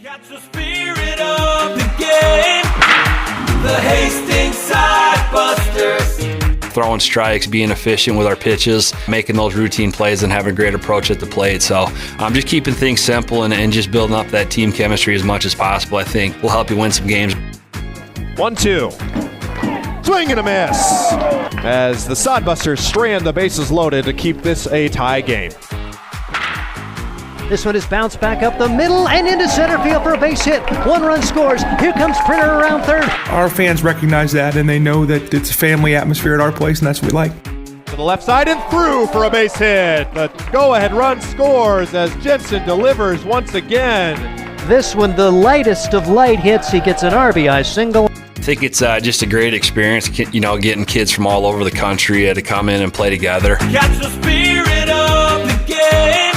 Catch the spirit of the game, the Hastings Sodbusters. Throwing strikes, being efficient with our pitches, making those routine plays, and having a great approach at the plate. So just keeping things simple and just building up that team chemistry as much as possible, I think, will help you win some games. 1-2. Swing and a miss as the Sodbusters strand the bases loaded to keep this a tie game. This one is bounced back up the middle and into center field for a base hit. One run scores. Here comes Printer around third. Our fans recognize that, and they know that it's a family atmosphere at our place, and that's what we like. To the left side and through for a base hit. The go-ahead run scores as Jensen delivers once again. This one, the lightest of light hits. He gets an RBI single. I think it's just a great experience, getting kids from all over the country to come in and play together. Catch the spirit of the game,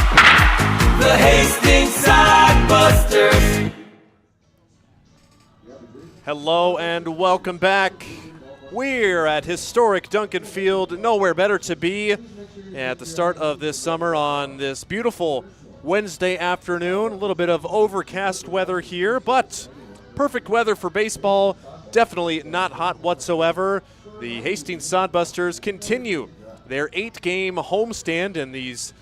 the Hastings Sodbusters. Hello and welcome back. We're at historic Duncan Field. Nowhere better to be at the start of this summer on this beautiful Wednesday afternoon. A little bit of overcast weather here, but perfect weather for baseball. Definitely not hot whatsoever. The Hastings Sodbusters continue their 8-game homestand in these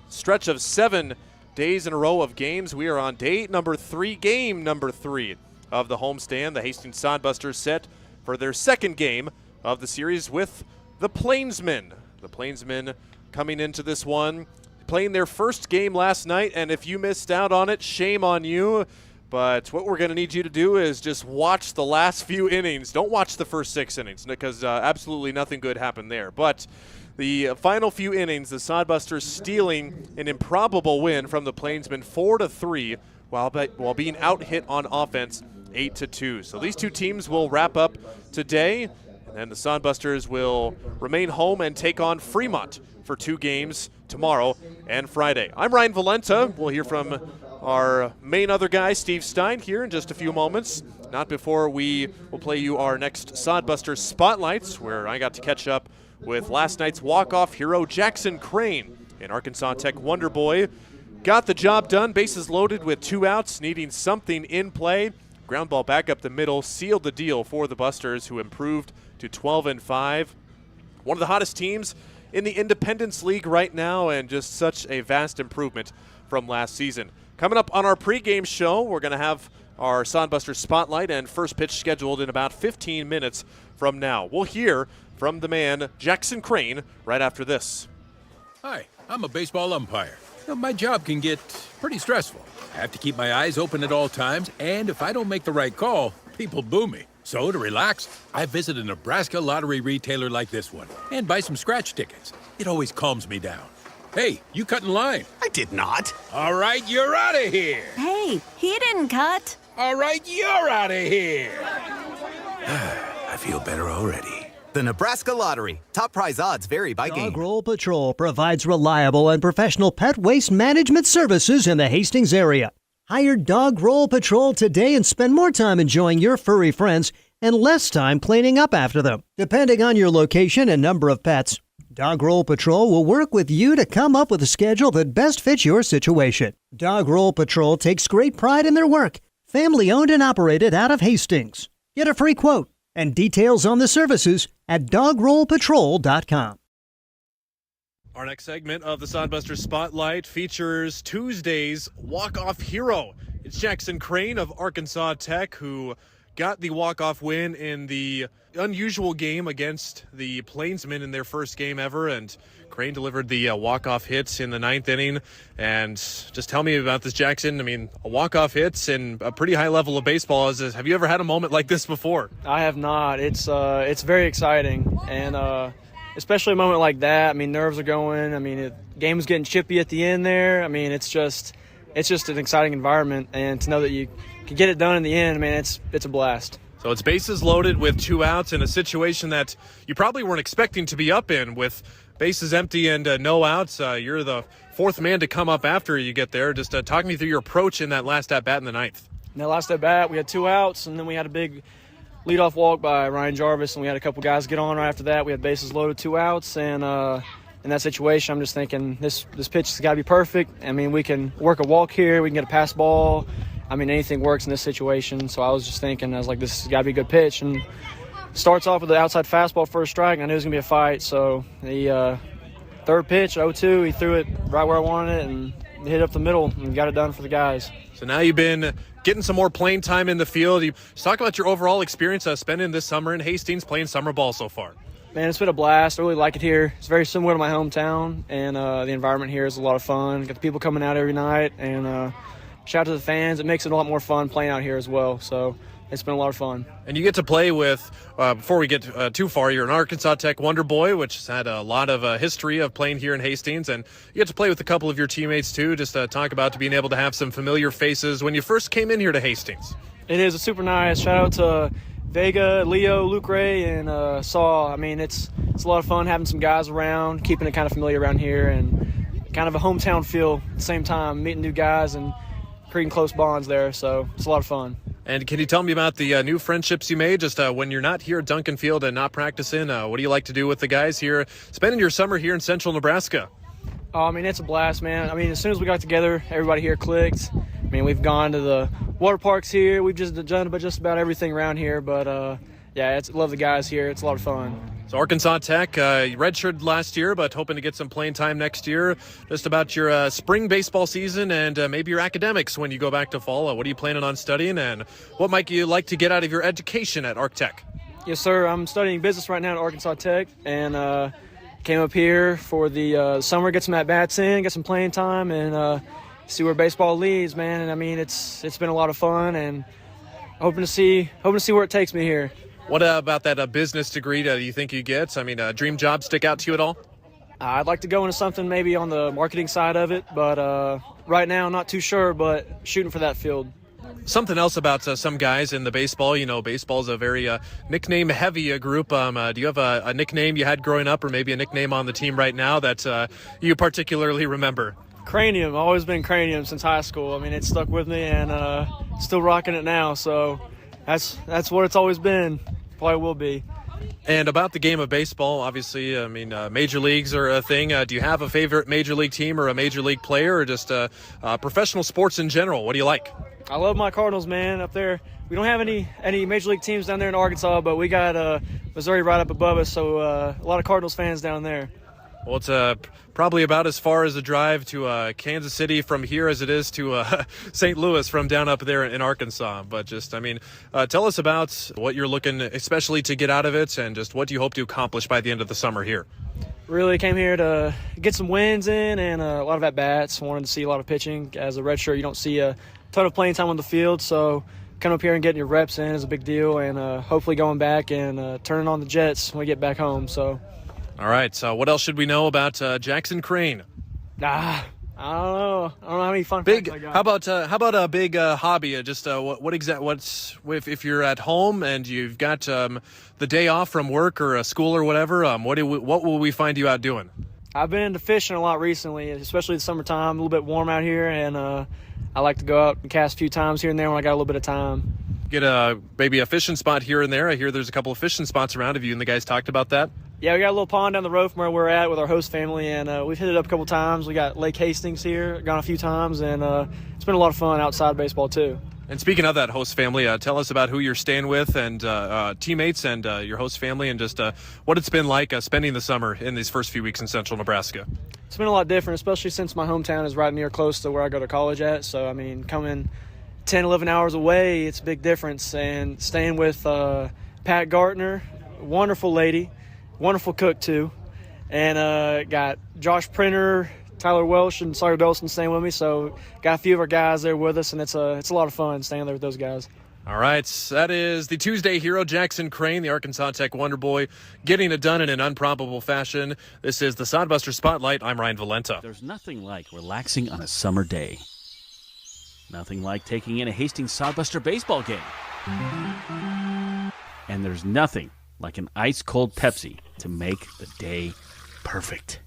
stretch of 7 days in a row of games. We are on day number 3, game number 3 of the homestand. The Hastings Sodbusters set for their second game of the series with the Plainsmen. The Plainsmen coming into this one, playing their first game last night, and if you missed out on it, shame on you. But what we're going to need you to do is just watch the last few innings. Don't watch the first 6 innings because absolutely nothing good happened there. But the final few innings, the Sodbusters stealing an improbable win from the Plainsmen 4-3 while being out-hit on offense 8-2. So these two teams will wrap up today, and then the Sodbusters will remain home and take on Fremont for 2 games tomorrow and Friday. I'm Ryan Valenta. We'll hear from our main other guy, Steve Stein, here in just a few moments. Not before we will play you our next Sodbuster Spotlights, where I got to catch up with last night's walk-off hero, Jackson Crane, an Arkansas Tech Wonder Boy. Got the job done, bases loaded with 2 outs, needing something in play. Ground ball back up the middle, sealed the deal for the Busters, who improved to 12-5. One of the hottest teams in the Independence League right now, and just such a vast improvement from last season. Coming up on our pregame show, we're going to have our Sodbuster Spotlight and first pitch scheduled in about 15 minutes from now. We'll hear from the man, Jackson Crane, right after this. Hi, I'm a baseball umpire. My job can get pretty stressful. I have to keep my eyes open at all times, and if I don't make the right call, people boo me. So to relax, I visit a Nebraska lottery retailer like this one and buy some scratch tickets. It always calms me down. Hey, you cut in line. I did not. All right, you're out of here. Hey, he didn't cut. All right, you're out of here. I feel better already. The Nebraska Lottery. Top prize odds vary by game. Dog Roll Patrol provides reliable and professional pet waste management services in the Hastings area. Hire Dog Roll Patrol today and spend more time enjoying your furry friends and less time cleaning up after them. Depending on your location and number of pets, Dog Roll Patrol will work with you to come up with a schedule that best fits your situation. Dog Roll Patrol takes great pride in their work. Family owned and operated out of Hastings. Get a free quote and details on the services at dogrollpatrol.com. Our next segment of the Sodbuster Spotlight features Tuesday's walk-off hero. It's Jackson Crane of Arkansas Tech, who got the walk-off win in the unusual game against the Plainsmen in their first game ever, and Crane delivered the walk-off hits in the 9th inning. And just tell me about this, Jackson. I mean, a walk-off hits and a pretty high level of baseball. Have you ever had a moment like this before? I have not. It's very exciting, and especially a moment like that. I mean, nerves are going. I mean, the game was getting chippy at the end there. I mean, it's just an exciting environment, and to know that you can get it done in the end, I mean, it's a blast. So it's bases loaded with 2 outs in a situation that you probably weren't expecting to be up in, with bases empty and no outs. You're the 4th man to come up after you get there. Just talk me through your approach in that last at-bat in the 9th. In that last at-bat, we had 2 outs, and then we had a big leadoff walk by Ryan Jarvis, and we had a couple guys get on right after that. We had bases loaded, 2 outs, and in that situation, I'm just thinking this pitch has got to be perfect. I mean, we can work a walk here, we can get a pass ball, I mean, anything works in this situation. So I was just thinking, I was like, this has got to be a good pitch. And starts off with the outside fastball first strike, and I knew it was going to be a fight. So the third pitch, 0-2, he threw it right where I wanted it and hit up the middle and got it done for the guys. So now you've been getting some more playing time in the field. Just talk about your overall experience spending this summer in Hastings playing summer ball so far. Man, it's been a blast. I really like it here. It's very similar to my hometown, and the environment here is a lot of fun. Got the people coming out every night, and shout out to the fans. It makes it a lot more fun playing out here as well. So it's been a lot of fun. And you get to play with, before we get too far, you're an Arkansas Tech Wonder Boy, which has had a lot of history of playing here in Hastings. And you get to play with a couple of your teammates, too. Just talk about being able to have some familiar faces when you first came in here to Hastings. It is super nice. Shout out to Vega, Leo, Luke Ray, and Saul. I mean, it's a lot of fun having some guys around, keeping it kind of familiar around here, and kind of a hometown feel at the same time, meeting new guys and creating close bonds there. So it's a lot of fun. And can you tell me about the new friendships you made just when you're not here at Duncan Field and not practicing? What do you like to do with the guys here, spending your summer here in central Nebraska? Oh, I mean, it's a blast, man. I mean, as soon as we got together, everybody here clicked. I mean, we've gone to the water parks here. We've just done just about everything around here. But, yeah, love the guys here. It's a lot of fun. So Arkansas Tech, redshirted last year, but hoping to get some playing time next year. Just about your spring baseball season and maybe your academics when you go back to fall. What are you planning on studying, and what might you like to get out of your education at Ark Tech? Yes, sir. I'm studying business right now at Arkansas Tech, and came up here for the summer, get some at-bats in, get some playing time, and see where baseball leads, man. And, I mean, it's been a lot of fun, and hoping to see where it takes me here. What about that business degree do you think you get? I mean, dream job stick out to you at all? I'd like to go into something maybe on the marketing side of it, but right now I'm not too sure, but shooting for that field. Something else about some guys in the baseball, baseball is a very nickname-heavy group. Do you have a nickname you had growing up or maybe a nickname on the team right now that you particularly remember? Cranium. I've always been Cranium since high school. I mean, it stuck with me, and still rocking it now, so that's what it's always been. Probably will be. And about the game of baseball, obviously, I mean, major leagues are a thing. Do you have a favorite major league team or a major league player or just professional sports in general? What do you like? I love my Cardinals, man, up there. We don't have any major league teams down there in Arkansas, but we got Missouri right up above us, so a lot of Cardinals fans down there. Well, it's probably about as far as a drive to Kansas City from here as it is to St. Louis from down up there in Arkansas. But just, I mean, tell us about what you're looking especially to get out of it and just what do you hope to accomplish by the end of the summer here? Really came here to get some wins in and a lot of at-bats. Wanted to see a lot of pitching. As a redshirt, you don't see a ton of playing time on the field, so coming up here and getting your reps in is a big deal, and hopefully going back and turning on the Jets when we get back home. So. All right, so what else should we know about Jackson Crane? I don't know. I don't know how many fun big. facts I got. How about a big hobby? Just if you're at home and you've got the day off from work or school or whatever? What will we find you out doing? I've been into fishing a lot recently, especially the summertime. A little bit warm out here, and I like to go out and cast a few times here and there when I got a little bit of time. Get maybe a fishing spot here and there. I hear there's a couple of fishing spots around. Have you and the guys talked about that? Yeah, we got a little pond down the road from where we're at with our host family, and we've hit it up a couple times. We got Lake Hastings here, gone a few times, and it's been a lot of fun outside baseball too. And speaking of that host family, tell us about who you're staying with and teammates and your host family and just what it's been like spending the summer in these first few weeks in central Nebraska. It's been a lot different, especially since my hometown is right near close to where I go to college at. So, I mean, coming 10, 11 hours away, it's a big difference. And staying with Pat Gartner, wonderful lady, wonderful cook too. And got Josh Printer, Tyler Welsh, and Sawyer Dolson staying with me. So got a few of our guys there with us, and it's a lot of fun staying there with those guys. All right, that is the Tuesday hero, Jackson Crane, the Arkansas Tech Wonder Boy, getting it done in an improbable fashion. This is the Sodbuster Spotlight. I'm Ryan Valenta. There's nothing like relaxing on a summer day. Nothing like taking in a Hastings Sodbuster baseball game. And there's nothing like an ice-cold Pepsi to make the day perfect.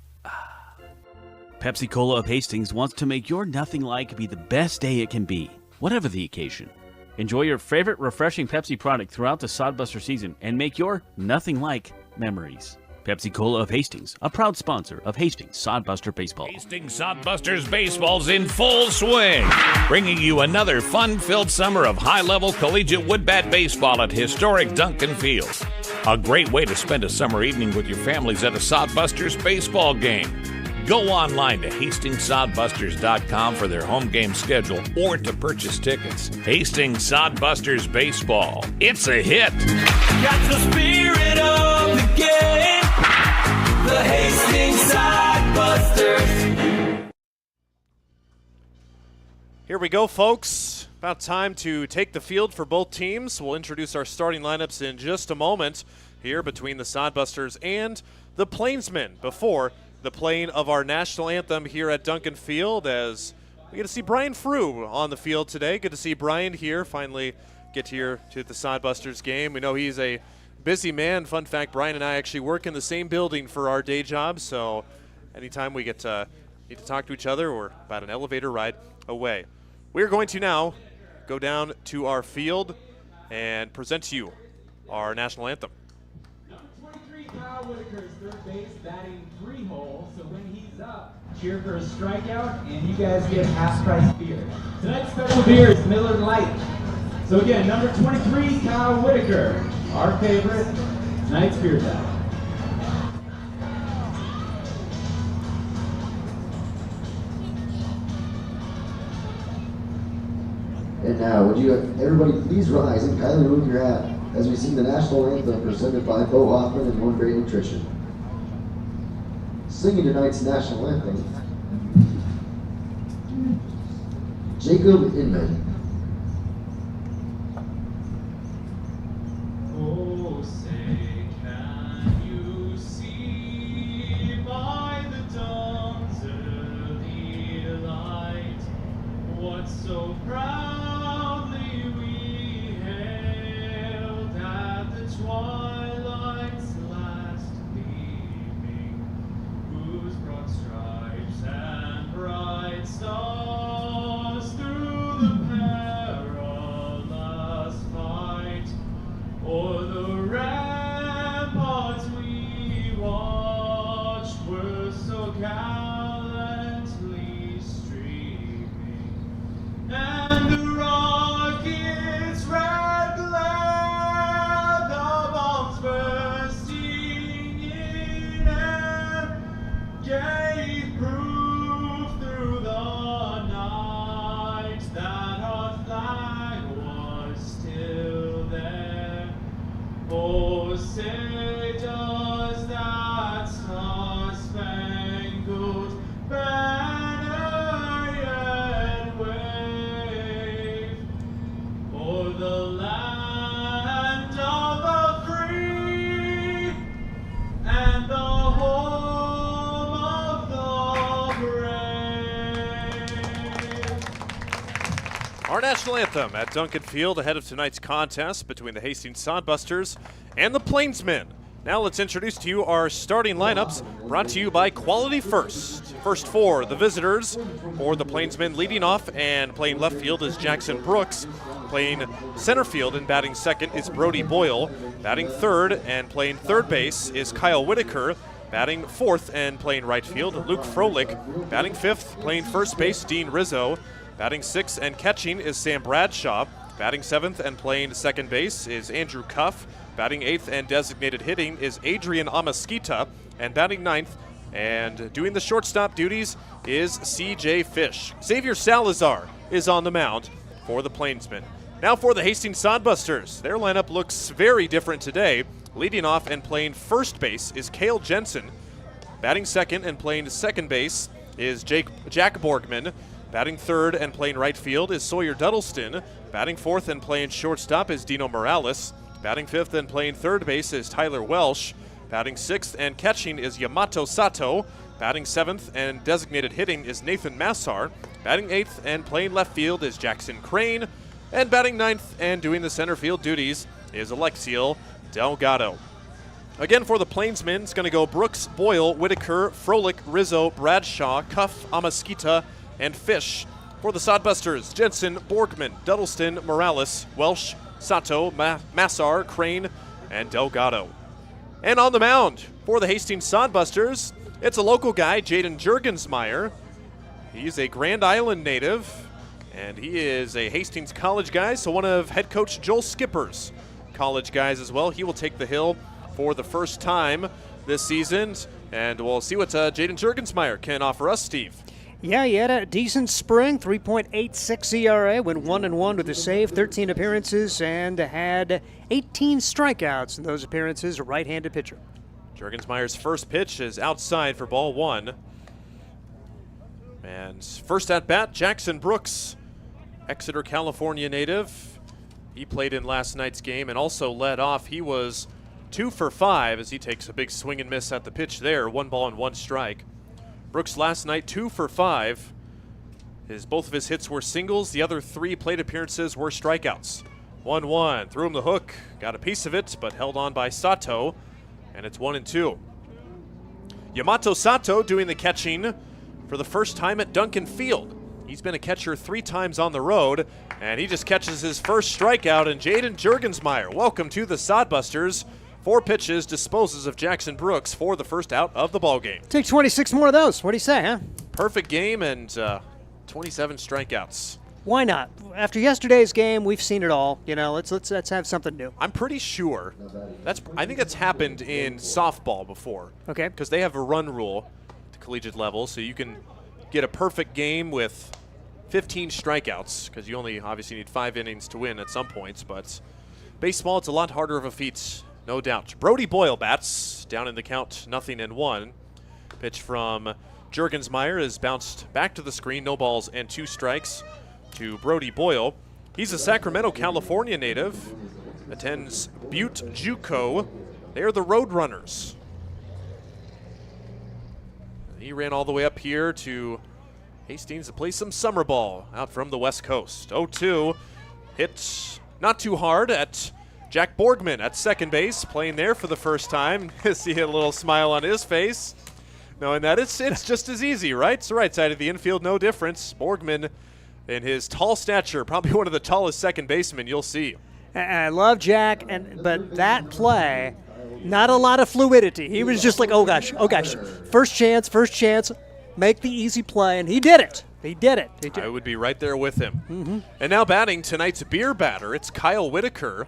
Pepsi Cola of Hastings wants to make your nothing like be the best day it can be, whatever the occasion. Enjoy your favorite refreshing Pepsi product throughout the Sodbuster season and make your nothing like memories. Pepsi Cola of Hastings, a proud sponsor of Hastings Sodbuster Baseball. Hastings Sodbusters baseball's in full swing, bringing you another fun-filled summer of high-level collegiate woodbat baseball at historic Duncan Field. A great way to spend a summer evening with your families at a Sodbusters baseball game. Go online to HastingsSodbusters.com for their home game schedule or to purchase tickets. Hastings Sodbusters Baseball. It's a hit. Got the spirit of the game. The Hastings Sodbusters. Here we go, folks. About time to take the field for both teams. We'll introduce our starting lineups in just a moment here between the Sodbusters and the Plainsmen before the playing of our national anthem here at Duncan Field, as we get to see Brian Frew on the field today. Good to see Brian here, finally get here to the Sodbusters game. We know he's a busy man. Fun fact, Brian and I actually work in the same building for our day jobs, so anytime we need to talk to each other, we're about an elevator ride away. We're going to now go down to our field and present to you our national anthem. Kyle Whitaker is third base, batting 3 hole, so when he's up, cheer for a strikeout, and you guys get half-price beer. Tonight's special beer is Miller Lite. So again, number 23, Kyle Whitaker, our favorite, tonight's beer time. And now, would you everybody please rise and kindly remove your hat as we sing the national anthem presented by Bo Hoffman and One Great Nutrition. Singing tonight's national anthem, Jacob Inman. Oh, say, can you see by the dawn's early light what so proudly we hailed at the twilight's last gleaming, whose broad stripes and bright stars through the perilous fight o'er the ramparts we watched were so gallantly streaming, and the rocket's red glare, the bombs bursting in air, gave proof through the night that our flag was still there. Oh, say does that star-spangled banner yet wave o'er the land of the free and the home of the brave? Our national anthem at Duncan Field ahead of tonight's contest between the Hastings Sodbusters and the Plainsmen. Now let's introduce to you our starting lineups, brought to you by Quality First. First for the visitors, for the Plainsmen, leading off and playing left field is Jackson Brooks. Playing center field and batting second is Brody Boyle. Batting third and playing third base is Kyle Whitaker. Batting fourth and playing right field, Luke Froelich. Batting fifth, playing first base, Dean Rizzo. Batting sixth and catching is Sam Bradshaw. Batting seventh and playing second base is Andrew Cuff. Batting eighth and designated hitting is Adrian Amasquita. And batting ninth and doing the shortstop duties is C.J. Fish. Xavier Salazar is on the mound for the Plainsmen. Now for the Hastings Sodbusters. Their lineup looks very different today. Leading off and playing first base is Cale Jensen. Batting second and playing second base is Jack Borgman. Batting third and playing right field is Sawyer Duddleston. Batting fourth and playing shortstop is Dino Morales. Batting fifth and playing third base is Tyler Welsh. Batting sixth and catching is Yamato Sato. Batting seventh and designated hitting is Nathan Massar. Batting eighth and playing left field is Jackson Crane. And batting ninth and doing the center field duties is Alexiel Delgado. Again for the Plainsmen, it's going to go Brooks, Boyle, Whitaker, Froelich, Rizzo, Bradshaw, Cuff, Amasquita, and Fish. For the Sodbusters, Jensen, Borgman, Duddleston, Morales, Welsh, Sato, Massar, Crane, and Delgado. And on the mound for For the Hastings Sodbusters, it's a local guy, Jaden Juergensmeyer. He's a Grand Island native, and he is a Hastings College guy, so one of head coach Joel Skipper's college guys as well. He will take the hill for the first time this season, and we'll see what Jaden Juergensmeyer can offer us, Steve. Yeah, he had a decent spring, 3.86 ERA, went 1-1 with a save, 13 appearances, and had 18 strikeouts in those appearances, a right-handed pitcher. Juergensmeyer's first pitch is outside for ball one. And first at bat, Jackson Brooks, Exeter, California native. He played in last night's game and also led off. He was 2 for 5 as he takes a big swing and miss at the pitch there. 1 ball and 1 strike. Brooks last night 2 for 5. Both of his hits were singles. The other 3 plate appearances were strikeouts. 1-1, threw him the hook, got a piece of it, but held on by Sato, and it's 1-2. Yamato Sato doing the catching for the first time at Duncan Field. He's been a catcher 3 times on the road, and he just catches his first strikeout. And Jaden Juergensmeyer, welcome to the Sodbusters. 4 pitches, disposes of Jackson Brooks for the first out of the ballgame. Take 26 more of those. What do you say, huh? Perfect game and 27 strikeouts. Why not? After yesterday's game, we've seen it all. You know, let's have something new. I'm pretty sure I think that's happened in softball before. Okay. Because they have a run rule at the collegiate level, so you can get a perfect game with 15 strikeouts, because you only obviously need 5 innings to win at some points. But baseball, it's a lot harder of a feat. No doubt. Brody Boyle bats, down in the count, 0-1. Pitch from Juergensmeyer is bounced back to the screen, no balls and 2 strikes to Brody Boyle. He's a Sacramento, California native, attends Butte JUCO. They're the Roadrunners. He ran all the way up here to Hastings to play some summer ball out from the West Coast. 0-2, hit not too hard at Jack Borgman at second base, playing there for the first time. See a little smile on his face, knowing that it's just as easy, right? It's the right side of the infield, no difference. Borgman, in his tall stature, probably one of the tallest second basemen you'll see. I love Jack, but that play, not a lot of fluidity. He was just like, oh gosh, first chance, make the easy play, and he did it. He did it. I would be right there with him. And now batting tonight's beer batter, it's Kyle Whitaker.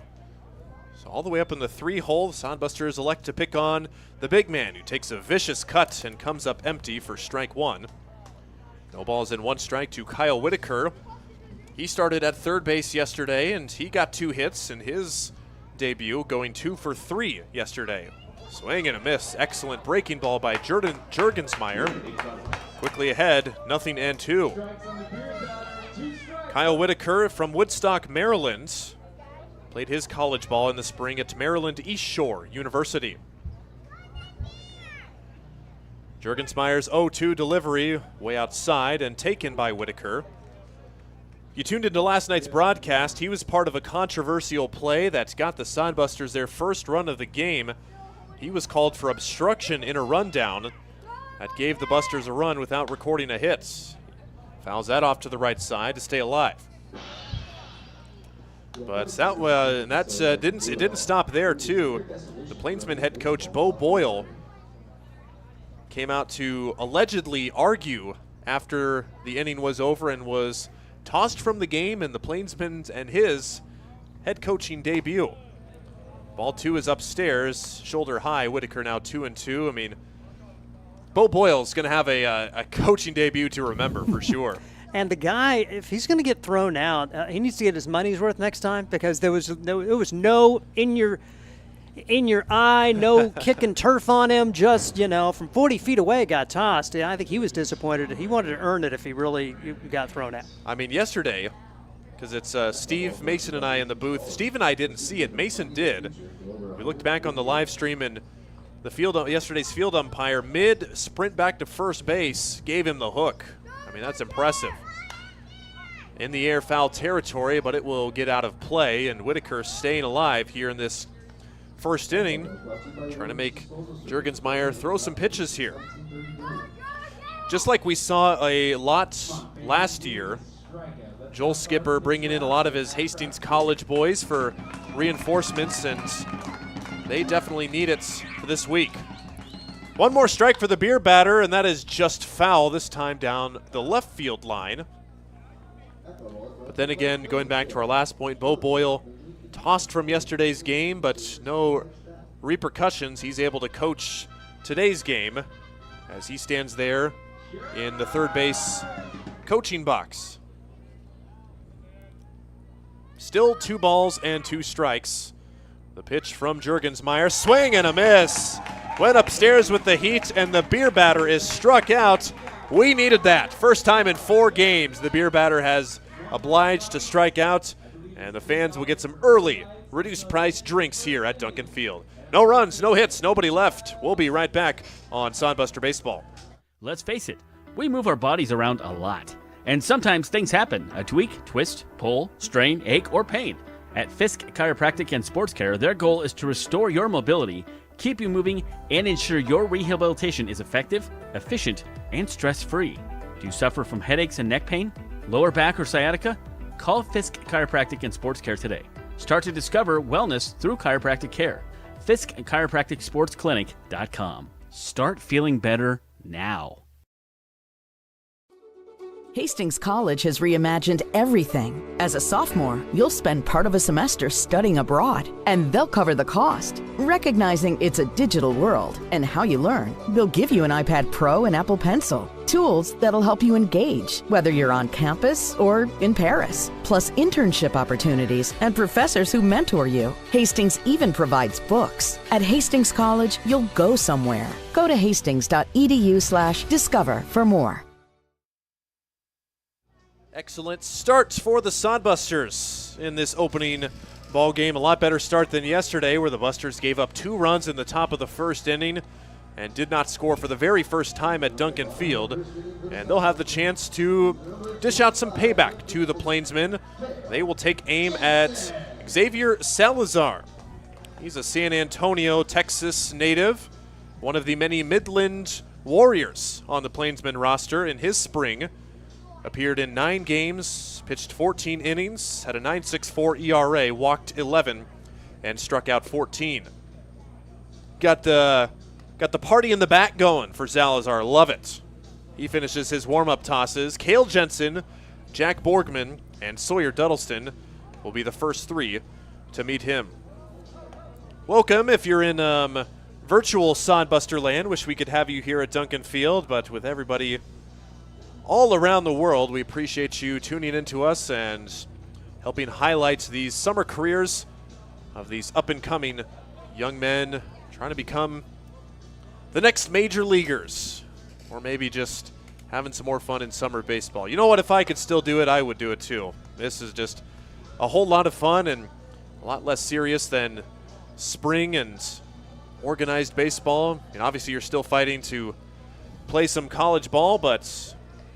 All the way up in the 3-hole, the Sodbusters elect to pick on the big man, who takes a vicious cut and comes up empty for strike 1. No balls and 1 strike to Kyle Whitaker. He started at third base yesterday, and he got 2 hits in his debut, going 2 for 3 yesterday. Swing and a miss. Excellent breaking ball by Juergensmeyer. Quickly ahead, 0-2. Kyle Whitaker from Woodstock, Maryland. Played his college ball in the spring at Maryland East Shore University. Juergensmeyer's 0-2 delivery way outside and taken by Whitaker. You tuned into last night's broadcast. He was part of a controversial play that got the Sodbusters their first run of the game. He was called for obstruction in a rundown that gave the Busters a run without recording a hit. Fouls that off to the right side to stay alive. But that didn't stop there too. The Plainsmen head coach Bo Boyle came out to allegedly argue after the inning was over and was tossed from the game in the Plainsmen and his head coaching debut. Ball 2 is upstairs, shoulder high. Whitaker now 2-2. I mean, Bo Boyle's going to have a coaching debut to remember for sure. And the guy, if he's going to get thrown out, he needs to get his money's worth next time, because there was no in your eye, no kicking turf on him. Just, from 40 feet away got tossed. I think he was disappointed. He wanted to earn it if he really got thrown out. I mean, yesterday, because it's Steve, Mason, and I in the booth. Steve and I didn't see it. Mason did. We looked back on the live stream, and yesterday's field umpire, mid-sprint back to first base, gave him the hook. I mean, that's impressive. In the air, foul territory, but it will get out of play, and Whitaker staying alive here in this first inning, trying to make Juergensmeyer throw some pitches here. Just like we saw a lot last year, Joel Skipper bringing in a lot of his Hastings College boys for reinforcements, and they definitely need it for this week. One more strike for the beer batter, and that is just foul, this time down the left field line. But then again, going back to our last point, Bo Boyle tossed from yesterday's game, but no repercussions. He's able to coach today's game as he stands there in the third base coaching box. Still 2 balls and 2 strikes. The pitch from Juergensmeyer, swing and a miss. Went upstairs with the heat, and the beer batter is struck out. We needed that. First time in 4 games the beer batter has obliged to strike out, and the fans will get some early reduced price drinks here at Duncan Field. No runs, no hits, nobody left. We'll be right back on Sodbuster Baseball. Let's face it, we move our bodies around a lot. And sometimes things happen, a tweak, twist, pull, strain, ache, or pain. At Fisk Chiropractic and Sports Care, their goal is to restore your mobility, keep you moving, and ensure your rehabilitation is effective, efficient, and stress-free. Do you suffer from headaches and neck pain, lower back or sciatica? Call Fisk Chiropractic and Sports Care today. Start to discover wellness through chiropractic care. Fisk Chiropractic Sports Clinic.com. Start feeling better now. Hastings College has reimagined everything. As a sophomore, you'll spend part of a semester studying abroad, and they'll cover the cost. Recognizing it's a digital world and how you learn, they'll give you an iPad Pro and Apple Pencil, tools that'll help you engage, whether you're on campus or in Paris, plus internship opportunities and professors who mentor you. Hastings even provides books. At Hastings College, you'll go somewhere. Go to hastings.edu/discover for more. Excellent start for the Sodbusters in this opening ball game. A lot better start than yesterday, where the Busters gave up 2 runs in the top of the first inning and did not score for the very first time at Duncan Field. And they'll have the chance to dish out some payback to the Plainsmen. They will take aim at Xavier Salazar. He's a San Antonio, Texas native, one of the many Midland Warriors on the Plainsmen roster in his spring. Appeared in 9 games, pitched 14 innings, had a 9.64 ERA, walked 11, and struck out 14. Got the party in the back going for Salazar. Love it. He finishes his warm-up tosses. Cale Jensen, Jack Borgman, and Sawyer Duddleston will be the first 3 to meet him. Welcome if you're in virtual Sodbuster land. Wish we could have you here at Duncan Field, but with everybody all around the world, we appreciate you tuning in to us and helping highlight these summer careers of these up-and-coming young men trying to become the next major leaguers, or maybe just having some more fun in summer baseball. You know what? If I could still do it, I would do it too. This is just a whole lot of fun and a lot less serious than spring and organized baseball. And obviously, you're still fighting to play some college ball, but it's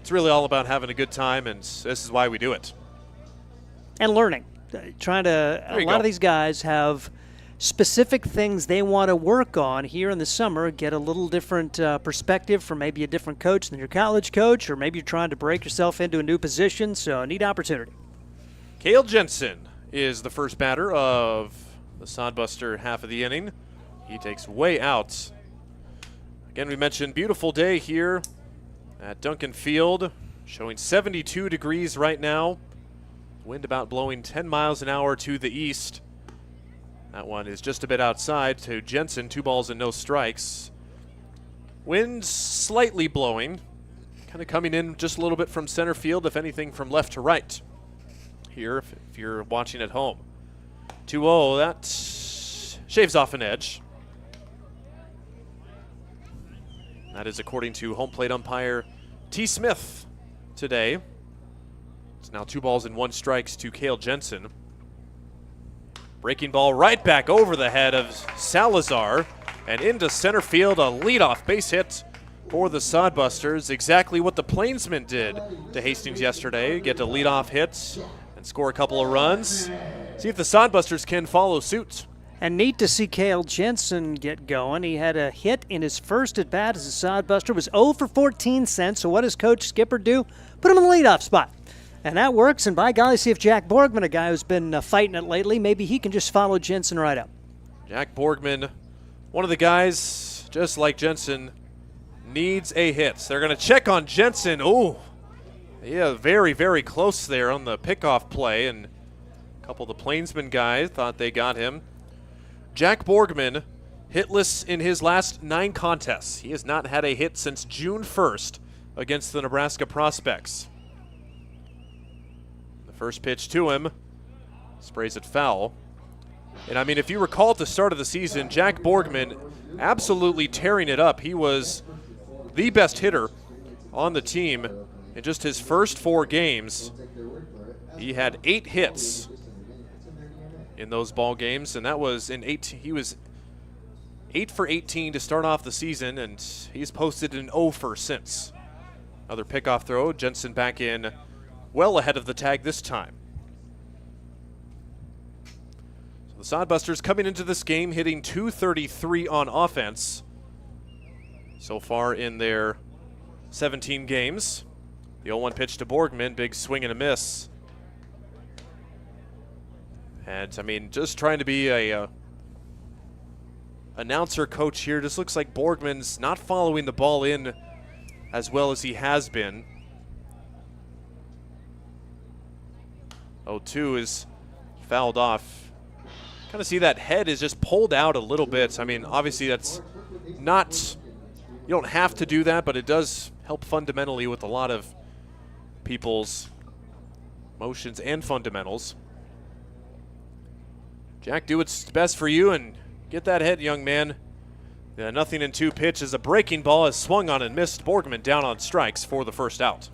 really all about having a good time, and this is why we do it. And learning. A lot of these guys have specific things they want to work on here in the summer, get a little different perspective from maybe a different coach than your college coach, or maybe you're trying to break yourself into a new position, so a neat opportunity. Cale Jensen is the first batter of the Sodbuster half of the inning. He takes way out. Again, we mentioned beautiful day here at Duncan Field, showing 72 degrees right now. Wind about blowing 10 miles an hour to the east. That one is just a bit outside to Jensen, 2 balls and no strikes. Wind slightly blowing, kind of coming in just a little bit from center field, if anything from left to right. Here, if you're watching at home. 2-0, that shaves off an edge. That is according to home plate umpire T. Smith today. It's now 2 balls and 1 strikes to Cale Jensen. Breaking ball right back over the head of Salazar and into center field, a leadoff base hit for the Sodbusters. Exactly what the Plainsmen did to Hastings yesterday. Get a leadoff hit and score a couple of runs. See if the Sodbusters can follow suit. And neat to see Cale Jensen get going. He had a hit in his first at-bat as a Sodbuster. Was 0 for 14 cents, so what does Coach Skipper do? Put him in the leadoff spot. And that works, and by golly, see if Jack Borgman, a guy who's been fighting it lately, maybe he can just follow Jensen right up. Jack Borgman, one of the guys just like Jensen, needs a hit. They're going to check on Jensen. Oh, yeah, very, very close there on the pickoff play, and a couple of the Plainsmen guys thought they got him. Jack Borgman, hitless in his last 9 contests. He has not had a hit since June 1st against the Nebraska Prospects. The first pitch to him, sprays it foul. And I mean, if you recall at the start of the season, Jack Borgman absolutely tearing it up. He was the best hitter on the team in just his first 4 games. He had 8 hits in those ball games, and that was in 18. He was 8 for 18 to start off the season, and he's posted an 0 for since. Another pickoff throw. Jensen back in well ahead of the tag this time. The Sodbusters coming into this game hitting .233 on offense so far in their 17 games. The 0-1 pitch to Borgman, big swing and a miss. And I mean, just trying to be a announcer coach here, just looks like Borgman's not following the ball in as well as he has been. 0-2 is fouled off. Kind of see that head is just pulled out a little bit. I mean, obviously that's not, you don't have to do that, but it does help fundamentally with a lot of people's motions and fundamentals. Jack, do what's best for you and get that hit, young man. Yeah, nothing in 2 pitches. A breaking ball is swung on and missed. Borgman down on strikes for the first out.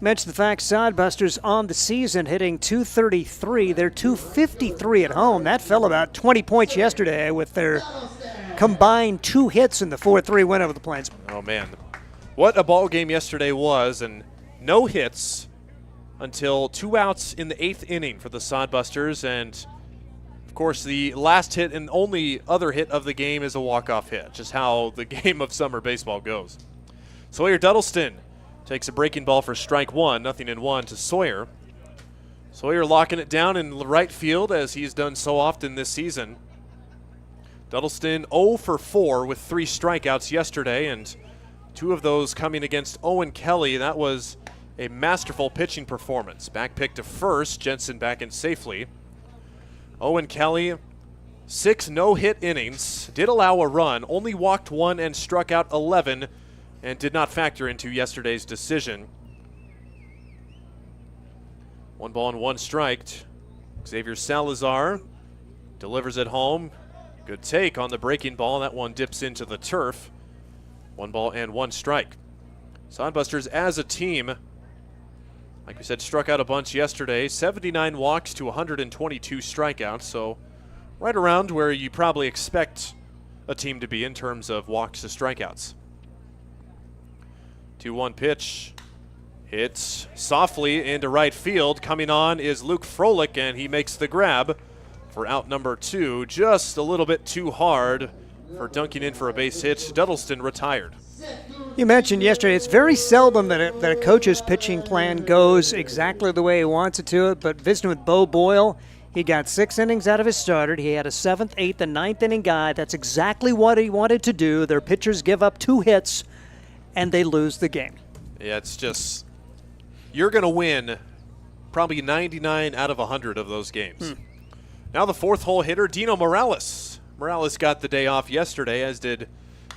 Mentioned the fact Sodbusters on the season hitting .233. They're .253 at home. That fell about 20 points yesterday with their combined 2 hits in the 4-3 win over the Plainsmen. Oh, man. What a ball game yesterday was, and no hits until 2 outs in the 8th inning for the Sodbusters. And, of course, the last hit and only other hit of the game is a walk-off hit, just how the game of summer baseball goes. Sawyer Duddleston takes a breaking ball for strike 1, nothing in 1 to Sawyer. Sawyer locking it down in right field as he's done so often this season. Duddleston 0 for 4 with 3 strikeouts yesterday, and 2 of those coming against Owen Kelly. That was a masterful pitching performance. Back pick to first, Jensen back in safely. Owen Kelly, 6 no-hit innings, did allow a run, only walked 1 and struck out 11, and did not factor into yesterday's decision. 1 ball and 1 strike. Xavier Salazar delivers it home. Good take on the breaking ball. That one dips into the turf. 1 ball and 1 strike. Sodbusters as a team, like we said, struck out a bunch yesterday. 79 walks to 122 strikeouts, so right around where you probably expect a team to be in terms of walks to strikeouts. 2-1 pitch. Hits softly into right field. Coming on is Luke Froelich, and he makes the grab for out number 2. Just a little bit too hard for dunking in for a base hit. Duddleston retired. You mentioned yesterday it's very seldom that a coach's pitching plan goes exactly the way he wants it to, but visiting with Bo Boyle, he got 6 innings out of his starter. He had a 7th, 8th, and 9th inning guy. That's exactly what he wanted to do. Their pitchers give up 2 hits, and they lose the game. Yeah, it's just, you're going to win probably 99 out of 100 of those games. Now the 4th hole hitter, Dino Morales. Morales got the day off yesterday, as did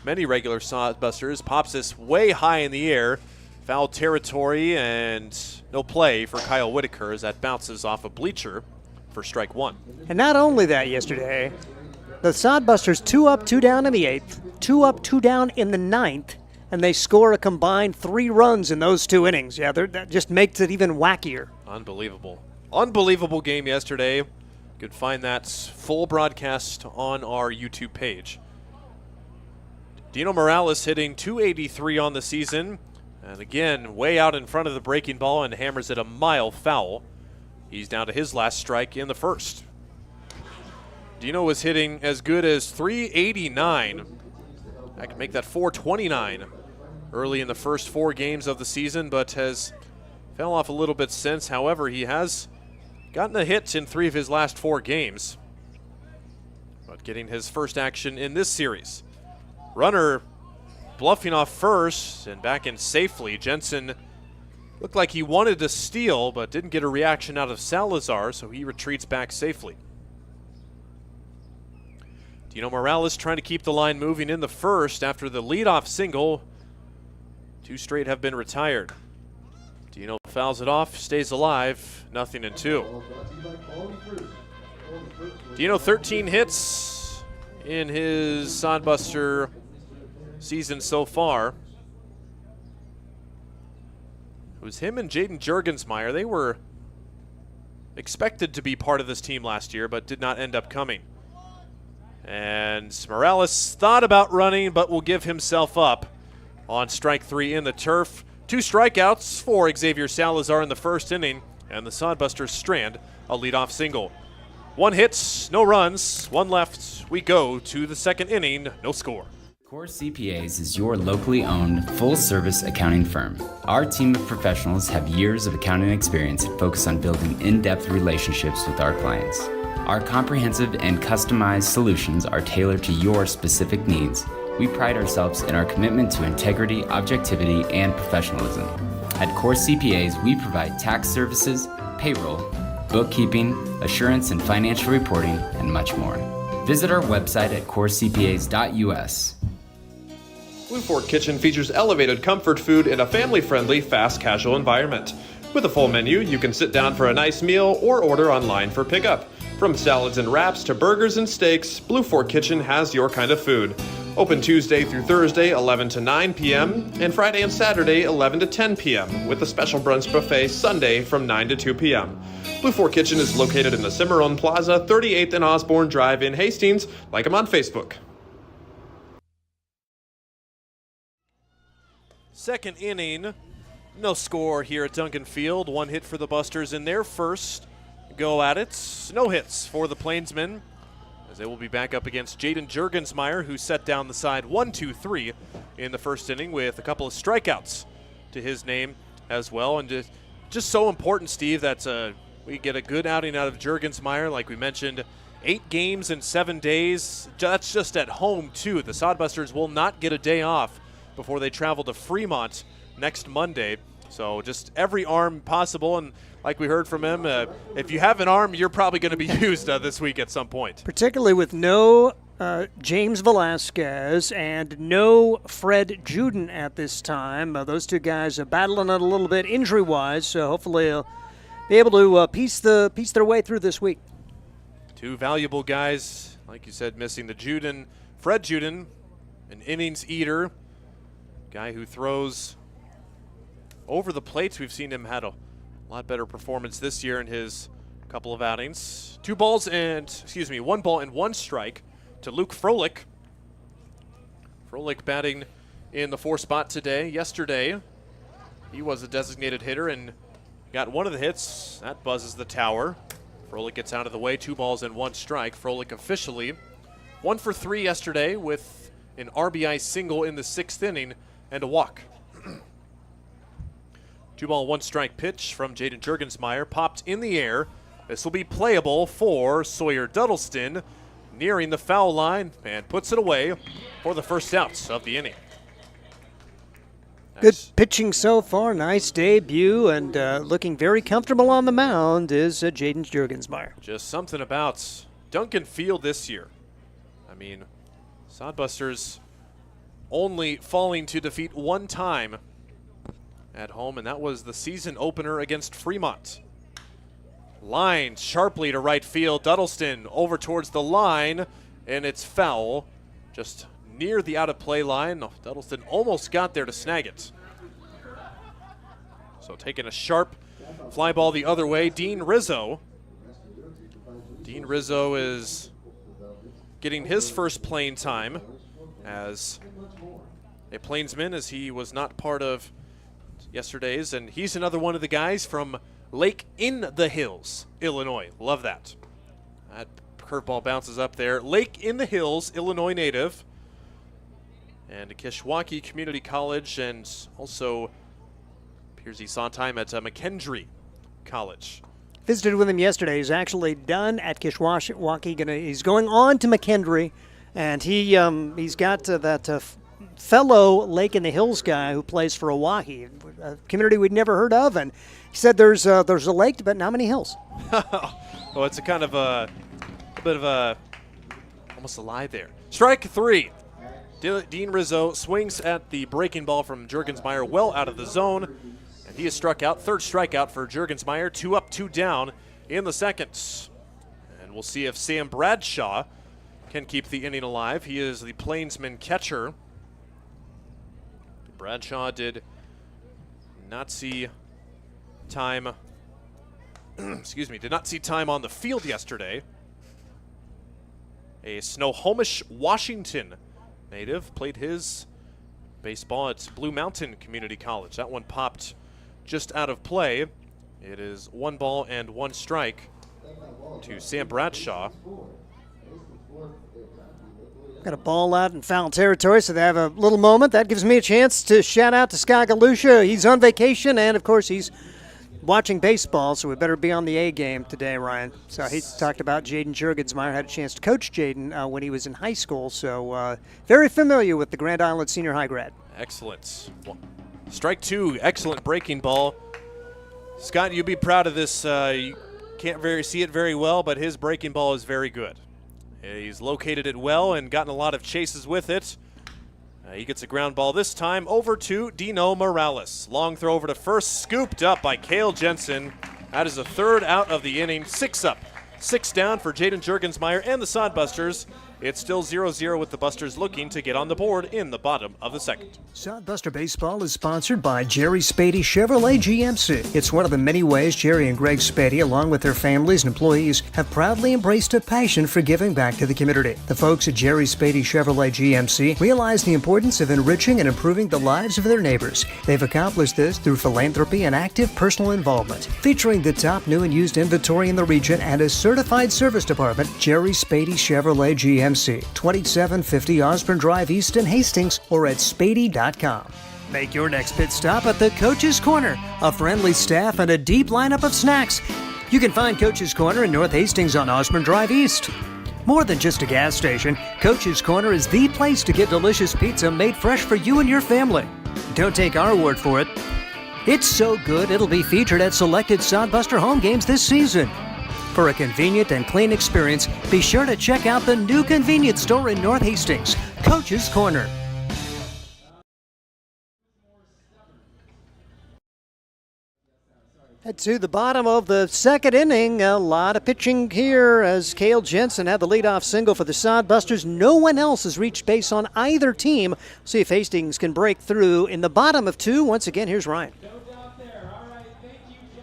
many regular Sodbusters. Pops this way high in the air. Foul territory and no play for Kyle Whitaker as that bounces off a bleacher for strike 1. And not only that yesterday, the Sodbusters 2 up, 2 down in the 8th, 2 up, 2 down in the 9th, and they score a combined 3 runs in those 2 innings. Yeah, that just makes it even wackier. Unbelievable. Unbelievable game yesterday. You could find that full broadcast on our YouTube page. Dino Morales hitting .283 on the season. And again, way out in front of the breaking ball and hammers it a mile foul. He's down to his last strike in the first. Dino was hitting as good as .389. I can make that .429 early in the first 4 games of the season, but has fell off a little bit since. However, he has gotten a hit in 3 of his last 4 games, but getting his first action in this series. Runner bluffing off first and back in safely. Jensen looked like he wanted to steal, but didn't get a reaction out of Salazar, so he retreats back safely. Dino Morales trying to keep the line moving in the first after the leadoff single. 2 straight have been retired. Dino fouls it off, stays alive, 0-2. Dino 13 hits in his Sodbuster season so far. It was him and Jaden Jurgensmeyer. They were expected to be part of this team last year, but did not end up coming. And Morales thought about running, but will give himself up on strike 3 in the turf. 2 strikeouts for Xavier Salazar in the first inning, and the Sodbusters strand a leadoff single. 1 hit, no runs, 1 left. We go to the second inning, no score. Core CPAs is your locally owned, full-service accounting firm. Our team of professionals have years of accounting experience and focus on building in-depth relationships with our clients. Our comprehensive and customized solutions are tailored to your specific needs. We pride ourselves in our commitment to integrity, objectivity, and professionalism. At Core CPAs, we provide tax services, payroll, bookkeeping, assurance and financial reporting, and much more. Visit our website at corecpas.us. Blue Fork Kitchen features elevated comfort food in a family-friendly, fast casual environment. With a full menu, you can sit down for a nice meal or order online for pickup. From salads and wraps to burgers and steaks, Blue Fork Kitchen has your kind of food. Open Tuesday through Thursday, 11 to 9 p.m., and Friday and Saturday, 11 to 10 p.m., with a special brunch buffet Sunday from 9 to 2 p.m. Blue Fork Kitchen is located in the Cimarron Plaza, 38th and Osborne Drive in Hastings. Like them on Facebook. Second inning, no score here at Duncan Field. 1 hit for the Busters in their first go at it. No hits for the Plainsmen, as they will be back up against Jaden Jurgensmeyer, who set down the side 1-2-3 in the first inning with a couple of strikeouts to his name as well. And just so important, Steve, that we get a good outing out of Jurgensmeyer. Like we mentioned, 8 games in 7 days. That's just at home, too. The Sodbusters will not get a day off before they travel to Fremont next Monday. So just every arm possible, and like we heard from him, if you have an arm, you're probably going to be used this week at some point. Particularly with no James Velasquez and no Fred Juden at this time. Those 2 guys are battling it a little bit injury-wise, so hopefully they'll be able to piece their way through this week. 2 valuable guys, like you said, missing the Juden. Fred Juden, an innings eater, guy who throws over the plates. We've seen him had a lot better performance this year in his couple of outings. 1 ball and 1 strike to Luke Froelich. Froelich batting in the 4 spot today. Yesterday, he was a designated hitter and got 1 of the hits. That buzzes the tower. Froelich gets out of the way. 2 balls and 1 strike. Froelich officially 1 for 3 yesterday with an RBI single in the 6th inning and a walk. 2 ball, 1 strike pitch from Jaden Jurgensmeyer popped in the air. This will be playable for Sawyer Duddleston, nearing the foul line, and puts it away for the first out of the inning. Good pitching so far. Nice debut, and looking very comfortable on the mound is Jaden Jurgensmeyer. Just something about Duncan Field this year. I mean, Sodbusters only falling to defeat 1 time at home, and that was the season opener against Fremont. Line sharply to right field. Duddleston over towards the line, and it's foul. Just near the out-of-play line. Duddleston almost got there to snag it. So taking a sharp fly ball the other way, Dean Rizzo. Dean Rizzo is getting his first playing time as a Plainsman, as he was not part of yesterday's, and he's another one of the guys from Lake in the Hills, Illinois. Love that. That curveball bounces up there. Lake in the Hills, Illinois native, and Kishwaukee Community College, and also appears he saw time at McKendree College. Visited with him yesterday. He's actually done at Kishwaukee. He's going on to McKendree And he's got that fellow Lake in the Hills guy who plays for Oahe, a community we'd never heard of, and he said there's a lake but not many hills. Well, it's a kind of a bit of a almost a lie there. Strike 3. Dean Rizzo swings at the breaking ball from Juergensmeyer well out of the zone, and he is struck out. Third strikeout for Juergensmeyer. 2 up, 2 down in the second. And we'll see if Sam Bradshaw can keep the inning alive. He is the Plainsmen catcher. Bradshaw did not see time did not see time on the field yesterday. A Snohomish, Washington native, played his baseball at Blue Mountain Community College. That one popped just out of play. It is 1 ball and 1 strike to Sam Bradshaw. Got a ball out in foul territory, so they have a little moment. That gives me a chance to shout out to Scott Galusha. He's on vacation, and of course he's watching baseball, so we better be on the A game today, Ryan. So he talked about Jaden Juergensmeyer. Had a chance to coach Jaden when he was in high school, so very familiar with the Grand Island Senior High grad. Excellent. Well, strike 2, excellent breaking ball. Scott, you'd be proud of this. You can't see it very well, but his breaking ball is very good. He's located it well and gotten a lot of chases with it. He gets a ground ball this time over to Dino Morales. Long throw over to first, scooped up by Cale Jensen. That is the 3rd out of the inning. 6 up, 6 down for Jaden Juergensmeyer and the Sodbusters. It's still 0-0 with the Busters looking to get on the board in the bottom of the second. Sodbuster Baseball is sponsored by Jerry Spady Chevrolet GMC. It's one of the many ways Jerry and Greg Spady, along with their families and employees, have proudly embraced a passion for giving back to the community. The folks at Jerry Spady Chevrolet GMC realize the importance of enriching and improving the lives of their neighbors. They've accomplished this through philanthropy and active personal involvement. Featuring the top new and used inventory in the region and a certified service department, Jerry Spady Chevrolet GMC. 2750 Osborne Drive East in Hastings or at spady.com. Make your next pit stop at the Coach's Corner. A friendly staff and a deep lineup of snacks. You can find Coach's Corner in North Hastings on Osborne Drive East. More than just a gas station, Coach's Corner is the place to get delicious pizza made fresh for you and your family. Don't take our word for it. It's so good it'll be featured at selected Sodbuster home games this season. For a convenient and clean experience, be sure to check out the new convenience store in North Hastings, Coach's Corner. Head to the bottom of the second inning. A lot of pitching here as Cale Jensen had the leadoff single for the Sodbusters. No one else has reached base on either team. See if Hastings can break through in the bottom of 2. Once again, here's Ryan.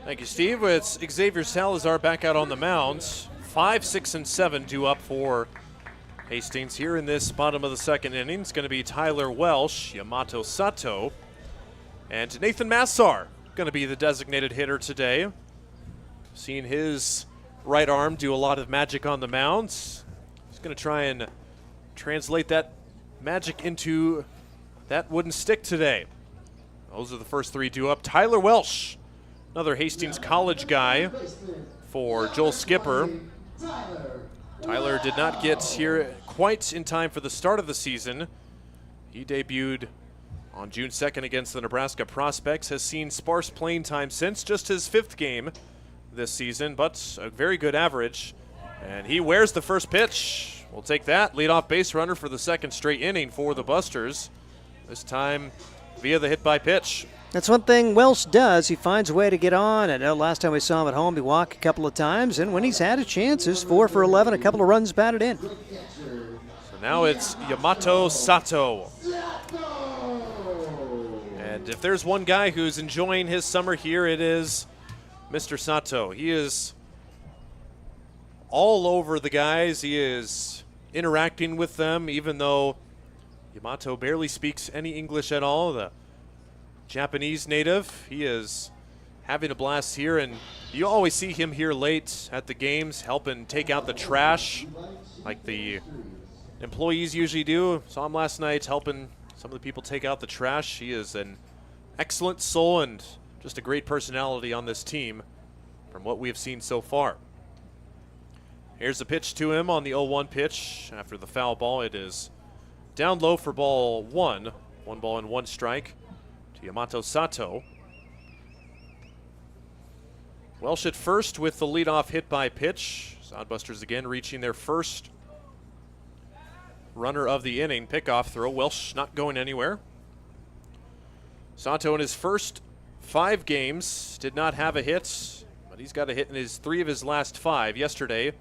Thank you, Steve. It's Xavier Salazar back out on the mound. 5, 6, and 7 due up for Hastings here in this bottom of the second inning. It's going to be Tyler Welsh, Yamato Sato, and Nathan Massar going to be the designated hitter today. Seeing his right arm do a lot of magic on the mound. He's going to try and translate that magic into that wooden stick today. Those are the first 3 due up. Tyler Welsh, another Hastings College guy for Joel Skipper. Tyler did not get here quite in time for the start of the season. He debuted on June 2nd against the Nebraska Prospects, has seen sparse playing time since, just his 5th game this season, but a very good average. And he wears the first pitch. We'll take that. Leadoff base runner for the 2nd straight inning for the Busters, this time via the hit by pitch. That's one thing Welsh does. He finds a way to get on. I know last time we saw him at home, he walked a couple of times, and when he's had a chance, it's 4 for 11, a couple of runs batted in. So now it's Yamato Sato. And if there's one guy who's enjoying his summer here, it is Mr. Sato. He is all over the guys. He is interacting with them, even though Yamato barely speaks any English at all. The Japanese native, he is having a blast here, and you always see him here late at the games helping take out the trash like the employees usually do. Saw him last night helping some of the people take out the trash. He is an excellent soul and just a great personality on this team from what we have seen so far. Here's the pitch to him on the 0-1 pitch. After the foul ball, it is down low for ball 1. 1 ball and 1 strike to Yamato Sato. Welsh at first with the leadoff hit by pitch. Sodbusters again reaching their first runner of the inning. Pickoff throw. Welsh not going anywhere. Sato in his first 5 games did not have a hit, but he's got a hit in his 3 of his last 5. Yesterday,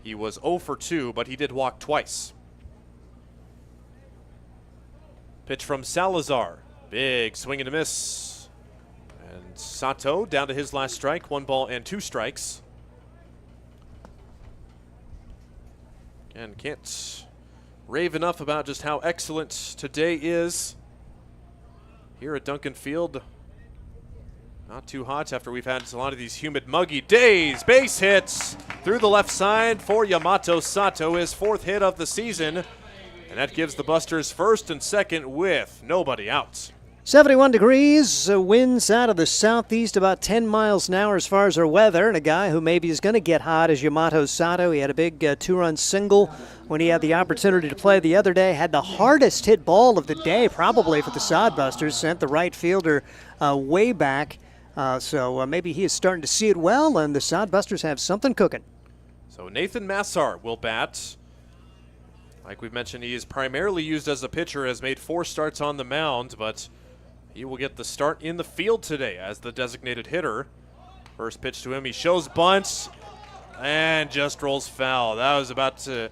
he was 0 for 2, but he did walk twice. Pitch from Salazar. Big swing and a miss. And Sato down to his last strike. 1 ball and 2 strikes. And can't rave enough about just how excellent today is here at Duncan Field. Not too hot after we've had a lot of these humid, muggy days. Base hits through the left side for Yamato Sato, his 4th hit of the season. And that gives the Busters first and second with nobody out. 71 degrees, winds out of the southeast about 10 miles an hour as far as our weather. And a guy who maybe is going to get hot is Yamato Sato. He had a big 2-run single when he had the opportunity to play the other day. Had the hardest hit ball of the day probably for the Sodbusters. Sent the right fielder way back. So maybe he is starting to see it well, and the Sodbusters have something cooking. So Nathan Massar will bat. Like we've mentioned, he is primarily used as a pitcher, has made 4 starts on the mound, but he will get the start in the field today as the designated hitter. First pitch to him, he shows bunt and just rolls foul. That was about to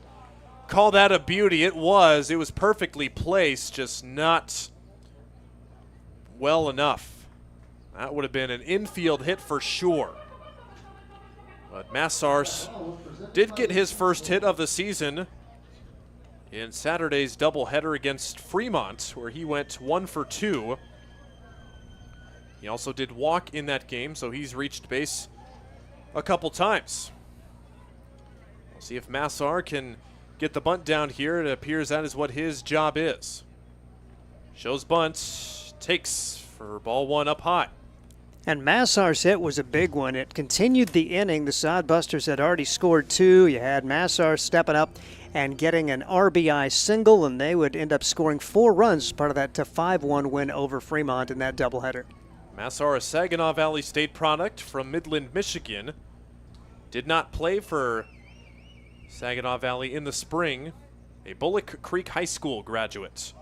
call that a beauty. It was perfectly placed, just not well enough. That would have been an infield hit for sure. But Massar did get his first hit of the season in Saturday's doubleheader against Fremont, where he went 1 for 2. He also did walk in that game, so he's reached base a couple times. We'll see if Massar can get the bunt down here. It appears that is what his job is. Shows bunt, takes for ball 1 up high. And Massar's hit was a big one. It continued the inning. The Sodbusters had already scored 2. You had Massar stepping up and getting an RBI single, and they would end up scoring 4 runs as part of that 5-1 win over Fremont in that doubleheader. Massar, a Saginaw Valley State product from Midland, Michigan. Did not play for Saginaw Valley in the spring. A Bullock Creek High School graduate.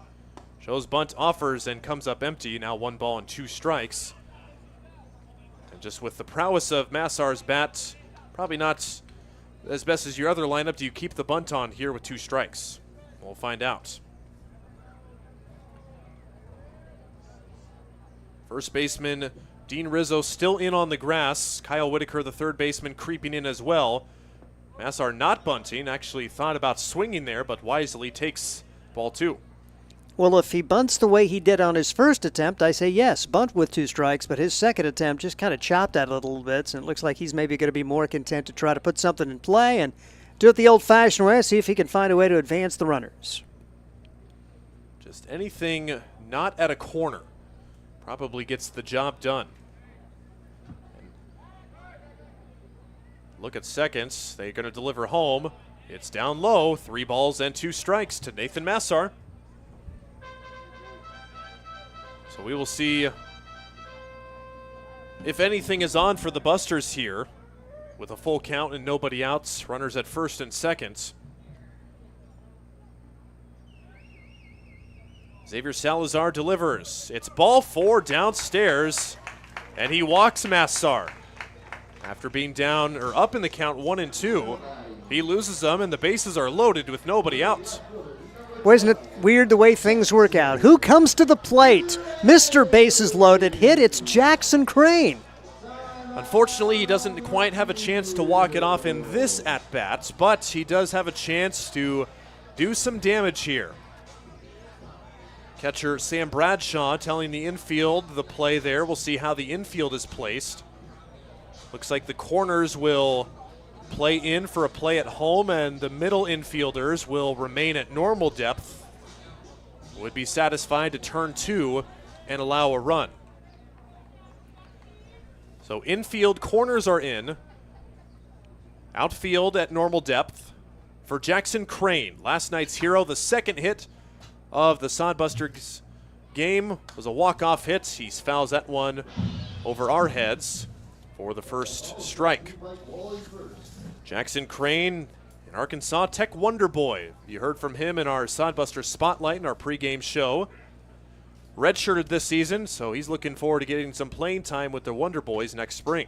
Shows bunt, offers, and comes up empty. Now 1 ball and 2 strikes. And just with the prowess of Massar's bat, probably not as best as your other lineup. Do you keep the bunt on here with 2 strikes? We'll find out. First baseman Dean Rizzo still in on the grass. Kyle Whitaker, the third baseman, creeping in as well. Massar not bunting, actually thought about swinging there, but wisely takes ball 2. Well, if he bunts the way he did on his first attempt, I say yes, bunt with 2 strikes, but his second attempt just kind of chopped at it a little bit, and it looks like he's maybe going to be more content to try to put something in play and do it the old-fashioned way, see if he can find a way to advance the runners. Just anything not at a corner probably gets the job done. And look at seconds. They're going to deliver home. It's down low. 3 balls and 2 strikes to Nathan Massar. So we will see if anything is on for the Busters here with a full count and nobody out. Runners at first and second. Xavier Salazar delivers. It's ball 4 downstairs, and he walks Massar. After being down or up in the count 1 and 2, he loses them, and the bases are loaded with nobody out. Well, isn't it weird the way things work out? Who comes to the plate? Mr. Bases Loaded hit. It's Jackson Crane. Unfortunately, he doesn't quite have a chance to walk it off in this at-bat, but he does have a chance to do some damage here. Catcher Sam Bradshaw telling the infield the play there. We'll see how the infield is placed. Looks like the corners will play in for a play at home, and the middle infielders will remain at normal depth. Would be satisfied to turn 2 and allow a run. So infield corners are in. Outfield at normal depth for Jackson Crane. Last night's hero, the second hit of the Sodbusters game was a walk-off hit. He fouls that one over our heads for the first strike. Jackson Crane, an Arkansas Tech Wonder Boy. You heard from him in our Sodbuster Spotlight in our pregame show. Redshirted this season, so he's looking forward to getting some playing time with the Wonder Boys next spring.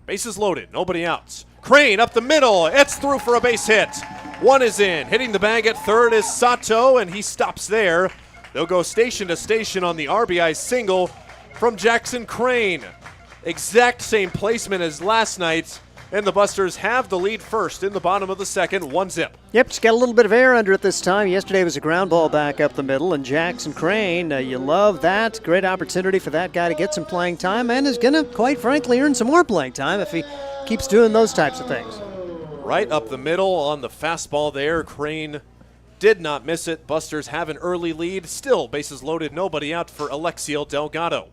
Bases loaded, nobody out. Crane up the middle, it's through for a base hit. One is in, hitting the bag at third is Sato, and he stops there. They'll go station to station on the RBI single from Jackson Crane. Exact same placement as last night, and the Busters have the lead first in the bottom of the second, 1-0. Yep, just got a little bit of air under it this time. Yesterday was a ground ball back up the middle, and Jackson Crane, you love that. Great opportunity for that guy to get some playing time, and is going to, quite frankly, earn some more playing time if he keeps doing those types of things. Right up the middle on the fastball there. Crane did not miss it. Busters have an early lead. Still bases loaded, nobody out for Alexiel Delgado.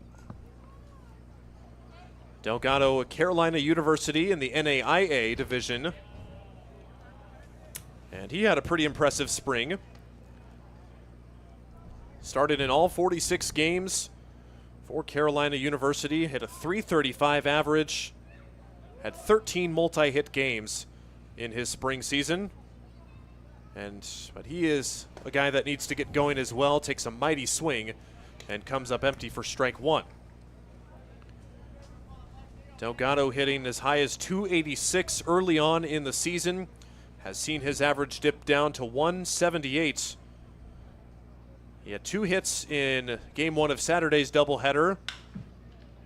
Delgado, Carolina University in the NAIA division. And he had a pretty impressive spring. Started in all 46 games for Carolina University. Hit a .335 average. Had 13 multi-hit games in his spring season. But he is a guy that needs to get going as well. Takes a mighty swing and comes up empty for strike one. Delgado hitting as high as .286 early on in the season. Has seen his average dip down to .178. He had 2 hits in game 1 of Saturday's doubleheader.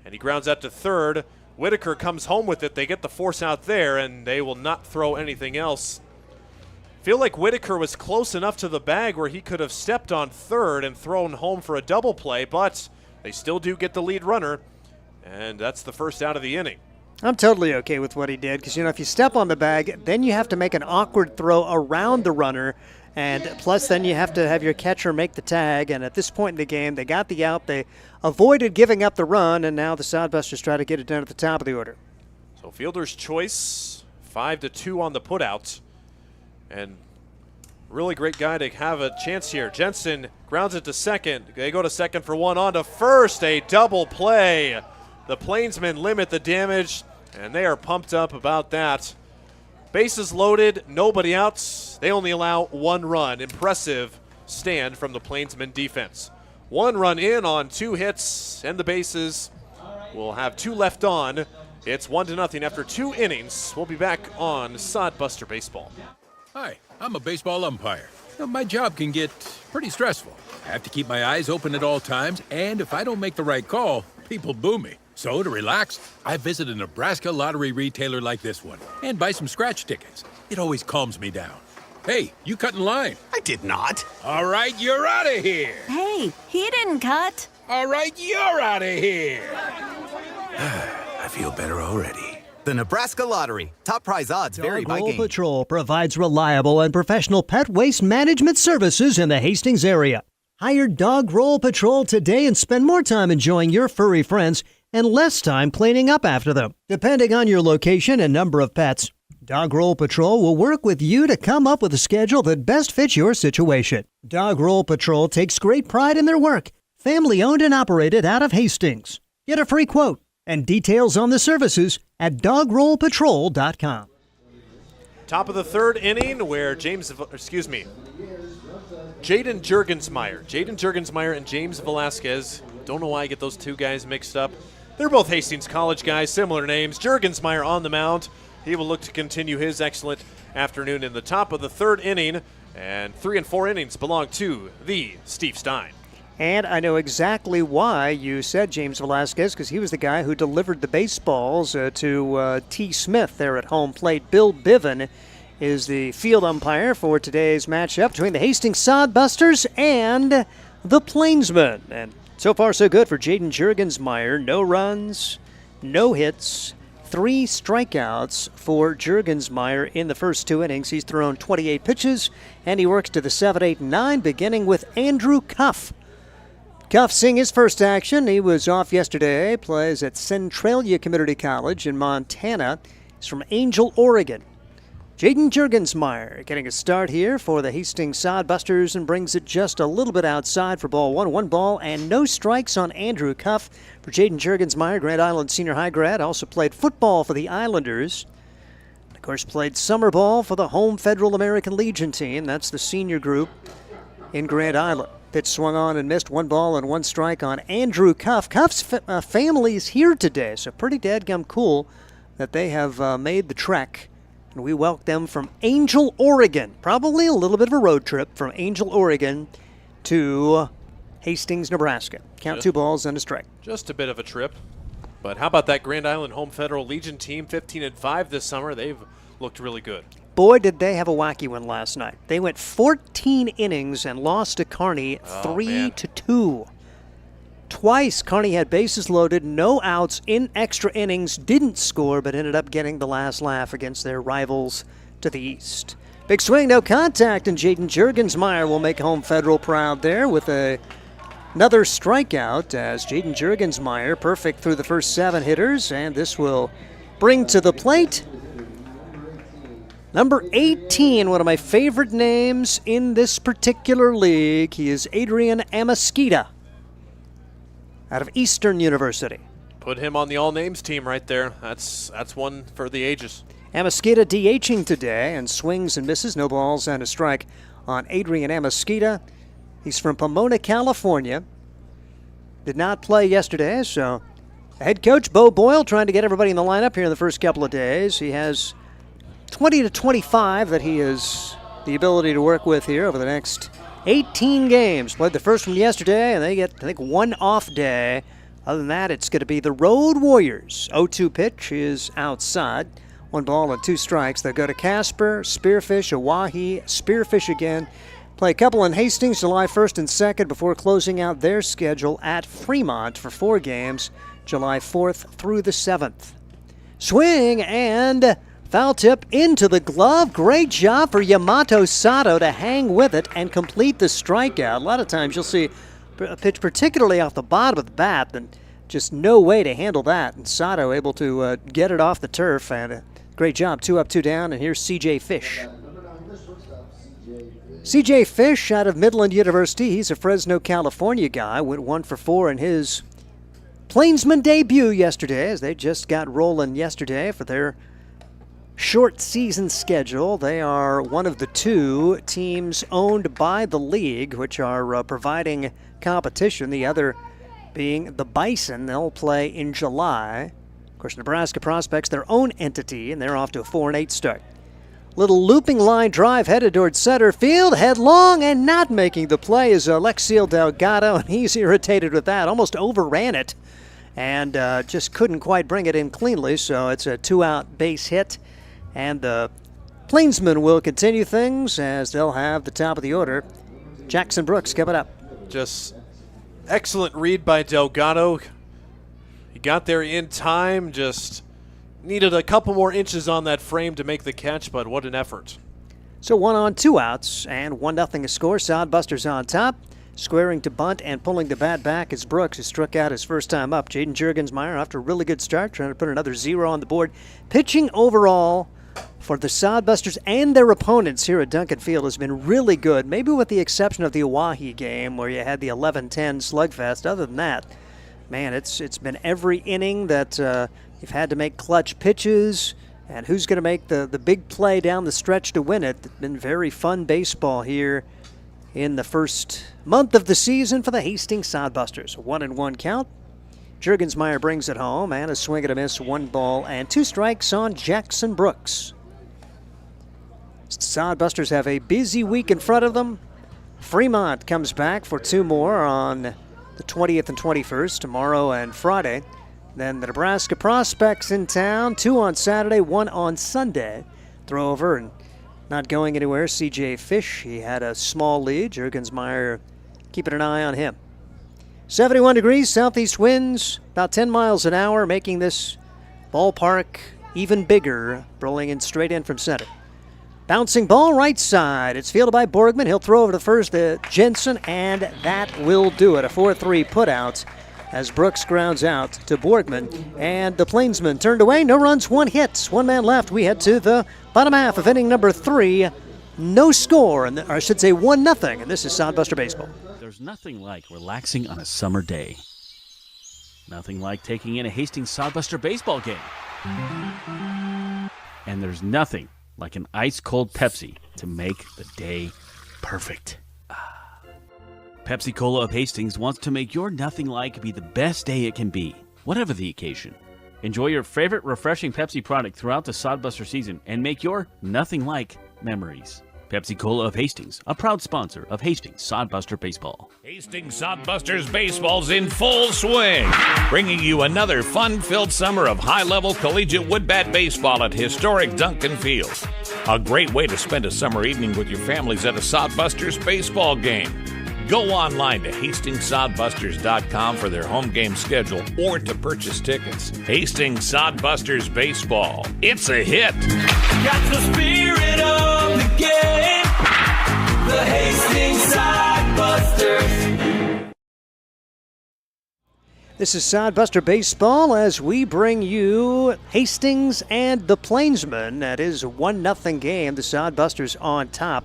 And he grounds out to third. Whitaker comes home with it. They get the force out there, and they will not throw anything else. Feel like Whitaker was close enough to the bag where he could have stepped on third and thrown home for a double play, but they still do get the lead runner. And that's the first out of the inning. I'm totally okay with what he did because, if you step on the bag, then you have to make an awkward throw around the runner. And plus, then you have to have your catcher make the tag. And at this point in the game, they got the out. They avoided giving up the run, and now the Sodbusters try to get it done at the top of the order. So fielder's choice, 5-2 on the putout. And really great guy to have a chance here. Jensen grounds it to second. They go to second for one, on to first. A double play. The Plainsmen limit the damage, and they are pumped up about that. Bases loaded, nobody out. They only allow 1 run. Impressive stand from the Plainsmen defense. 1 run in on 2 hits, and the bases will have 2 left on. It's 1-0 after 2 innings. We'll be back on Sodbuster Baseball. Hi, I'm a baseball umpire. My job can get pretty stressful. I have to keep my eyes open at all times, and if I don't make the right call, people boo me. So to relax, I visit a Nebraska lottery retailer like this one and buy some scratch tickets. It always calms me down. Hey, you cut in line. I did not. All right, you're out of here. Hey, he didn't cut. All right, you're out of here. I feel better already. The Nebraska Lottery. Top prize odds vary by Dog game. Roll Patrol provides reliable and professional pet waste management services in the Hastings area. Hire Dog Roll Patrol today and spend more time enjoying your furry friends and less time cleaning up after them. Depending on your location and number of pets, Dog Roll Patrol will work with you to come up with a schedule that best fits your situation. Dog Roll Patrol takes great pride in their work. Family owned and operated out of Hastings. Get a free quote and details on the services at dogrollpatrol.com. Top of the third inning where Jaden Jurgensmeyer and James Velasquez. Don't know why I get those 2 guys mixed up. They're both Hastings College guys, similar names. Jurgensmeyer on the mound. He will look to continue his excellent afternoon in the top of the third inning, and 3 and 4 innings belong to the Steve Stein. And I know exactly why you said James Velasquez, because he was the guy who delivered the baseballs to T. Smith there at home plate. Bill Biven is the field umpire for today's matchup between the Hastings Sodbusters and the Plainsmen. And so far, so good for Jaden Jurgensmeyer. No runs, no hits, 3 strikeouts for Jurgensmeyer in the first 2 innings. He's thrown 28 pitches, and he works to the 7, 8, 9, beginning with Andrew Cuff. Cuff seeing his first action. He was off yesterday, plays at Centralia Community College in Montana. He's from Angel, Oregon. Jaden Juergensmeyer getting a start here for the Hastings Sodbusters and brings it just a little bit outside for ball one. 1 ball and no strikes on Andrew Cuff for Jaden Juergensmeyer, Grand Island Senior High grad. Also played football for the Islanders. Of course, played summer ball for the home Federal American Legion team. That's the senior group in Grand Island. Pitch swung on and missed. 1 ball and 1 strike on Andrew Cuff. Cuff's family is here today, so pretty dadgum cool that they have made the trek. And we welcome them from Angel, Oregon. Probably a little bit of a road trip from Angel, Oregon to Hastings, Nebraska. Count 2 balls and a strike. Just a bit of a trip. But how about that Grand Island Home Federal Legion team, 15-5 this summer? They've looked really good. Boy, did they have a wacky one last night. They went 14 innings and lost to Kearney 3-2. Twice, Kearney had bases loaded, no outs in extra innings, didn't score, but ended up getting the last laugh against their rivals to the east. Big swing, no contact, and Jaden Juergensmeyer will make home Federal proud there with another strikeout as Jaden Juergensmeyer perfect through the first 7 hitters, and this will bring to the plate number 18, one of my favorite names in this particular league. He is Adrian Amesquita out of Eastern University. Put him on the all-names team right there. That's one for the ages. Amesquita DHing today and swings and misses. No balls and a strike on Adrian Amesquita. He's from Pomona, California. Did not play yesterday, so head coach Bo Boyle trying to get everybody in the lineup here in the first couple of days. He has 20 to 25 that he has the ability to work with here over the next 18 games. Played the first one yesterday, and they get, I think, 1 off day. Other than that, it's going to be the Road Warriors. 0-2 pitch is outside. 1 ball and 2 strikes. They'll go to Casper, Spearfish, Oahe, Spearfish again. Play a couple in Hastings, July 1st and 2nd, before closing out their schedule at Fremont for 4 games, July 4th through the 7th. Swing and foul tip into the glove. Great job for Yamato Sato to hang with it and complete the strikeout. A lot of times you'll see a pitch particularly off the bottom of the bat, and just no way to handle that. And Sato able to get it off the turf, and great job. 2 up, 2 down, and here's C.J. Fish. C.J. Fish out of Midland University. He's a Fresno, California guy. Went 1 for 4 in his Plainsmen debut yesterday, as they just got rolling yesterday for their short season schedule. They are one of the 2 teams owned by the league, which are providing competition. The other being the Bison. They'll play in July. Of course, Nebraska Prospects, their own entity, and they're off to a 4-8 start. Little looping line drive headed towards center field. Headlong and not making the play is Alexiel Delgado, and he's irritated with that. Almost overran it and just couldn't quite bring it in cleanly, so it's a 2-out base hit. And the Plainsmen will continue things as they'll have the top of the order. Jackson Brooks coming up. Just excellent read by Delgado. He got there in time, just needed a couple more inches on that frame to make the catch, but what an effort. So 1 on, 2 outs, and 1-0 a score. Sodbusters on top. Squaring to bunt and pulling the bat back is Brooks, who struck out his first time up. Jaden Juergensmeyer after a really good start, trying to put another 0 on the board. Pitching overall for the Sodbusters and their opponents here at Duncan Field has been really good, maybe with the exception of the Oahe game where you had the 11-10 slugfest. Other than that, man, it's been every inning that you've had to make clutch pitches, and who's going to make the big play down the stretch to win it. It's been very fun baseball here in the first month of the season for the Hastings Sodbusters. 1-1 count. Juergensmeyer brings it home, and a swing and a miss, 1 ball and 2 strikes on Jackson Brooks. Sodbusters have a busy week in front of them. Fremont comes back for 2 more on the 20th and 21st, tomorrow and Friday. Then the Nebraska Prospects in town, 2 on Saturday, 1 on Sunday. Throw over and not going anywhere, C.J. Fish. He had a small lead. Juergensmeyer keeping an eye on him. 71 degrees, southeast winds, about 10 miles an hour, making this ballpark even bigger, rolling in straight in from center. Bouncing ball right side. It's fielded by Borgman. He'll throw over to first to Jensen, and that will do it. A 4-3 putout as Brooks grounds out to Borgman. And the Plainsmen turned away. No runs, 1 hit. 1 man left. We head to the bottom half of inning number 3. No score, or I should say 1-0. And this is Sodbuster Baseball. There's nothing like relaxing on a summer day. Nothing like taking in a Hastings Sodbuster baseball game. And there's nothing like an ice-cold Pepsi to make the day perfect. Pepsi Cola of Hastings wants to make your nothing like be the best day it can be, whatever the occasion. Enjoy your favorite refreshing Pepsi product throughout the Sodbuster season and make your nothing like memories. Pepsi Cola of Hastings, a proud sponsor of Hastings Sodbuster Baseball. Hastings Sodbusters baseball's in full swing, bringing you another fun-filled summer of high-level collegiate wood bat baseball at historic Duncan Field. A great way to spend a summer evening with your families at a Sodbusters baseball game. Go online to HastingsSodbusters.com for their home game schedule or to purchase tickets. Hastings Sodbusters Baseball. It's a hit. Got the spirit of the game. The Hastings Sodbusters. This is Sodbuster Baseball as we bring you Hastings and the Plainsmen. That is a 1-0 game. The Sodbusters on top.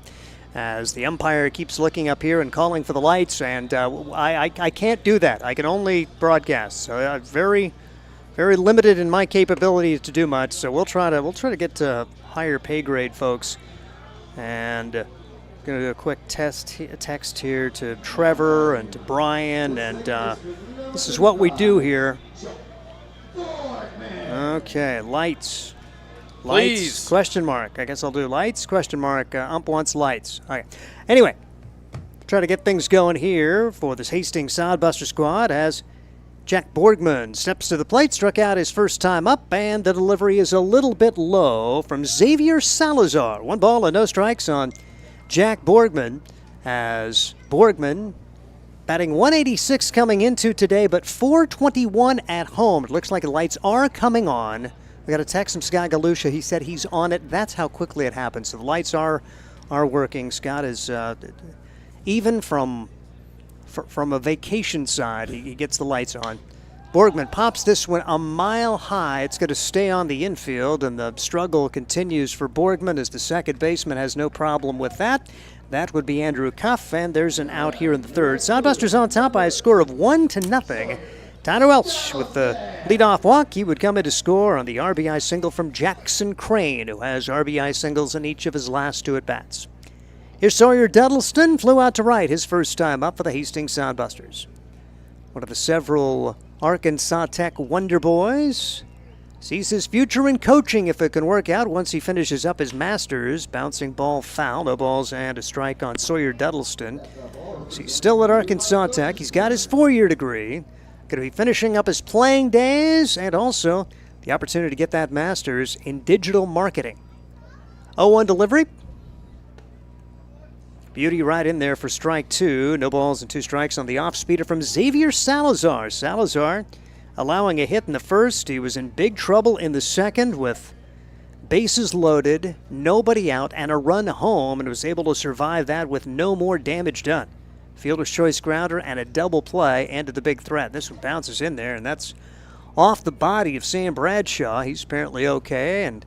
As the umpire keeps looking up here and calling for the lights, and I can't do that. I can only broadcast, so I'm very limited in my capability to do much. So we'll try to get to higher pay grade folks, and going to do a quick text here to Trevor and to Brian, and this is what we do here. Okay, lights. Please. Lights, question mark. I guess I'll do lights, question mark. Ump wants lights. All right. Anyway, try to get things going here for this Hastings Sodbuster squad as Jack Borgman steps to the plate, struck out his first time up, and the delivery is a little bit low from Xavier Salazar. 1 ball and no strikes on Jack Borgman as Borgman batting 186 coming into today, but 421 at home. It looks like the lights are coming on. We got a text from Scott Galusha. He said he's on it. That's how quickly it happens. So the lights are working. Scott is even from a vacation side. He gets the lights on. Borgman pops this one a mile high. It's going to stay on the infield, and the struggle continues for Borgman as the second baseman has no problem with that. That would be Andrew Cuff, and there's an out here in the third. Sodbusters on top by a score of 1-0. Tyler Welch with the leadoff walk. He would come in to score on the RBI single from Jackson Crane, who has RBI singles in each of his last 2 at-bats. Here's Sawyer Duddleston, flew out to right his first time up for the Hastings Sodbusters. One of the several Arkansas Tech Wonder Boys. Sees his future in coaching if it can work out once he finishes up his Masters. Bouncing ball foul, no balls and a strike on Sawyer Duddleston. So he's still at Arkansas Tech. He's got his 4-year degree. Going to be finishing up his playing days and also the opportunity to get that master's in digital marketing. 0-1 delivery. Beauty right in there for strike 2. No balls and 2 strikes on the off-speeder from Xavier Salazar. Salazar allowing a hit in the first. He was in big trouble in the second with bases loaded, nobody out, and a run home, and was able to survive that with no more damage done. Fielder's choice grounder and a double play ended the big threat. This one bounces in there, and that's off the body of Sam Bradshaw. He's apparently okay, and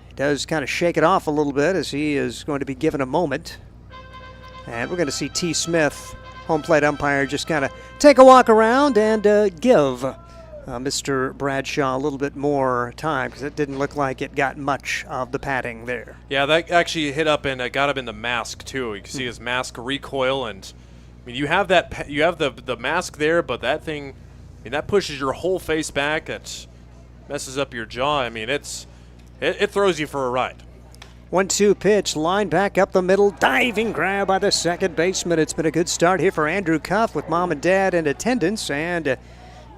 he does kind of shake it off a little bit as he is going to be given a moment. And we're going to see T. Smith, home plate umpire, just kind of take a walk around and give Mr. Bradshaw a little bit more time because it didn't look like it got much of the padding there. Yeah, that actually hit up and got him in the mask too. You can see his mask recoil, and I mean you have that the mask there, but that thing, I mean that pushes your whole face back. It messes up your jaw. I mean it throws you for a ride. 1-2 pitch, line back up the middle, diving grab by the second baseman. It's been a good start here for Andrew Cuff with mom and dad in attendance, and a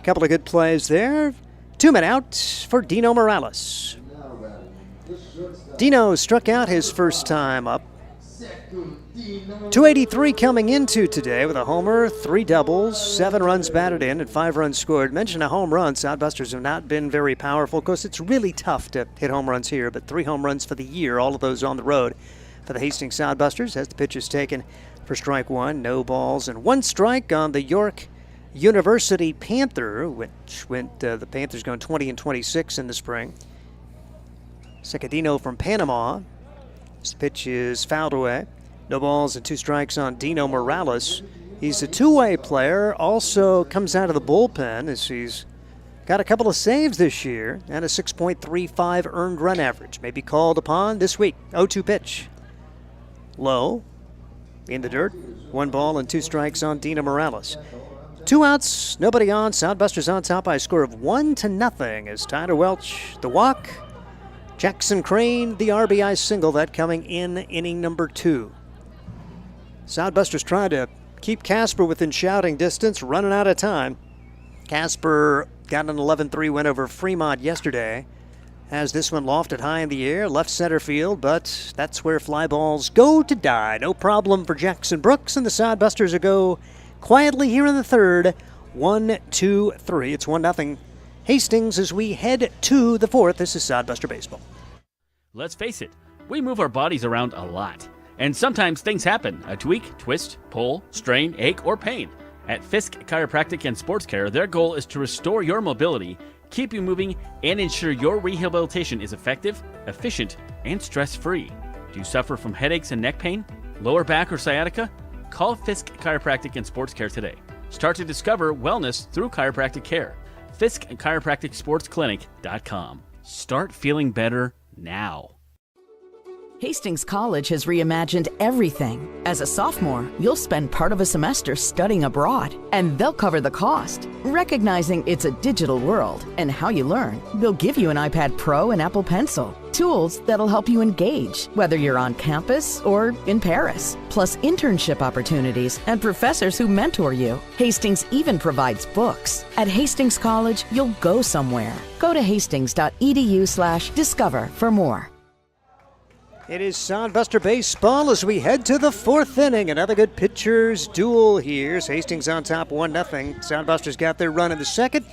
couple of good plays there. 2 men out for Dino Morales. Dino struck out his first time up. 283 coming into today with a homer, 3 doubles, 7 runs batted in, and 5 runs scored. Mention a home run. Sodbusters have not been very powerful. Of course, it's really tough to hit home runs here, but 3 home runs for the year, all of those on the road for the Hastings Sodbusters as the pitch is taken for strike 1. No balls and 1 strike on the York University Panther, which went the Panthers going 20-26 in the spring. Secadino from Panama. This pitch is fouled away. No balls and 2 strikes on Dino Morales. He's a two-way player, also comes out of the bullpen as he's got a couple of saves this year and a 6.35 earned run average. May be called upon this week. 0-2 pitch. Low, in the dirt. 1 ball and 2 strikes on Dino Morales. 2 outs, nobody on. Sodbusters on top by a score of 1-0 as Tyler Welch, the walk. Jackson Crane, the RBI single, that coming in inning number 2. Sodbusters trying to keep Casper within shouting distance, running out of time. Casper got an 11-3 win over Fremont yesterday. Has this one lofted high in the air, left center field, but that's where fly balls go to die. No problem for Jackson Brooks, and the Sodbusters will go quietly here in the third. 1-2-3. It's 1-0. Hastings as we head to the fourth. This is Sodbuster Baseball. Let's face it, we move our bodies around a lot. And sometimes things happen. A tweak, twist, pull, strain, ache, or pain. At Fisk Chiropractic and Sports Care, their goal is to restore your mobility, keep you moving, and ensure your rehabilitation is effective, efficient, and stress-free. Do you suffer from headaches and neck pain, lower back or sciatica? Call Fisk Chiropractic and Sports Care today. Start to discover wellness through chiropractic care. Fisk Chiropractic Sports Clinic.com. Start feeling better now. Hastings College has reimagined everything. As a sophomore, you'll spend part of a semester studying abroad, and they'll cover the cost. Recognizing it's a digital world and how you learn, they'll give you an iPad Pro and Apple Pencil, tools that'll help you engage, whether you're on campus or in Paris, plus internship opportunities and professors who mentor you. Hastings even provides books. At Hastings College, you'll go somewhere. Go to hastings.edu/discover for more. It is Sodbuster Baseball as we head to the fourth inning. Another good pitcher's duel here. Hastings on top 1-0. Sodbusters got their run in the second.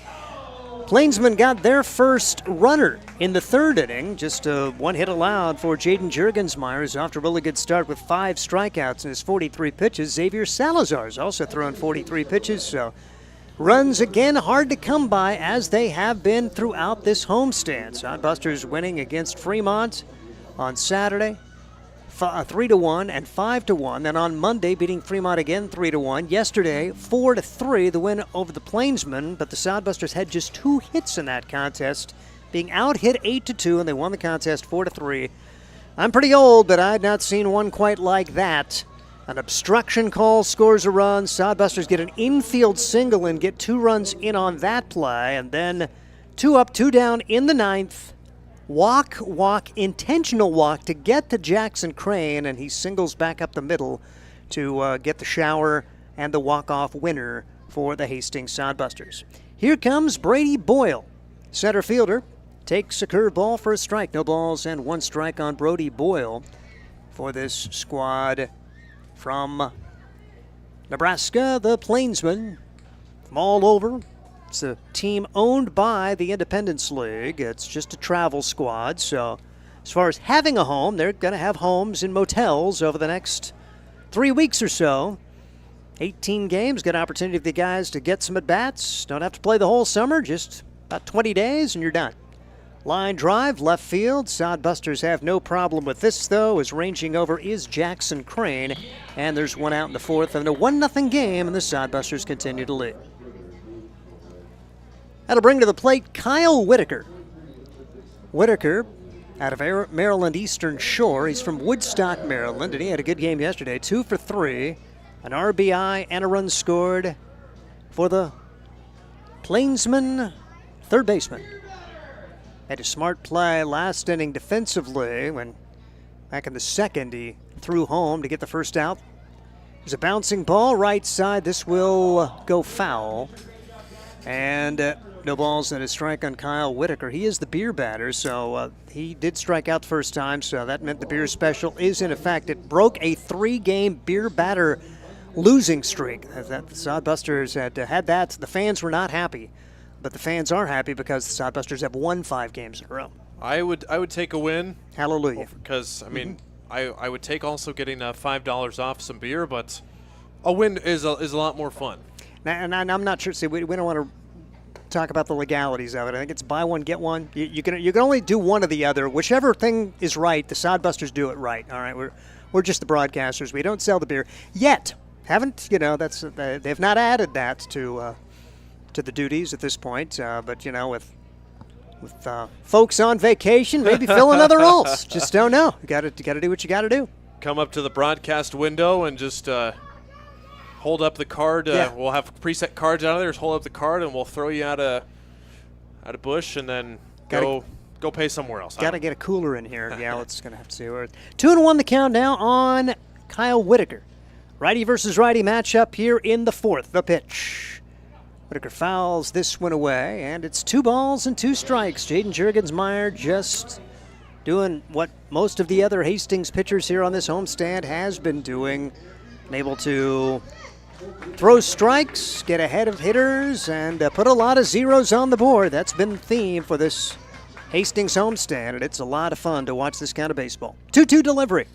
Plainsmen got their first runner in the third inning. Just 1 hit allowed for Jaden Juergensmeyer, who's off to a really good start with 5 strikeouts in his 43 pitches. Xavier Salazar's also thrown 43 pitches, so runs again hard to come by as they have been throughout this homestand. Sodbusters winning against Fremont on Saturday, 3-1 and 5-1. Then on Monday, beating Fremont again 3-1. Yesterday, 4-3, the win over the Plainsmen. But the Sodbusters had just 2 hits in that contest, being out-hit 8-2, and they won the contest 4-3. I'm pretty old, but I had not seen one quite like that. An obstruction call scores a run. Sodbusters get an infield single and get 2 runs in on that play, and then 2 up, 2 down in the 9th. Walk, intentional walk to get to Jackson Crane, and he singles back up the middle to get the shower and the walk-off winner for the Hastings Sodbusters. Here comes Brady Boyle, center fielder, takes a curveball for a strike. No balls and 1 strike on Brody Boyle for this squad from Nebraska, the Plainsmen from all over. It's a team owned by the Independence League. It's just a travel squad. So as far as having a home, they're going to have homes in motels over the next 3 weeks or so. 18 games, good opportunity for the guys to get some at-bats. Don't have to play the whole summer, just about 20 days and you're done. Line drive, left field. Sodbusters have no problem with this, though, as ranging over is Jackson Crane. And there's 1 out in the 4th, and a 1-0 game, and the Sodbusters continue to lead. That'll bring to the plate Kyle Whitaker. Whitaker out of Maryland Eastern Shore. He's from Woodstock, Maryland, and he had a good game yesterday. 2 for 3, an RBI and a run scored for the Plainsman third baseman. Had a smart play last inning defensively when back in the second he threw home to get the first out. There's a bouncing ball right side. This will go foul. And no balls and a strike on Kyle Whitaker. He is the beer batter, so he did strike out the first time, so that meant the beer special is in effect. It broke a 3-game beer batter losing streak. The Sodbusters had that. The fans were not happy, but the fans are happy because the Sodbusters have won 5 games in a row. I would take a win. Hallelujah. Because, I mean, I would take also getting $5 off some beer, but a win is a lot more fun. And I'm not sure. See, we don't want to talk about the legalities of it. I think it's buy one, get one. You can only do one or the other. Whichever thing is right, the Sodbusters do it right. All right, we're just the broadcasters. We don't sell the beer yet. Haven't they've not added that to the duties at this point. But with folks on vacation, maybe filling other roles. Just don't know. You got to do what you got to do. Come up to the broadcast window and just hold up the card. We'll have preset cards out of there. Just hold up the card and we'll throw you out a bush and then go pay somewhere else. Got to get a cooler in here. Yeah, it's going to have to see. 2-1 the count now on Kyle Whitaker. Righty versus righty matchup here in the fourth. The pitch. Whitaker fouls this one away, and it's 2 balls and 2 strikes. Jaden Juergensmeyer just doing what most of the other Hastings pitchers here on this homestand has been doing. Able to throw strikes, get ahead of hitters, and put a lot of zeros on the board. That's been the theme for this Hastings homestand, and it's a lot of fun to watch this kind of baseball. 2-2 delivery.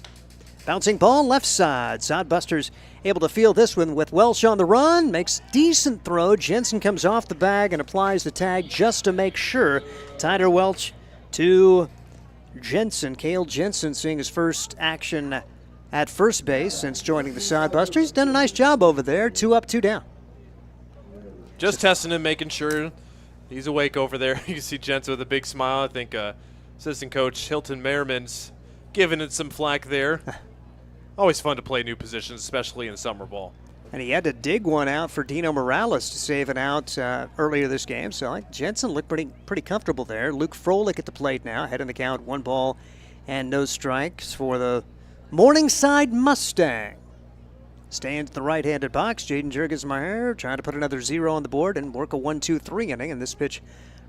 Bouncing ball left side. Sodbusters able to field this one with Welsh on the run. Makes decent throw. Jensen comes off the bag and applies the tag just to make sure. Tyler Welch to Jensen. Cale Jensen seeing his first action at first base since joining the Sodbusters. He's done a nice job over there. 2 up, 2 down. Just testing him, making sure he's awake over there. You can see Jensen with a big smile. I think assistant coach Hilton Merriman's giving it some flack there. Always fun to play new positions, especially in summer ball. And he had to dig one out for Dino Morales to save it out earlier this game. So Jensen looked pretty comfortable there. Luke Froelich at the plate now, head in the count, 1 ball and no strikes for the Morningside Mustang. Stands in the right-handed box. Jaden Juergensmeyer trying to put another 0 on the board and work a 1-2-3 inning. And this pitch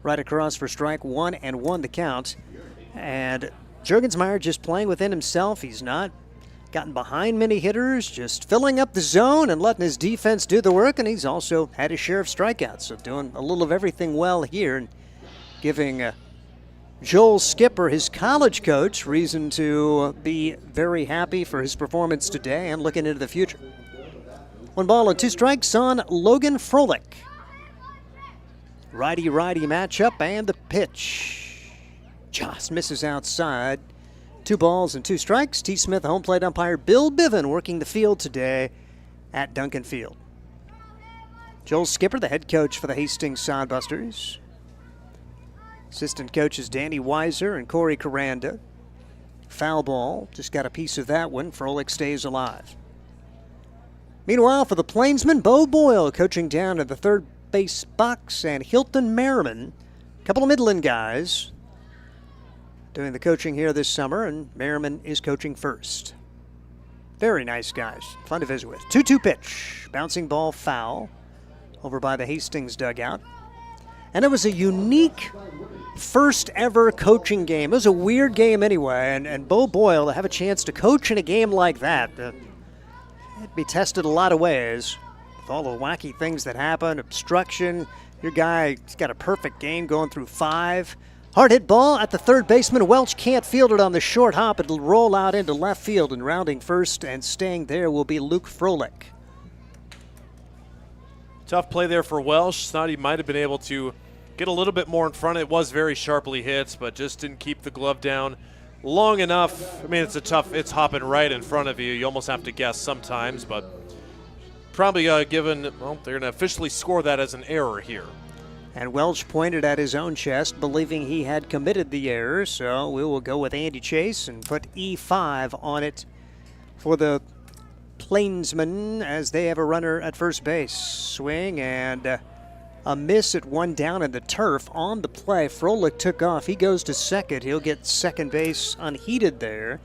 right across for strike 1 and 1 the count. And Juergensmeyer just playing within himself. He's not gotten behind many hitters, just filling up the zone and letting his defense do the work. And he's also had his share of strikeouts. So doing a little of everything well here and giving Joel Skipper, his college coach, reason to be very happy for his performance today and looking into the future. 1 ball and 2 strikes on Logan Froelich. Righty-righty matchup and the pitch. Just misses outside. 2 balls and 2 strikes. T. Smith, home plate umpire Bill Biven, working the field today at Duncan Field. Joel Skipper, the head coach for the Hastings Sodbusters. Assistant coaches Danny Weiser and Corey Caranda. Foul ball, just got a piece of that one. Froelich stays alive. Meanwhile, for the Plainsmen, Bo Boyle coaching down at the third base box, and Hilton Merriman, a couple of Midland guys, doing the coaching here this summer, and Merriman is coaching first. Very nice guys. Fun to visit with. 2-2 pitch. Bouncing ball foul over by the Hastings dugout. And it was a unique first ever coaching game. It was a weird game anyway, and Bo Boyle to have a chance to coach in a game like that, it'd be tested a lot of ways with all the wacky things that happen, obstruction. Your guy's got a perfect game going through 5. Hard hit ball at the third baseman. Welch can't field it on the short hop. It'll roll out into left field, and rounding first and staying there will be Luke Froelich. Tough play there for Welsh. Thought he might have been able to get a little bit more in front. It was very sharply hit, but just didn't keep the glove down long enough. I mean, it's hopping right in front of you. You almost have to guess sometimes, but probably they're going to officially score that as an error here. And Welch pointed at his own chest, believing he had committed the error, so we will go with Andy Chase and put E5 on it for the Plainsmen as they have a runner at first base. Swing and a miss at 1 down in the turf on the play. Froelich took off. He goes to second. He'll get second base unheated there.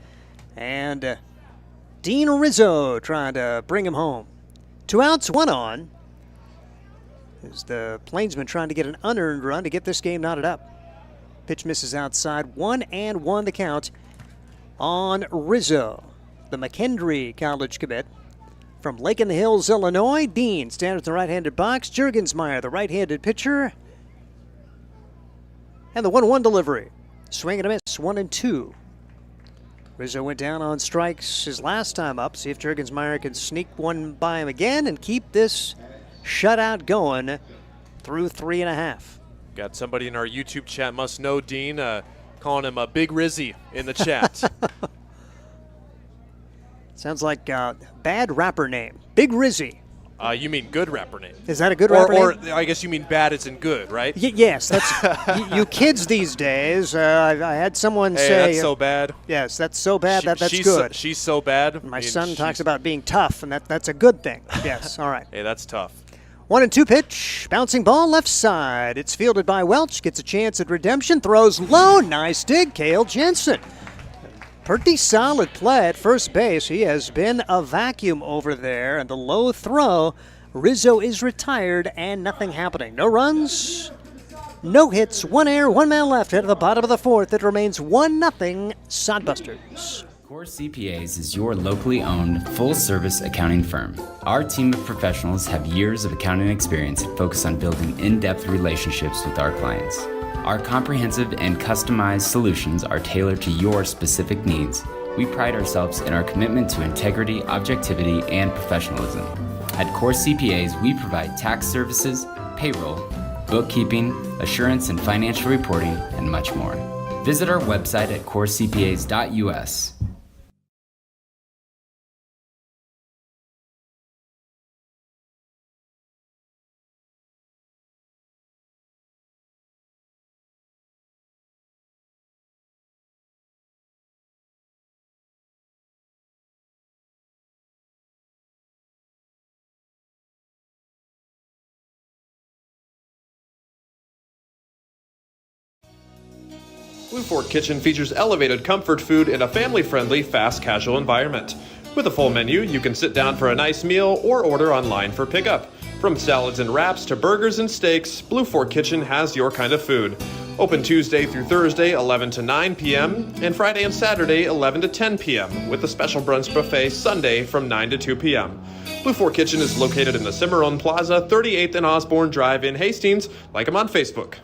And Dean Rizzo trying to bring him home. 2 outs, 1 on. As the Plainsmen trying to get an unearned run to get this game knotted up. Pitch misses outside. 1-1 the count on Rizzo, the McKendree College commit. From Lake in the Hills, Illinois, Dean stands at the right-handed box. Juergensmeyer, the right-handed pitcher. And the 1-1 delivery. Swing and a miss, 1-2. Rizzo went down on strikes his last time up. See if Juergensmeyer can sneak one by him again and keep this shutout going through 3.5. Got somebody in our YouTube chat must know Dean calling him a Big Rizzy in the chat. Sounds like a bad rapper name. Big Rizzy. You mean good rapper name. Is that a good rapper or name? Or I guess you mean bad as in good, right? Yes, that's you kids these days. I had someone say that's so bad. Yes, that's so bad that's she's good. She's so bad. My son talks about being tough, and that's a good thing. Yes, all right. Hey, that's tough. 1-2 pitch, bouncing ball left side. It's fielded by Welch, gets a chance at redemption, throws low, nice dig, Cale Jensen. Pretty solid play at first base. He has been a vacuum over there, and the low throw, Rizzo is retired and nothing happening. No runs, no hits, 1 error, 1 man left at the bottom of the fourth. It remains 1-0 Sodbusters. Core CPAs is your locally owned, full-service accounting firm. Our team of professionals have years of accounting experience and focus on building in-depth relationships with our clients. Our comprehensive and customized solutions are tailored to your specific needs. We pride ourselves in our commitment to integrity, objectivity, and professionalism. At Core CPAs, we provide tax services, payroll, bookkeeping, assurance and financial reporting, and much more. Visit our website at corecpas.us. Blue Fork Kitchen features elevated comfort food in a family-friendly, fast casual environment. With a full menu, you can sit down for a nice meal or order online for pickup. From salads and wraps to burgers and steaks, Blue Fork Kitchen has your kind of food. Open Tuesday through Thursday, 11 to 9 p.m., and Friday and Saturday, 11 to 10 p.m., with a special brunch buffet Sunday from 9 to 2 p.m. Blue Fork Kitchen is located in the Cimarron Plaza, 38th and Osborne Drive in Hastings. Like them on Facebook.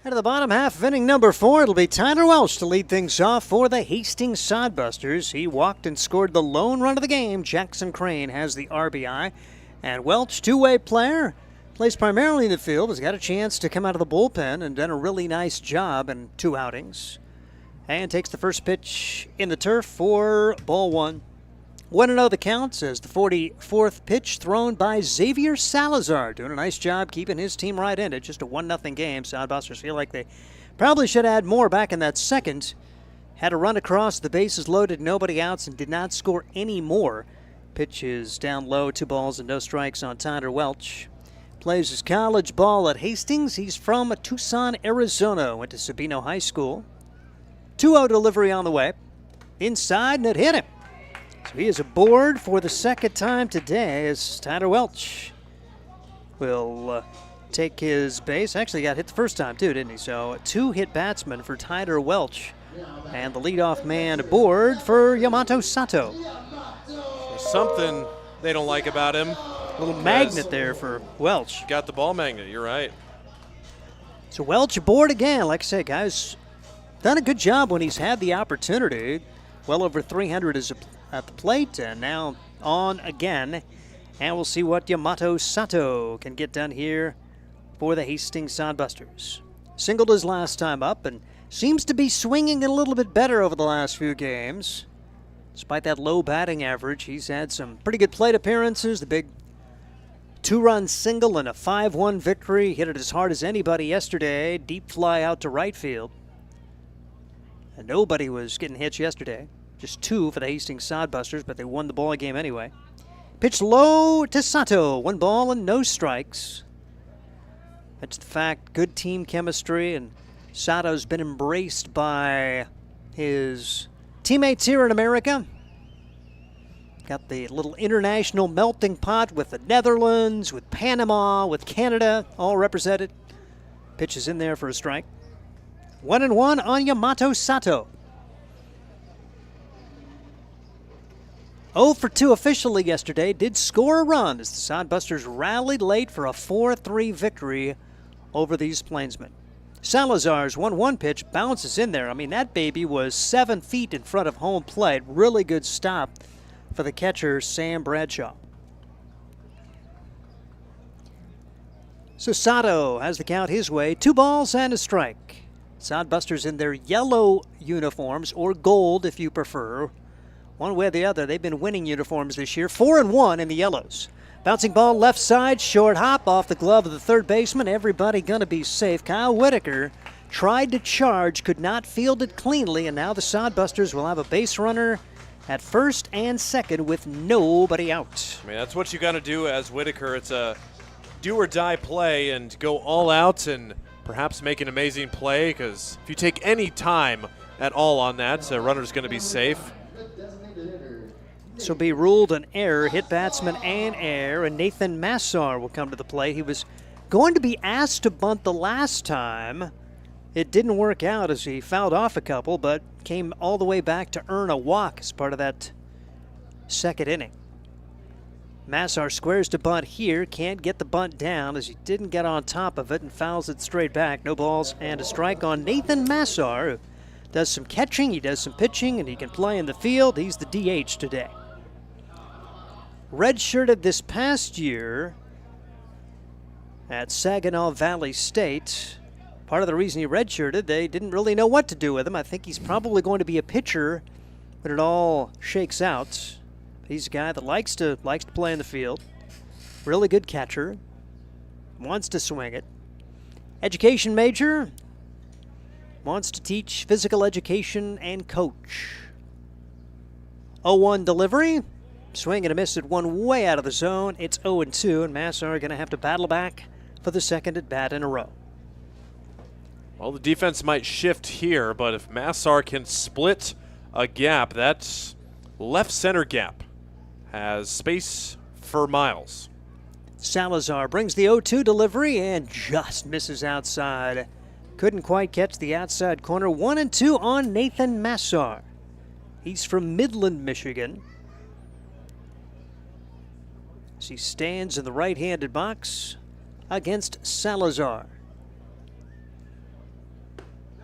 Out of the bottom half of inning number 4, it'll be Tyler Welch to lead things off for the Hastings Sodbusters. He walked and scored the lone run of the game. Jackson Crane has the RBI. And Welch, two-way player, plays primarily in the field, has got a chance to come out of the bullpen and done a really nice job in 2 outings. And takes the first pitch in the turf for ball 1. 1-0 the count as the 44th pitch thrown by Xavier Salazar. Doing a nice job keeping his team right-handed. Just a 1-0 game. Sodbusters feel like they probably should add more back in that second. Had a run across, the bases loaded, nobody outs, and did not score any more. Pitch is down low, 2 balls and no strikes on Tyler Welch. Plays his college ball at Hastings. He's from Tucson, Arizona. Went to Sabino High School. 2-0 delivery on the way. Inside, and it hit him. So he is aboard for the second time today as Tyler Welch will take his base. Actually got hit the first time too, didn't he? So 2-hit batsman for Tyler Welch. And the leadoff man aboard for Yamato Sato. Something they don't like about him. A little magnet there for Welch. Got the ball magnet, you're right. So Welch aboard again. Like I say, guys, done a good job when he's had the opportunity. Well over 300 is at the plate, and now on again. And we'll see what Yamato Sato can get done here for the Hastings Sodbusters. Singled his last time up and seems to be swinging a little bit better over the last few games. Despite that low batting average, he's had some pretty good plate appearances. The big 2-run single and a 5-1 victory. Hit it as hard as anybody yesterday. Deep fly out to right field. And nobody was getting hits yesterday. Just 2 for the Hastings Sodbusters, but they won the ball game anyway. Pitch low to Sato. 1 ball and no strikes. That's the fact. Good team chemistry, and Sato's been embraced by his teammates here in America. Got the little international melting pot with the Netherlands, with Panama, with Canada, all represented. Pitch is in there for a strike. 1-1 on Yamato Sato. 0 for 2 officially yesterday. Did score a run as the Sodbusters rallied late for a 4-3 victory over these Plainsmen. Salazar's 1-1 pitch bounces in there. I mean, that baby was 7 feet in front of home plate. Really good stop for the catcher, Sam Bradshaw. So Sato has the count his way. 2 balls and a strike. Sodbusters in their yellow uniforms, or gold if you prefer. One way or the other, they've been winning uniforms this year. 4-1 in the yellows. Bouncing ball left side, short hop off the glove of the third baseman. Everybody gonna be safe. Kyle Whitaker tried to charge, could not field it cleanly, and now the Sodbusters will have a base runner at first and second with nobody out. I mean, that's what you got to do as Whitaker. It's a do-or-die play and go all out and perhaps make an amazing play, because if you take any time at all on that, a runner's going to be safe. This will be ruled an error, hit batsman and error, and Nathan Massar will come to the plate. He was going to be asked to bunt the last time. It didn't work out as he fouled off a couple, but came all the way back to earn a walk as part of that second inning. Massar squares to bunt here, can't get the bunt down as he didn't get on top of it and fouls it straight back. No balls and a strike on Nathan Massar, who does some catching, he does some pitching, and he can play in the field. He's the DH today. Redshirted this past year at Saginaw Valley State. Part of the reason he redshirted, they didn't really know what to do with him. I think he's probably going to be a pitcher when it all shakes out. He's a guy that likes to play in the field. Really good catcher. Wants to swing it. Education major. Wants to teach physical education and coach. 0-1 delivery. Swing and a miss at one way out of the zone. It's 0-2, and Massar going to have to battle back for the second at bat in a row. Well, the defense might shift here, but if Massar can split a gap, that left center gap has space for miles. Salazar brings the 0-2 delivery and just misses outside. Couldn't quite catch the outside corner. 1-2 on Nathan Massar. He's from Midland, Michigan. As he stands in the right-handed box against Salazar.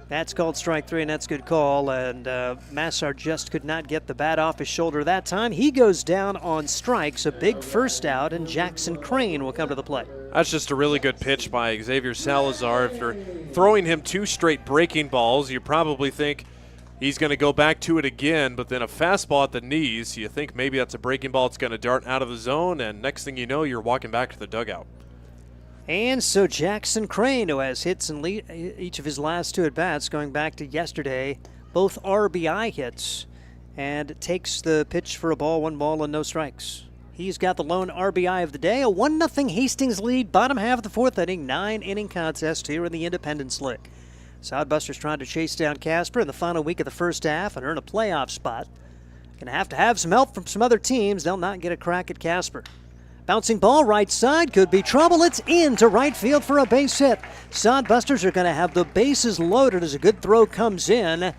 That's called strike 3, and that's a good call. And Massar just could not get the bat off his shoulder that time. He goes down on strikes. A big first out, and Jackson Crane will come to the plate. That's just a really good pitch by Xavier Salazar. If you're throwing him 2 straight breaking balls, you probably think he's going to go back to it again, but then a fastball at the knees, you think maybe that's a breaking ball. It's going to dart out of the zone, and next thing you know, you're walking back to the dugout. And so Jackson Crane, who has hits in each of his last 2 at-bats, going back to yesterday, both RBI hits, and takes the pitch for a ball, 1 ball, and no strikes. He's got the lone RBI of the day, a 1-0 Hastings lead, bottom half of the 4th inning, 9-inning contest here in the Independence League. Sodbusters trying to chase down Casper in the final week of the first half and earn a playoff spot. Going to have some help from some other teams. They'll not get a crack at Casper. Bouncing ball right side, could be trouble. It's into right field for a base hit. Sodbusters are going to have the bases loaded as a good throw comes in.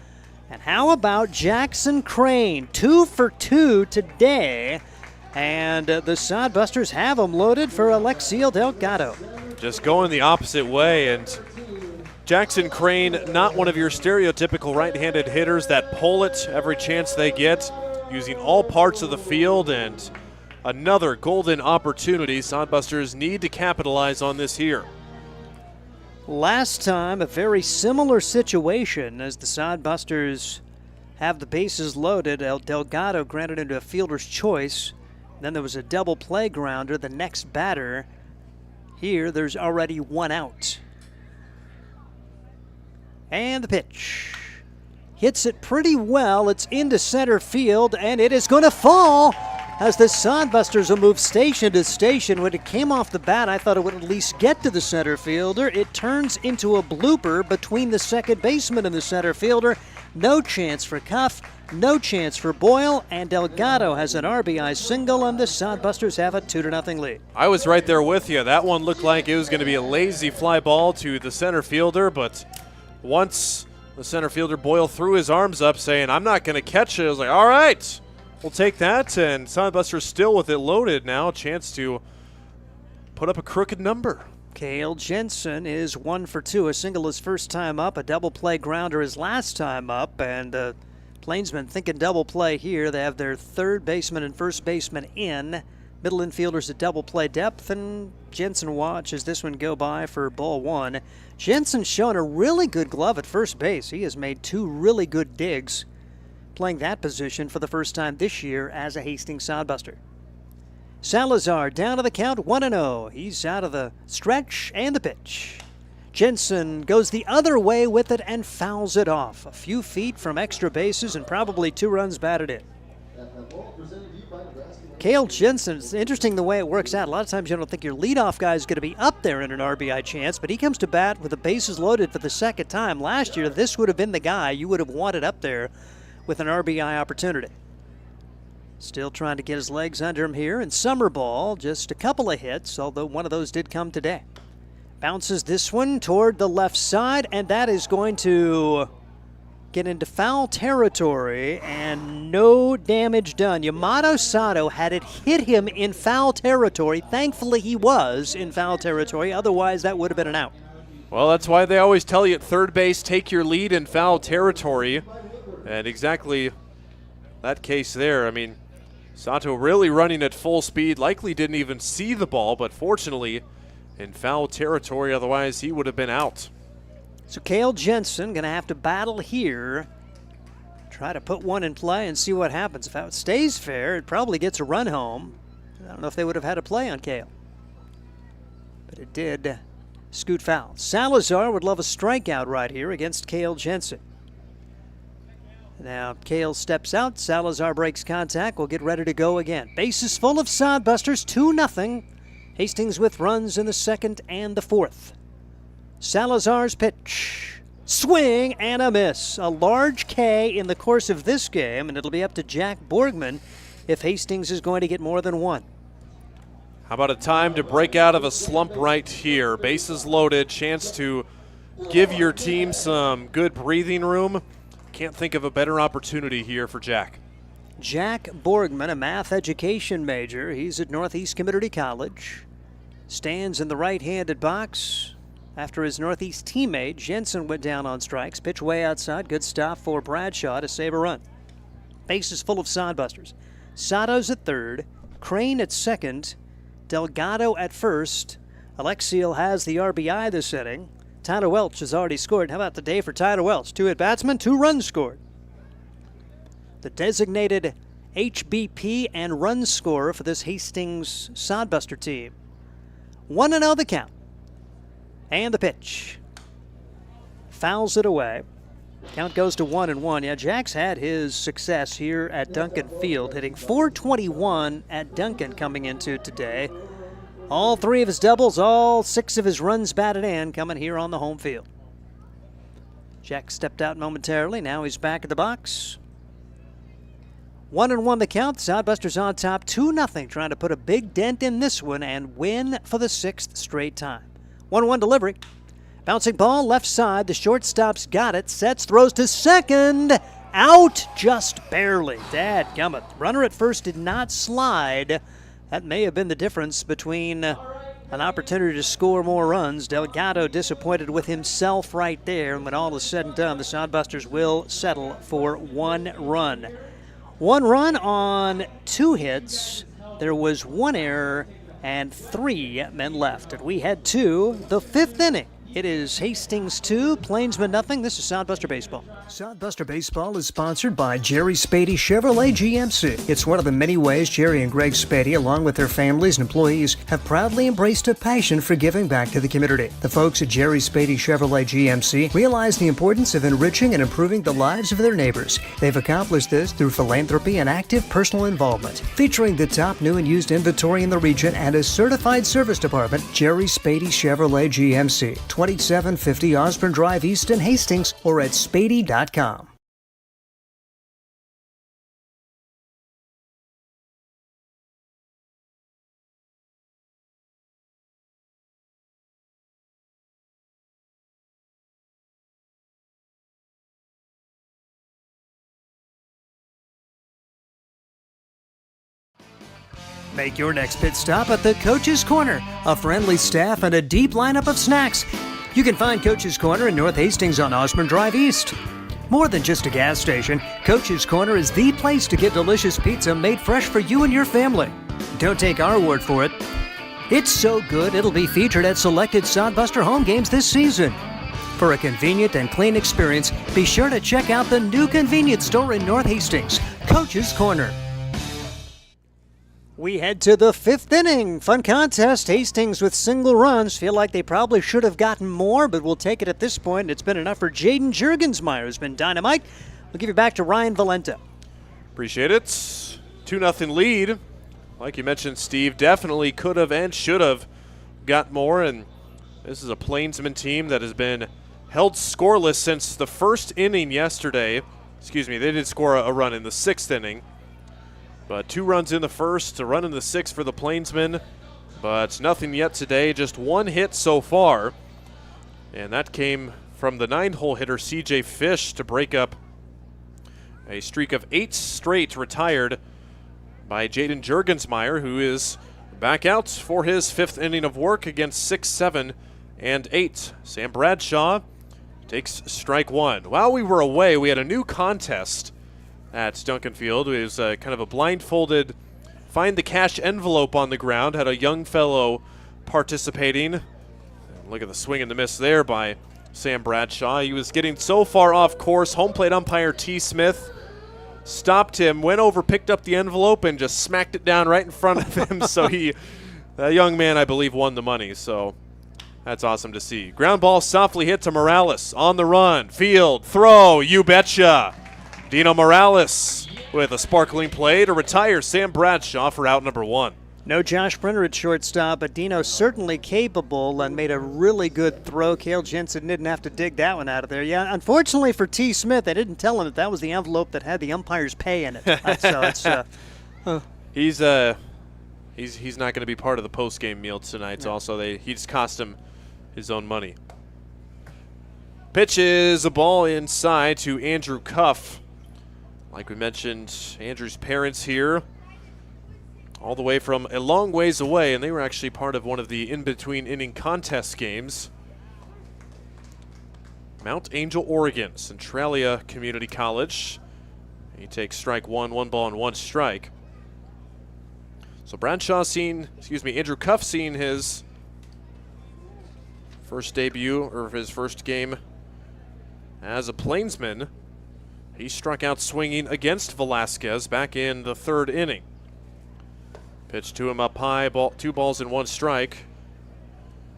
And how about Jackson Crane? 2 for 2 today. And the Sodbusters have them loaded for Alexiel Delgado. Just going the opposite way, and Jackson Crane, not one of your stereotypical right-handed hitters that pull it every chance they get, using all parts of the field, and another golden opportunity. Sodbusters need to capitalize on this here. Last time, a very similar situation as the Sodbusters have the bases loaded. Delgado granted into a fielder's choice. Then there was a double play grounder. The next batter, here there's already 1 out. And the pitch. Hits it pretty well. It's into center field, and it is going to fall as the Sodbusters will move station to station. When it came off the bat, I thought it would at least get to the center fielder. It turns into a blooper between the second baseman and the center fielder. No chance for Cuff, no chance for Boyle, and Delgado has an RBI single, and the Sodbusters have a 2-0 lead. I was right there with you. That one looked like it was going to be a lazy fly ball to the center fielder, but once the center fielder Boyle threw his arms up saying, "I'm not going to catch it," I was like, all right, we'll take that. And Sodbusters still with it loaded now. A chance to put up a crooked number. Cale Jensen is 1 for 2. A single his first time up. A double play grounder his last time up. And Plainsmen thinking double play here. They have their third baseman and first baseman in. Middle infielders at double play depth, and Jensen watches this one go by for ball one. Jensen's shown a really good glove at first base. He has made 2 really good digs playing that position for the first time this year as a Hastings Sodbuster. Salazar down to the count, 1-0. He's out of the stretch and the pitch. Jensen goes the other way with it and fouls it off. A few feet from extra bases and probably 2 runs batted in. Cale Jensen, it's interesting the way it works out. A lot of times you don't think your leadoff guy is going to be up there in an RBI chance, but he comes to bat with the bases loaded for the second time. Last year, this would have been the guy you would have wanted up there with an RBI opportunity. Still trying to get his legs under him here. And summer ball, just a couple of hits, although one of those did come today. Bounces this one toward the left side, and that is going to get into foul territory, and no damage done. Yamato Sato had it hit him in foul territory. Thankfully, he was in foul territory. Otherwise, that would have been an out. Well, that's why they always tell you at third base, take your lead in foul territory. And exactly that case there. I mean, Sato really running at full speed, likely didn't even see the ball, but fortunately in foul territory, otherwise he would have been out. So Cale Jensen going to have to battle here, try to put one in play and see what happens. If it stays fair, it probably gets a run home. I don't know if they would have had a play on Cale, but it did scoot foul. Salazar would love a strikeout right here against Cale Jensen. Now Cale steps out, Salazar breaks contact, we'll get ready to go again. Bases full of Sodbusters, 2-0. Hastings with runs in the second and the fourth. Salazar's pitch. Swing and a miss. A large K in the course of this game, and it'll be up to Jack Borgman if Hastings is going to get more than one. How about a time to break out of a slump right here? Bases loaded, chance to give your team some good breathing room. Can't think of a better opportunity here for Jack. Jack Borgman, a math education major. He's at Northeast Community College. Stands in the right-handed box. After his Northeast teammate, Jensen went down on strikes. Pitch way outside. Good stop for Bradshaw to save a run. Bases full of Sodbusters. Sato's at third. Crane at second. Delgado at first. Alexiel has the RBI this inning. Tyler Welch has already scored. How about the day for Tyler Welch? 2 at-batsmen, 2 runs scored. The designated HBP and run scorer for this Hastings Sodbuster team. 1-0 the count. And the pitch. Fouls it away. Count goes to 1-1. Yeah, Jack's had his success here at Duncan Field, hitting .421 at Duncan coming into today. All 3 of his doubles, all 6 of his runs batted in coming here on the home field. Jack stepped out momentarily. Now he's back at the box. 1-1 the count. Sodbusters on top, 2-0. Trying to put a big dent in this one and win for the 6th straight time. 1-1 delivery. Bouncing ball left side. The shortstop's got it. Sets, throws to second. Out just barely. Dadgummit. Runner at first did not slide. That may have been the difference between an opportunity to score more runs. Delgado disappointed with himself right there. And when all is said and done, the Sodbusters will settle for 1 run. 1 run on 2 hits. There was 1 error and 3 men left. And we head to the 5th inning. It is Hastings 2, Plainsmen nothing. This is Sodbuster Baseball. Sodbuster Baseball is sponsored by Jerry Spady Chevrolet GMC. It's one of the many ways Jerry and Greg Spady, along with their families and employees, have proudly embraced a passion for giving back to the community. The folks at Jerry Spady Chevrolet GMC realize the importance of enriching and improving the lives of their neighbors. They've accomplished this through philanthropy and active personal involvement. Featuring the top new and used inventory in the region and a certified service department, Jerry Spady Chevrolet GMC. 2750 Osborne Drive East in Hastings, or at spady.com. Make your next pit stop at the Coach's Corner. A friendly staff and a deep lineup of snacks. You can find Coach's Corner in North Hastings on Osborne Drive East. More than just a gas station, Coach's Corner is the place to get delicious pizza made fresh for you and your family. Don't take our word for it. It's so good it'll be featured at selected Sodbuster home games this season. For a convenient and clean experience, be sure to check out the new convenience store in North Hastings, Coach's Corner. We head to the 5th inning. Fun contest. Hastings with single runs. Feel like they probably should have gotten more, but we'll take it at this point. It's been enough for Jaden Jurgensmeyer, who's been dynamite. We'll give you back to Ryan Valenta. Appreciate it. 2-0 lead. Like you mentioned, Steve, definitely could have and should have got more. And this is a Plainsmen team that has been held scoreless since the first inning yesterday. Excuse me, they did score a run in the 6th inning. But 2 runs in the first, a run in the 6th for the Plainsmen. But nothing yet today, just 1 hit so far. And that came from the 9-hole hitter C.J. Fish to break up a streak of 8 straight retired by Jaden Jurgensmeyer, who is back out for his 5th inning of work against 6, 7, and 8. Sam Bradshaw takes strike 1. While we were away, we had a new contest at Duncan Field. It was kind of a blindfolded find the cash envelope on the ground. Had a young fellow participating. And look at the swing and the miss there by Sam Bradshaw. He was getting so far off course. Home plate umpire T. Smith stopped him, went over, picked up the envelope, and just smacked it down right in front of him. So that young man, I believe, won the money. So that's awesome to see. Ground ball softly hit to Morales on the run. Field, throw, you betcha. Dino Morales with a sparkling play to retire Sam Bradshaw for out number 1. No Josh Brenner at shortstop, but Dino certainly capable and made a really good throw. Cale Jensen didn't have to dig that one out of there. Yeah, unfortunately for T. Smith, they didn't tell him that was the envelope that had the umpire's pay in it. So it's he's not going to be part of the post-game meal tonight. No. Also, he just cost him his own money. Pitch is a ball inside to Andrew Cuff. Like we mentioned, Andrew's parents here, all the way from a long ways away, and they were actually part of one of the in-between inning contest games. Mount Angel, Oregon, Centralia Community College. He takes strike 1, 1 ball and 1 strike. So Andrew Cuff seen his first debut, or his first game as a Plainsman. He struck out swinging against Velasquez back in the 3rd inning. Pitch to him up high, 2 balls and 1 strike.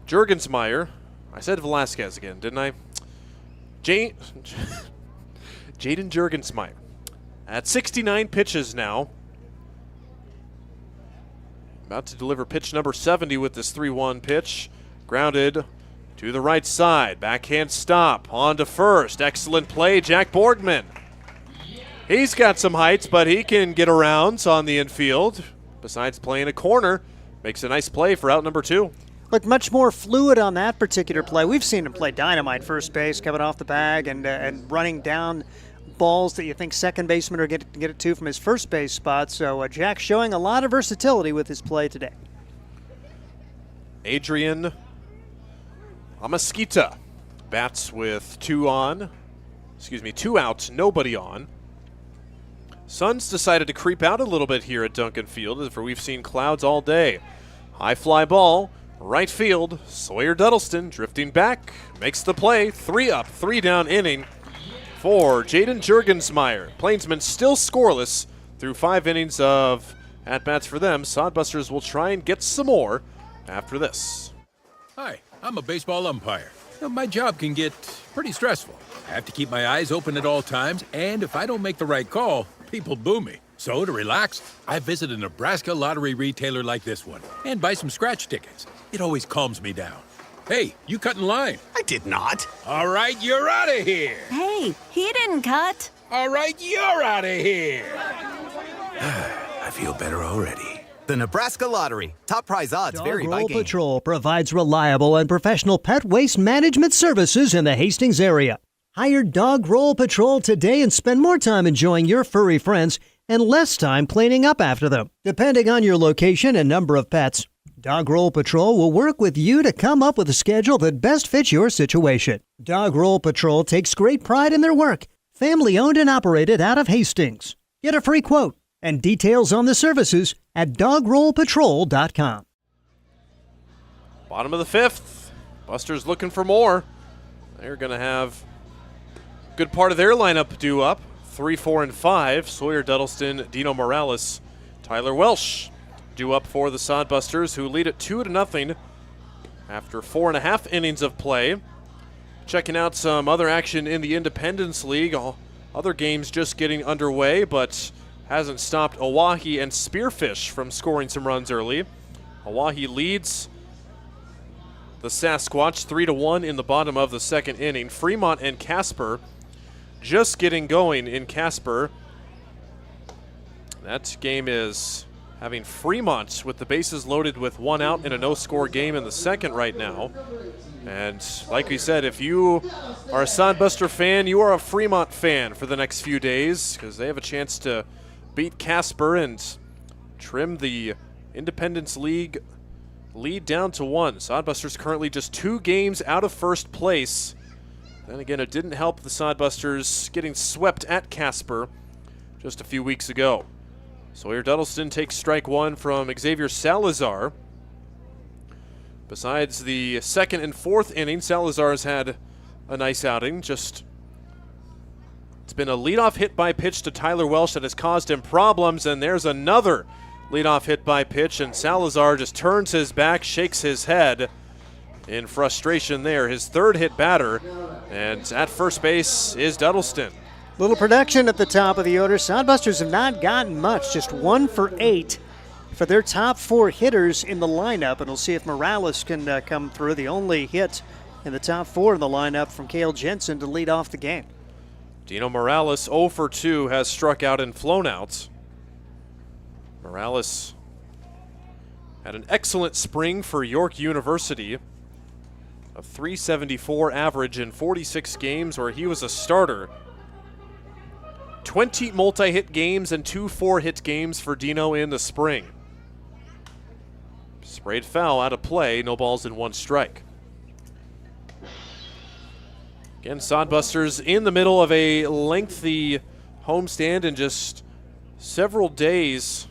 Jurgensmeyer, I said Velasquez again, didn't I? Jaden Jurgensmeyer at 69 pitches now. About to deliver pitch number 70 with this 3-1 pitch. Grounded to the right side, backhand stop, on to first. Excellent play, Jack Borgman. He's got some heights, but he can get around on the infield. Besides playing a corner, makes a nice play for out number 2. Look, much more fluid on that particular play. We've seen him play dynamite first base, coming off the bag and running down balls that you think second baseman are get it to from his first base spot. So Jack showing a lot of versatility with his play today. Adrian Amasquita bats with 2 outs, nobody on. Suns decided to creep out a little bit here at Duncan Field, for we've seen clouds all day. High fly ball, right field. Sawyer Duddleston drifting back, makes the play. 3 up, 3 down inning for Jaden Jurgensmeyer. Plainsmen still scoreless through 5 innings of at-bats for them. Sodbusters will try and get some more after this. Hi, I'm a baseball umpire. My job can get pretty stressful. I have to keep my eyes open at all times, and if I don't make the right call, people boo me. So to relax, I visit a Nebraska lottery retailer like this one and buy some scratch tickets. It always calms me down. Hey, you cut in line. I did not. All right, you're out of here. Hey, he didn't cut. All right, you're out of here. I feel better already. The Nebraska Lottery. Top prize odds vary by Dog Roll game. Patrol provides reliable and professional pet waste management services in the Hastings area. Hire Dog Roll Patrol today and spend more time enjoying your furry friends and less time cleaning up after them. Depending on your location and number of pets, Dog Roll Patrol will work with you to come up with a schedule that best fits your situation. Dog Roll Patrol takes great pride in their work. Family owned and operated out of Hastings. Get a free quote and details on the services at dogrollpatrol.com. Bottom of the fifth. Busters looking for more. They're going to have a good part of their lineup due up. 3, 4, and 5. Sawyer Duddleston, Dino Morales, Tyler Welsh due up for the Sodbusters, who lead it 2-0 after 4.5 innings of play. Checking out some other action in the Independence League. Other games just getting underway, but hasn't stopped Oahe and Spearfish from scoring some runs early. Oahe leads the Sasquatch 3-1 in the bottom of the second inning. Fremont and Casper just getting going in Casper. That game is having Fremont with the bases loaded with 1 out in a no-score game in the second right now. And like we said, if you are a Sodbuster fan, you are a Fremont fan for the next few days, because they have a chance to beat Casper and trim the Independence League lead down to 1. Sodbusters currently just 2 games out of first place. Then again, it didn't help the Sodbusters getting swept at Casper just a few weeks ago. Sawyer Duddleston takes strike 1 from Xavier Salazar. Besides the second and fourth inning, Salazar's had a nice outing. It's been a leadoff hit by pitch to Tyler Welsh that has caused him problems, and there's another leadoff hit by pitch, and Salazar just turns his back, shakes his head in frustration there. His third hit batter, and at first base is Duddleston. Little production at the top of the order. Sodbusters have not gotten much, just 1 for 8 for their top 4 hitters in the lineup, and we'll see if Morales can come through. The only hit in the top 4 in the lineup from Cale Jensen to lead off the game. Dino Morales 0 for 2 has struck out and flown out. Morales had an excellent spring for York University. A .374 average in 46 games where he was a starter. 20 multi-hit games and 2 4-hit games for Dino in the spring. Sprayed foul out of play, no balls and 1 strike. Again, Sodbusters in the middle of a lengthy homestand and just several days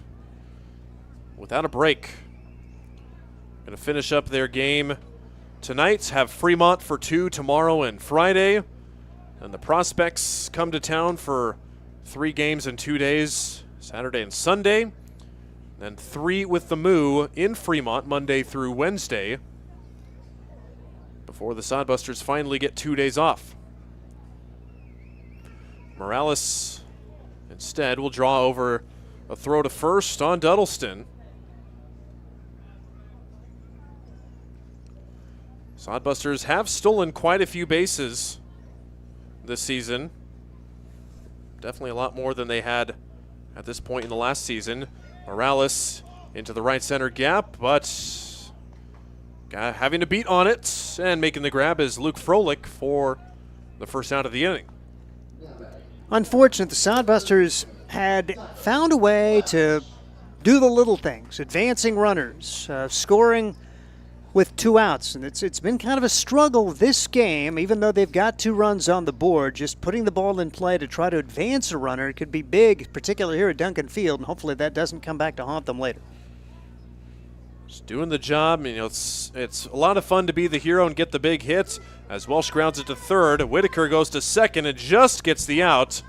without a break. Going to finish up their game tonight, have Fremont for 2 tomorrow and Friday. And the Prospects come to town for 3 games in 2 days, Saturday and Sunday. Then 3 with the Moo in Fremont Monday through Wednesday, before the Sodbusters finally get 2 days off. Morales instead will draw over a throw to first on Duddleston. Sodbusters have stolen quite a few bases this season. Definitely a lot more than they had at this point in the last season. Morales into the right center gap, but having a beat on it and making the grab is Luke Froelich for the first out of the inning. Unfortunate, the Sodbusters had found a way to do the little things, advancing runners, scoring with 2 outs, and it's been kind of a struggle this game, even though they've got 2 runs on the board. Just putting the ball in play to try to advance a runner could be big, particularly here at Duncan Field, and hopefully that doesn't come back to haunt them later. Just doing the job. You know, it's a lot of fun to be the hero and get the big hits. As Welsh grounds it to third, Whitaker goes to second and just gets the out.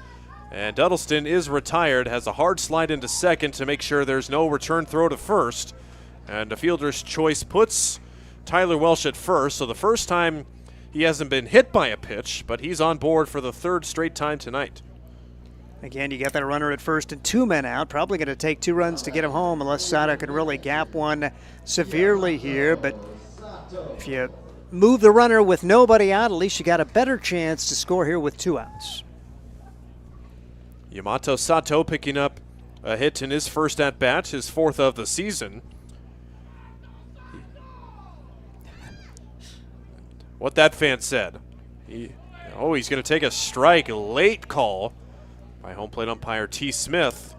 And Duddleston is retired, has a hard slide into second to make sure there's no return throw to first. And a fielder's choice puts Tyler Welsh at first, so the first time he hasn't been hit by a pitch, but he's on board for the 3rd straight time tonight. Again, you got that runner at first and 2 men out. Probably going to take 2 runs to get him home unless Sada can really gap one severely here. But if you move the runner with nobody out, at least you got a better chance to score here with 2 outs. Yamato Sato picking up a hit in his first at-bat, his 4th of the season. What that fan said. He's going to take a strike. Late call by home plate umpire T. Smith.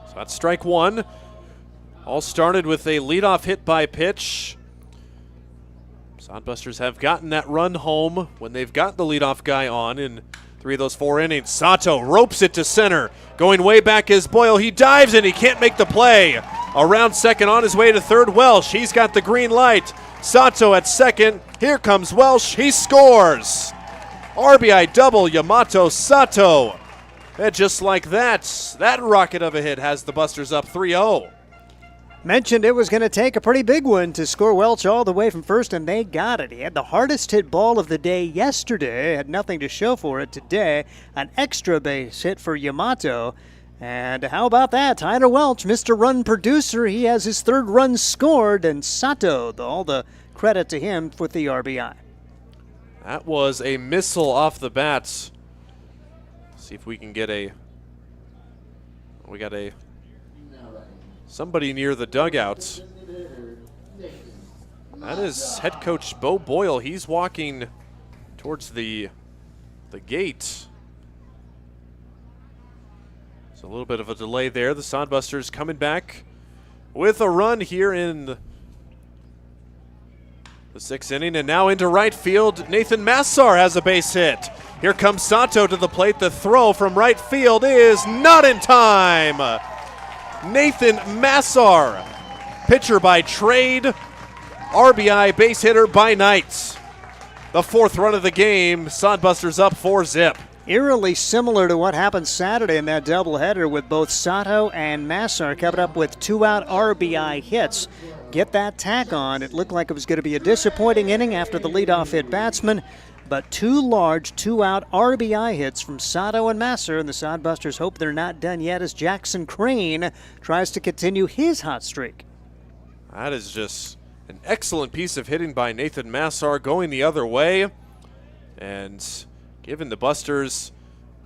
So that's strike 1. All started with a leadoff hit by pitch. Sodbusters have gotten that run home when they've got the leadoff guy on in 3 of those 4 innings. Sato ropes it to center. Going way back is Boyle. He dives and he can't make the play. Around second, on his way to third, Welsh. He's got the green light. Sato at second. Here comes Welsh. He scores. RBI double, Yamato Sato. And just like that rocket of a hit has the Busters up 3-0. Mentioned it was going to take a pretty big one to score Welch all the way from first, and they got it. He had the hardest hit ball of the day yesterday, had nothing to show for it today. An extra base hit for Yamato. And how about that? Tyler Welch, Mr. Run Producer, he has his 3rd run scored, and Sato, all the credit to him with the RBI. That was a missile off the bats. See if we can get we got somebody near the dugouts. That is head coach Bo Boyle. He's walking towards the gate. It's a little bit of a delay there. The Sodbusters coming back with a run here in the 6th inning, and now into right field. Nathan Massar has a base hit. Here comes Sato to the plate. The throw from right field is not in time. Nathan Massar, pitcher by trade, RBI base hitter by night. The 4th run of the game. Sodbusters up 4-0. Eerily similar to what happened Saturday in that doubleheader with both Sato and Massar coming up with 2-out RBI hits. Get that tack on. It looked like it was going to be a disappointing inning after the leadoff hit batsman, but 2 large 2-out RBI hits from Sato and Massar, and the Sodbusters hope they're not done yet as Jackson Crane tries to continue his hot streak. That is just an excellent piece of hitting by Nathan Massar going the other way and giving the Busters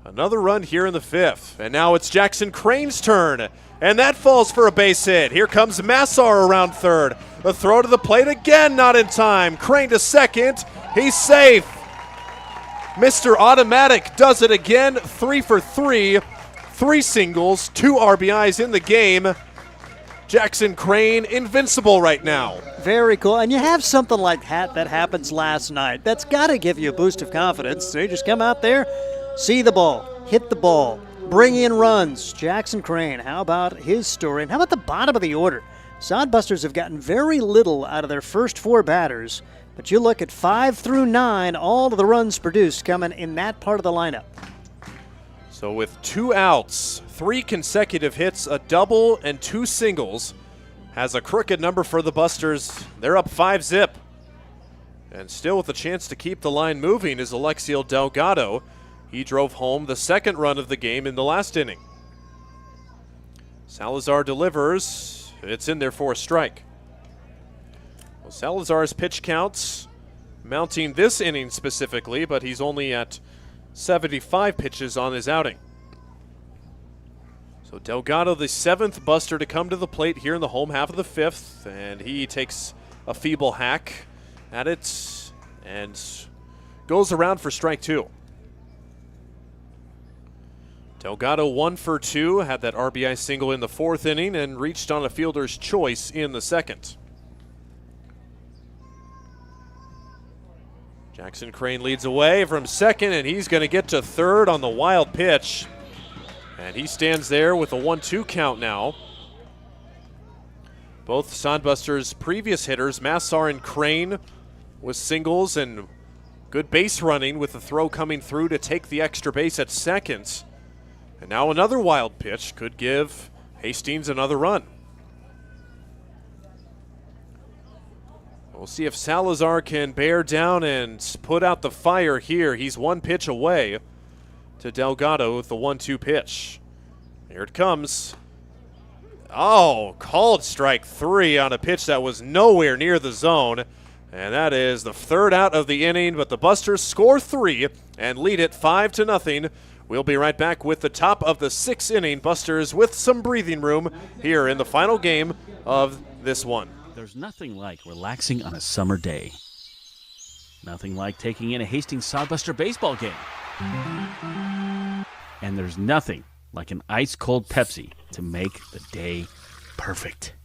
another run here in the 5th. And now it's Jackson Crane's turn, and that falls for a base hit. Here comes Massar around third. The throw to the plate again, not in time. Crane to second. He's safe. Mr. Automatic does it again. 3 for 3. 3 singles, 2 RBIs in the game. Jackson Crane invincible right now. Very cool. And you have something like that happens last night. That's got to give you a boost of confidence. So you just come out there, see the ball, hit the ball, bring in runs. Jackson Crane, how about his story? And how about the bottom of the order? Sodbusters have gotten very little out of their first 4 batters, but you look at 5 through 9, all of the runs produced coming in that part of the lineup. So with 2 outs, 3 consecutive hits, a double, and 2 singles, has a crooked number for the Busters. They're up 5-0. And still with a chance to keep the line moving is Alexiel Delgado. He drove home the 2nd run of the game in the last inning. Salazar delivers. It's in there for a strike. Well, Salazar's pitch counts mounting this inning specifically, but he's only at 75 pitches on his outing. So Delgado, the 7th Buster to come to the plate here in the home half of the 5th, and he takes a feeble hack at it and goes around for strike 2. Delgado 1 for 2, had that RBI single in the 4th inning and reached on a fielder's choice in the 2nd. Jackson Crane leads away from 2nd, and he's going to get to 3rd on the wild pitch. And he stands there with a 1-2 count now. Both Sodbusters' previous hitters, Massar and Crane, with singles and good base running with the throw coming through to take the extra base at 2nd. And now another wild pitch could give Hastings another run. We'll see if Salazar can bear down and put out the fire here. He's 1 pitch away to Delgado with the 1-2 pitch. Here it comes. Oh, called strike 3 on a pitch that was nowhere near the zone. And that is the 3rd out of the inning, but the Busters score 3 and lead it 5-0. We'll be right back with the top of the 6th inning. Busters with some breathing room here in the final game of this one. There's nothing like relaxing on a summer day. Nothing like taking in a Hastings Sodbuster baseball game. And there's nothing like an ice-cold Pepsi to make the day perfect.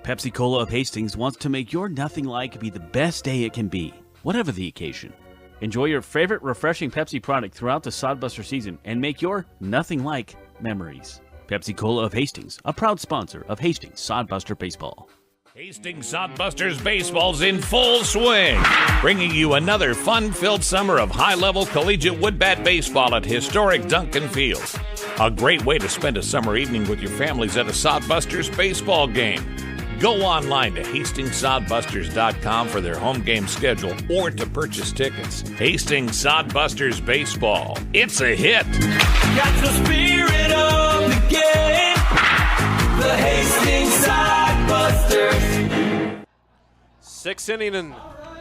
Pepsi Cola of Hastings wants to make your nothing like be the best day it can be, whatever the occasion. Enjoy your favorite refreshing Pepsi product throughout the Sodbuster season and make your nothing like memories. Pepsi Cola of Hastings, a proud sponsor of Hastings Sodbuster Baseball. Hastings Sodbusters baseball's in full swing, bringing you another fun-filled summer of high-level collegiate wood bat baseball at historic Duncan Field. A great way to spend a summer evening with your families at a Sodbusters baseball game. Go online to HastingsSodbusters.com for their home game schedule or to purchase tickets. Hastings Sodbusters baseball. It's a hit. Got the spirit of the game. The Hastings Sodbusters. Sixth inning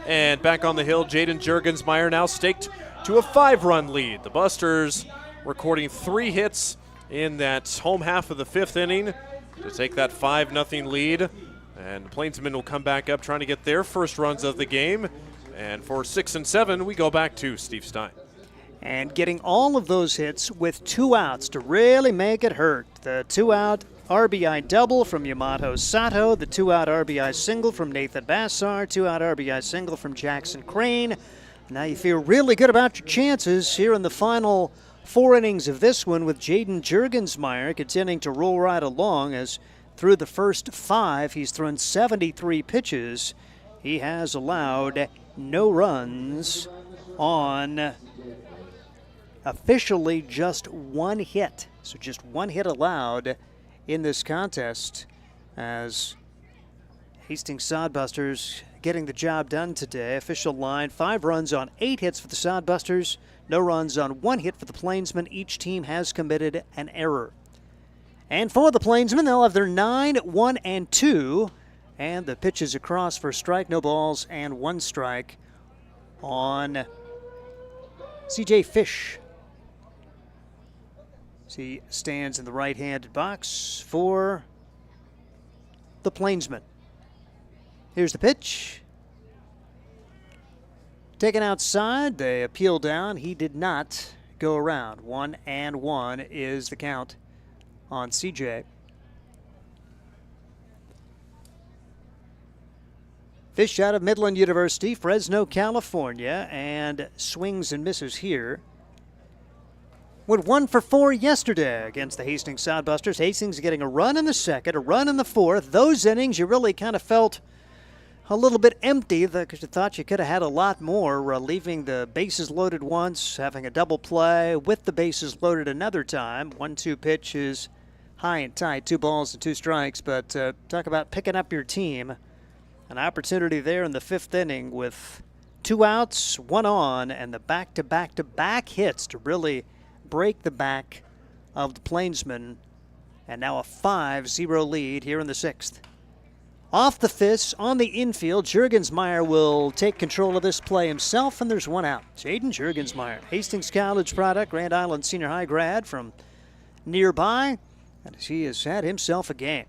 and back on the hill, Jaden Juergensmeyer now staked to a 5-run lead. The Busters recording 3 hits in that home half of the 5th inning to take that 5-0 lead. And the Plainsmen will come back up trying to get their first runs of the game. And for 6 and 7, we go back to Steve Stein. And getting all of those hits with 2 outs to really make it hurt. The 2-out RBI double from Yamato Sato, the 2-out RBI single from Nathan Bassar, 2-out RBI single from Jackson Crane. Now you feel really good about your chances here in the final 4 innings of this one, with Jaden Juergensmeyer continuing to roll right along, as through the first 5 he's thrown 73 pitches. He has allowed no runs on officially just 1 hit. So just 1 hit allowed in this contest, as Hastings Sodbusters getting the job done today. Official line, 5 runs on 8 hits for the Sodbusters, no runs on 1 hit for the Plainsmen. Each team has committed an error. And for the Plainsmen, they'll have their 9-1-2, and the pitch is across for a strike, no balls, and 1 strike on C.J. Fish. He stands in the right-handed box for the Plainsmen. Here's the pitch. Taken outside, they appeal down. He did not go around. 1-1 is the count on CJ. Fish out of Midland University, Fresno, California, and swings and misses here. Went 1 for 4 yesterday against the Hastings Sodbusters. Hastings getting a run in the 2nd, a run in the 4th. Those innings, you really kind of felt a little bit empty because you thought you could have had a lot more, leaving the bases loaded once, having a double play with the bases loaded another time. 1-2 pitch is high and tight, 2 balls and 2 strikes. But talk about picking up your team. An opportunity there in the 5th inning with 2 outs, 1 on, and the back-to-back-to-back hits to really break the back of the Plainsmen, and now a 5-0 lead here in the 6th. Off the fists, on the infield, Juergensmeyer will take control of this play himself, and there's 1 out. Jaden Juergensmeyer, Hastings College product, Grand Island Senior High grad from nearby, and he has had himself a game.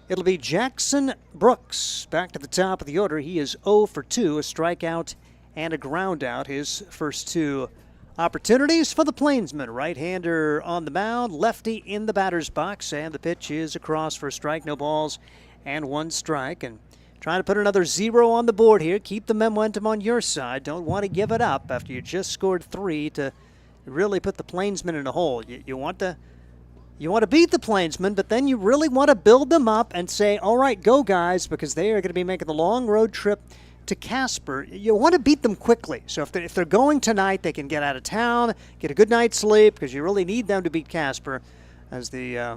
It'll be Jackson Brooks back to the top of the order. He is 0 for 2, a strikeout and a ground out, his first 2 opportunities for the Plainsmen. Right-hander on the mound, lefty in the batter's box, and the pitch is across for a strike, no balls, and 1 strike. And trying to put another 0 on the board here, keep the momentum on your side. Don't want to give it up after you just scored 3 to really put the Plainsmen in a hole. You want to beat the Plainsmen, but then you really want to build them up and say, all right, go guys, because they are going to be making the long road trip to Casper. You want to beat them quickly. So if they're going tonight, they can get out of town, get a good night's sleep, because you really need them to beat Casper. As the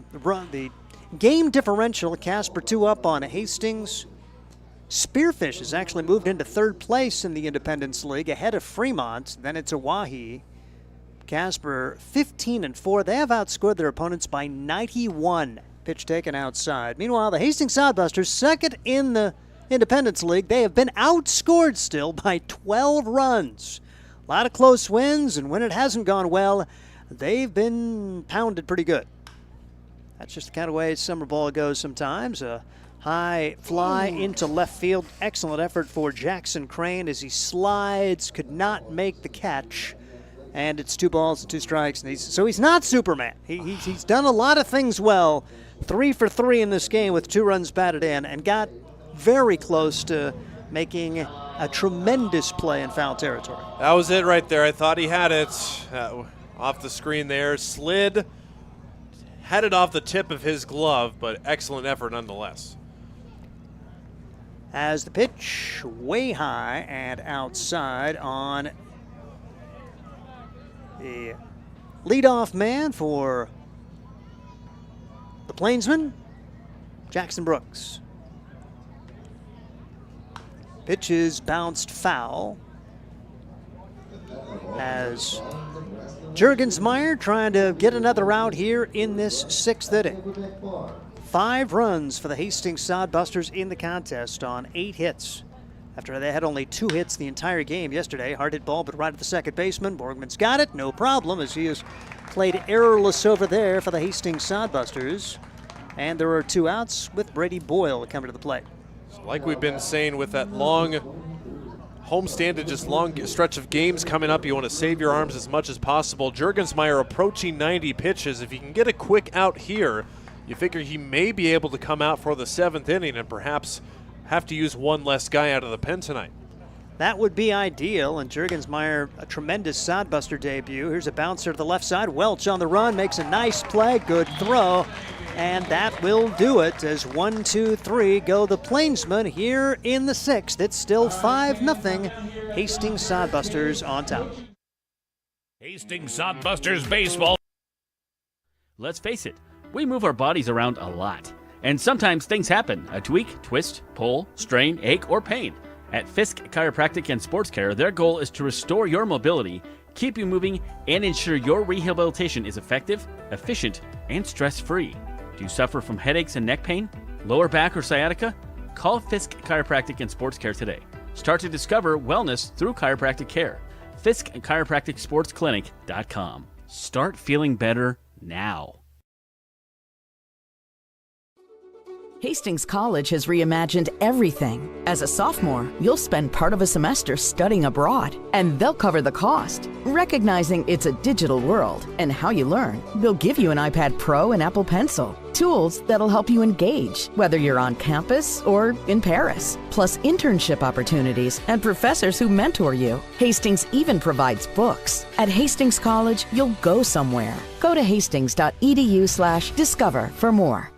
game differential, Casper 2 up on Hastings. Spearfish has actually moved into 3rd place in the Independence League, ahead of Fremont. Then it's Oahe. Casper 15-4. They have outscored their opponents by 91. Pitch taken outside. Meanwhile, the Hastings Sodbusters, 2nd in the Independence League, they have been outscored still by 12 runs. A lot of close wins, and when it hasn't gone well, they've been pounded pretty good. That's just the kind of way summer ball goes sometimes. A high fly into left field. Excellent effort for Jackson Crane as he slides, could not make the catch. And it's 2 balls and 2 strikes. And he's not Superman. He's done a lot of things well. 3 for 3 in this game with 2 runs batted in, and got very close to making a tremendous play in foul territory. That was it right there. I thought he had it off the screen there. Slid, had it off the tip of his glove, but excellent effort nonetheless. As the pitch way high and outside on the leadoff man for the Plainsmen, Jackson Brooks. Pitch is bounced foul as Jurgensmeyer trying to get another out here in this 6th inning. 5 runs for the Hastings Sodbusters in the contest on 8 hits. After they had only 2 hits the entire game yesterday. Hard hit ball, but right at the second baseman. Borgman's got it, no problem, as he has played errorless over there for the Hastings Sodbusters. And there are 2 outs with Brady Boyle coming to the plate. So like we've been saying, with that long homestand and just long stretch of games coming up, you want to save your arms as much as possible. Jurgensmeyer approaching 90 pitches. If you can get a quick out here, you figure he may be able to come out for the 7th inning and perhaps have to use one less guy out of the pen tonight. That would be ideal, and Jurgensmeyer, a tremendous Sodbuster debut. Here's a bouncer to the left side. Welch on the run, makes a nice play, good throw, and that will do it as 1, 2, 3 go the Plainsmen here in the 6th. It's still 5-0. Hastings Sodbusters on top. Hastings Sodbusters baseball. Let's face it, we move our bodies around a lot. And sometimes things happen, a tweak, twist, pull, strain, ache, or pain. At Fisk Chiropractic and Sports Care, their goal is to restore your mobility, keep you moving, and ensure your rehabilitation is effective, efficient, and stress-free. Do you suffer from headaches and neck pain, lower back or sciatica? Call Fisk Chiropractic and Sports Care today. Start to discover wellness through chiropractic care. Fisk Chiropractic Sports Clinic.com. Start feeling better now. Hastings College has reimagined everything. As a sophomore, you'll spend part of a semester studying abroad, and they'll cover the cost. Recognizing it's a digital world and how you learn, they'll give you an iPad Pro and Apple Pencil, tools that'll help you engage, whether you're on campus or in Paris, plus internship opportunities and professors who mentor you. Hastings even provides books. At Hastings College, you'll go somewhere. Go to hastings.edu/discover for more.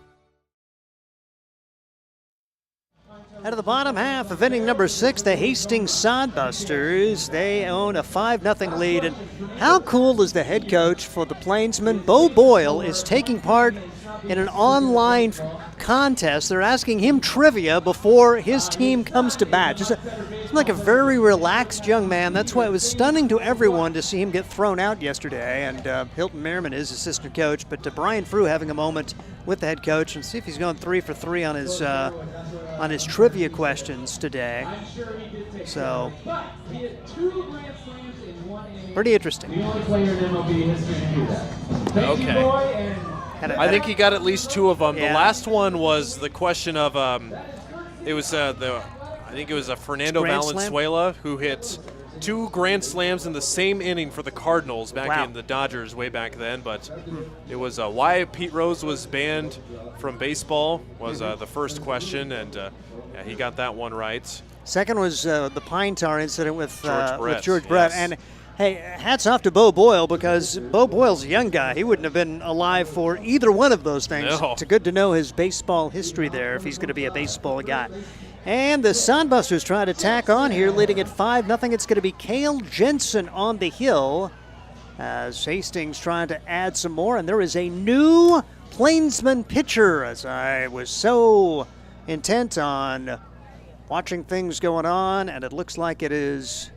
Out of the bottom half of inning number 6, the Hastings Sodbusters, they own a 5-0 lead. And how cool is the head coach for the Plainsmen? Bo Boyle is taking part in an online contest. They're asking him trivia before his team comes to bat. Just like a very relaxed young man. That's why it was stunning to everyone to see him get thrown out yesterday. And Hilton Merriman is assistant coach, but Brian Frew having a moment with the head coach and see if he's going 3 for 3 on his trivia questions today. So pretty interesting. Okay. I think he got at least 2 of them. Yeah. The last one was the question of I think it was Fernando Valenzuela who hit 2 grand slams in the same inning for the Cardinals back in the Dodgers way back then. But it was why Pete Rose was banned from baseball was the first question, and he got that one right. Second was the Pine Tar incident with George Yes. Brett. And hey, hats off to Bo Boyle, because Bo Boyle's a young guy. He wouldn't have been alive for either one of those things. No. It's good to know his baseball history there if he's going to be a baseball guy. And the Sodbusters try to tack on here, leading at 5-0. It's going to be Cale Jensen on the hill as Hastings trying to add some more. And there is a new Plainsman pitcher, as I was so intent on watching things going on, and it looks like it is.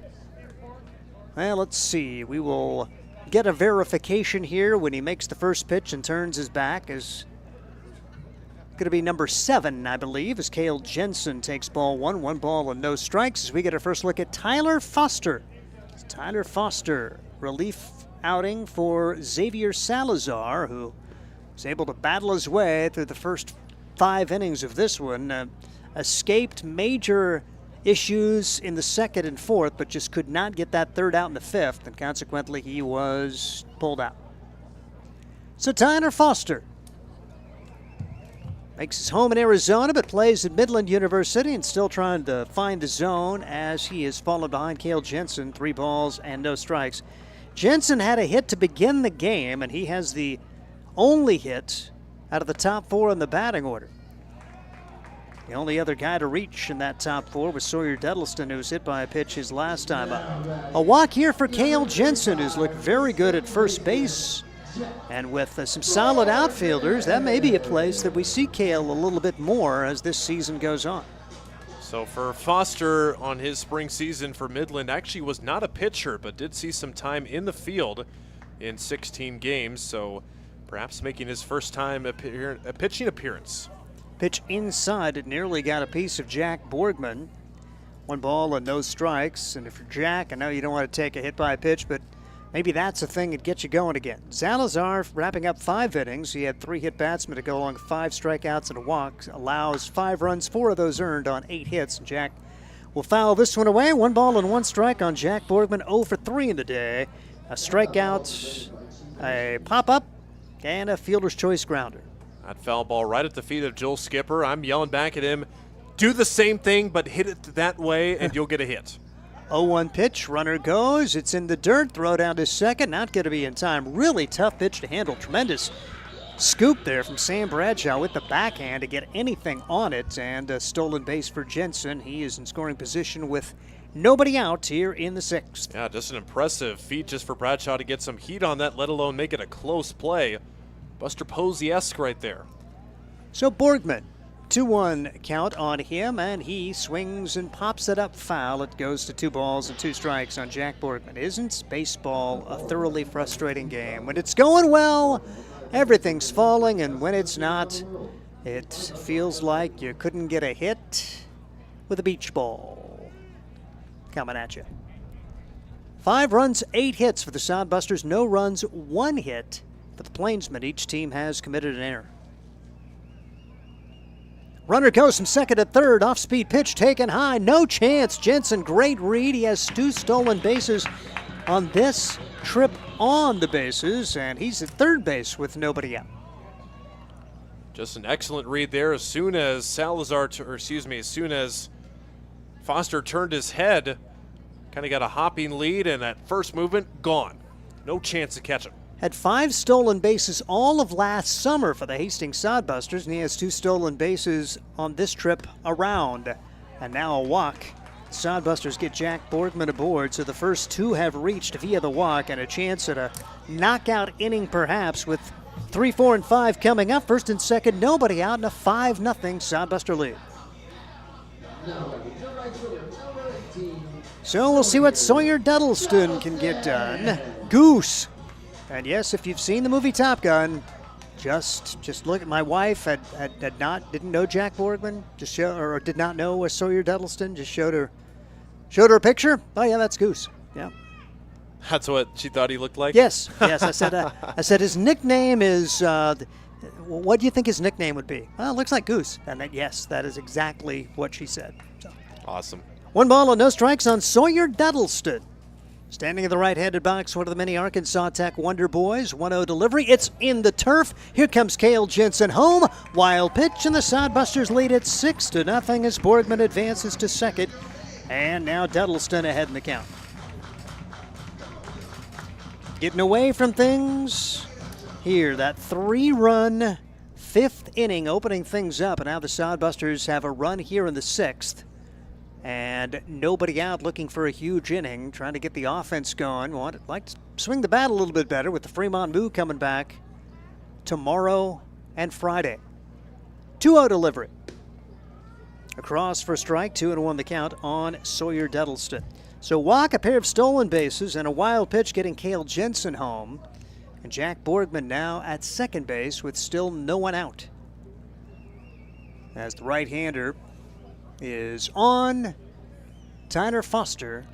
Well, let's see. We will get a verification here when he makes the first pitch and turns his back. Is going to be number 7, I believe, as Cale Jensen takes ball 1. 1 ball and no strikes as we get our first look at Tyler Foster. Tyler Foster, relief outing for Xavier Salazar, who was able to battle his way through the first 5 innings of this one. Escaped major issues in the 2nd and 4th, but just could not get that 3rd out in the 5th, and consequently he was pulled out. So Tyler Foster Makes his home in Arizona, but plays at Midland University and still trying to find the zone as he is followed behind Cale Jensen, 3 balls and no strikes. Jensen had a hit to begin the game, and he has the only hit out of the top 4 in the batting order. The only other guy to reach in that top 4 was Sawyer Dedleston, who was hit by a pitch his last time. A walk here for Cale Jensen, who's looked very good at first base. And with some solid outfielders, that may be a place that we see Cale a little bit more as this season goes on. So for Foster on his spring season for Midland, actually was not a pitcher, but did see some time in the field in 16 games. So perhaps making his first time a pitching appearance. Pitch inside, it nearly got a piece of Jack Borgman. 1 ball and no strikes. And if you're Jack, I know you don't want to take a hit by a pitch, but maybe that's the thing that gets you going again. Salazar wrapping up 5 innings. He had 3 hit batsmen to go along, 5 strikeouts and a walk. Allows 5 runs, 4 of those earned on 8 hits. And Jack will foul this one away. 1 ball and 1 strike on Jack Borgman, 0 for 3 in the day. A strikeout, a pop-up, and a fielder's choice grounder. That foul ball right at the feet of Joel Skipper. I'm yelling back at him, do the same thing, but hit it that way, and you'll get a hit. 0-1 pitch, runner goes, it's in the dirt, throw down to second, not going to be in time. Really tough pitch to handle, tremendous scoop there from Sam Bradshaw with the backhand to get anything on it, and a stolen base for Jensen. He is in scoring position with nobody out here in the 6th. Yeah, just an impressive feat just for Bradshaw to get some heat on that, let alone make it a close play. Buster Posey-esque right there. So Borgman, 2-1 count on him, and he swings and pops it up foul. It goes to 2 balls and 2 strikes on Jack Borgman. Isn't baseball a thoroughly frustrating game? When it's going well, everything's falling, and when it's not, it feels like you couldn't get a hit with a beach ball coming at you. 5 runs, 8 hits for the Sodbusters. No runs, 1 hit for the Plainsmen. Each team has committed an error. Runner goes from second to third. Off-speed pitch taken high. No chance. Jensen, great read. He has 2 stolen bases on this trip on the bases, and he's at third base with nobody out. Just an excellent read there. As soon as as soon as Foster turned his head, kind of got a hopping lead, and that first movement, gone. No chance to catch him. Had 5 stolen bases all of last summer for the Hastings Sodbusters, and he has 2 stolen bases on this trip around. And now a walk. Sodbusters get Jack Borgman aboard, so the first 2 have reached via the walk, and a chance at a knockout inning perhaps with 3, 4, and 5 coming up. First and second, nobody out, and a 5-0 Sodbuster lead. So we'll see what Sawyer Dedleston can get done. Goose. And yes, if you've seen the movie Top Gun, just look at my wife. Didn't know Jack Borgman. Did not know Sawyer Dedleston. Just showed her a picture. Oh yeah, that's Goose. Yeah. That's what she thought he looked like. Yes. I said his nickname is. What do you think his nickname would be? Well, it looks like Goose. And yes, that is exactly what she said. So. Awesome. 1 ball and no strikes on Sawyer Dedleston. Standing in the right-handed box, one of the many Arkansas Tech Wonder Boys. 1-0 delivery. It's in the turf. Here comes Cale Jensen home. Wild pitch, and the Sodbusters lead at 6-0 as Borgman advances to second. And now Dedleston ahead in the count. Getting away from things here. That 3-run 5th inning opening things up. And now the Sodbusters have a run here in the 6th. And nobody out, looking for a huge inning, trying to get the offense going. Like to swing the bat a little bit better with the Fremont Moo coming back tomorrow and Friday. 2-0 delivery. Across for a strike, 2-1 the count on Sawyer Dedleston. So walk, a pair of stolen bases, and a wild pitch getting Cale Jensen home. And Jack Borgman now at second base with still no one out. As the right-hander is on. Tyner Foster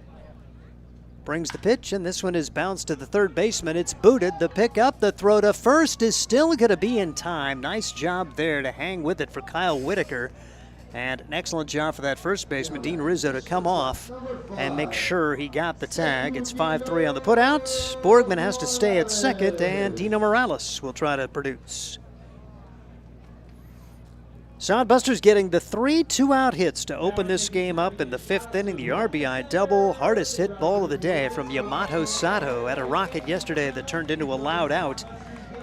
brings the pitch, and this one is bounced to the third baseman. It's booted. The pickup, the throw to first is still going to be in time. Nice job there to hang with it for Kyle Whitaker. And an excellent job for that first baseman, Dean Rizzo, to come off and make sure he got the tag. It's 5-3 on the putout. Borgman has to stay at second, and Dino Morales will try to produce. Sodbusters getting the 3 2-out hits to open this game up in the 5th inning. The RBI double, hardest hit ball of the day from Yamato Sato at a rocket yesterday that turned into a loud out.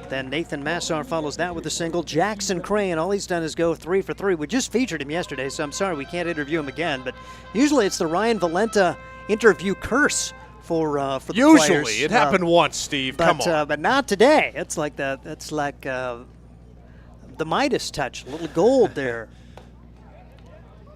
Then Nathan Massar follows that with a single. Jackson Crane, all he's done is go 3 for 3. We just featured him yesterday, so I'm sorry we can't interview him again. But usually it's the Ryan Valenta interview curse for the players. Usually, it happened once, Steve. Come on. But not today. It's like that. It's like the Midas touch, a little gold there.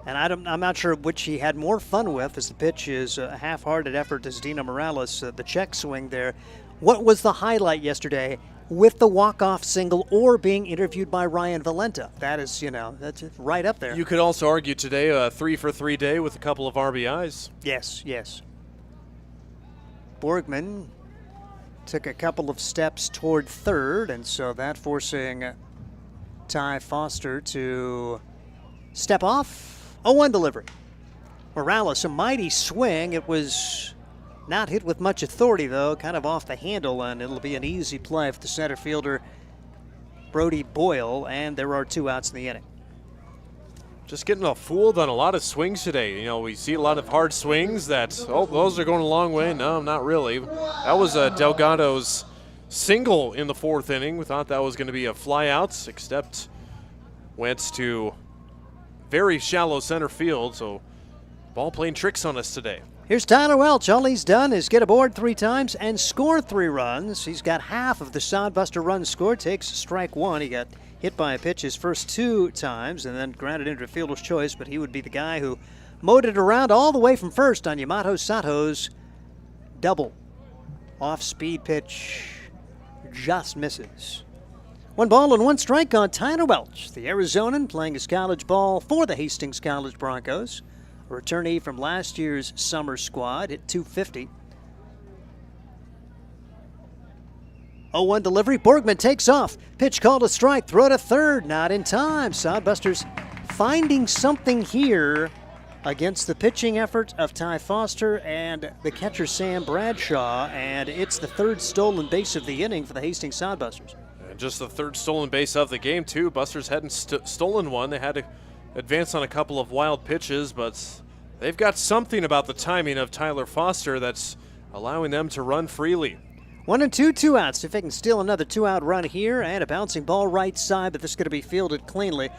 And I'm not sure which he had more fun with, as the pitch is a half-hearted effort as Dino Morales, the check swing there. What was the highlight yesterday with the walk-off single or being interviewed by Ryan Valenta? That is, that's right up there. You could also argue today a 3 for 3 day with a couple of RBIs. Yes. Borgman took a couple of steps toward third, and so that forcing Ty Foster to step off. 0-1 delivery. Morales, a mighty swing. It was not hit with much authority, though, kind of off the handle, and it'll be an easy play for the center fielder, Brody Boyle, and there are 2 outs in the inning. Just getting fooled on a lot of swings today. We see a lot of hard swings that, those are going a long way. No, not really. That was Delgado's single in the 4th inning. We thought that was going to be a fly out, except went to very shallow center field, so ball playing tricks on us today. Here's Tyler Welch. All he's done is get aboard 3 times and score 3 runs. He's got half of the Sodbuster runs scored. Takes strike 1. He got hit by a pitch his first 2 times and then grounded into a fielder's choice, but he would be the guy who mowed it around all the way from first on Yamato Sato's double. Off-speed pitch just misses. 1 ball and 1 strike on Tyler Welch, the Arizonan playing his college ball for the Hastings College Broncos. A returnee from last year's summer squad, hit .250. 0-1 delivery. Borgman takes off. Pitch called a strike. Throw to third. Not in time. Sodbusters finding something here against the pitching effort of Ty Foster and the catcher Sam Bradshaw, and it's the 3rd stolen base of the inning for the Hastings Sodbusters. And just the 3rd stolen base of the game, too. Busters hadn't stolen one. They had to advance on a couple of wild pitches, but they've got something about the timing of Tyler Foster that's allowing them to run freely. 1 and 2, 2 outs. If they can steal another 2-out run here, and a bouncing ball right side, but this is going to be fielded cleanly.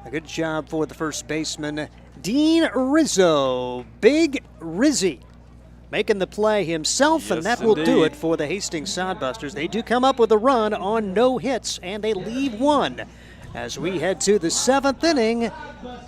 A good job for the first baseman, Dean Rizzo. Big Rizzy making the play himself, and that will do it for the Hastings Sodbusters. They do come up with a run on no hits, and they leave 1. As we head to the 7th inning,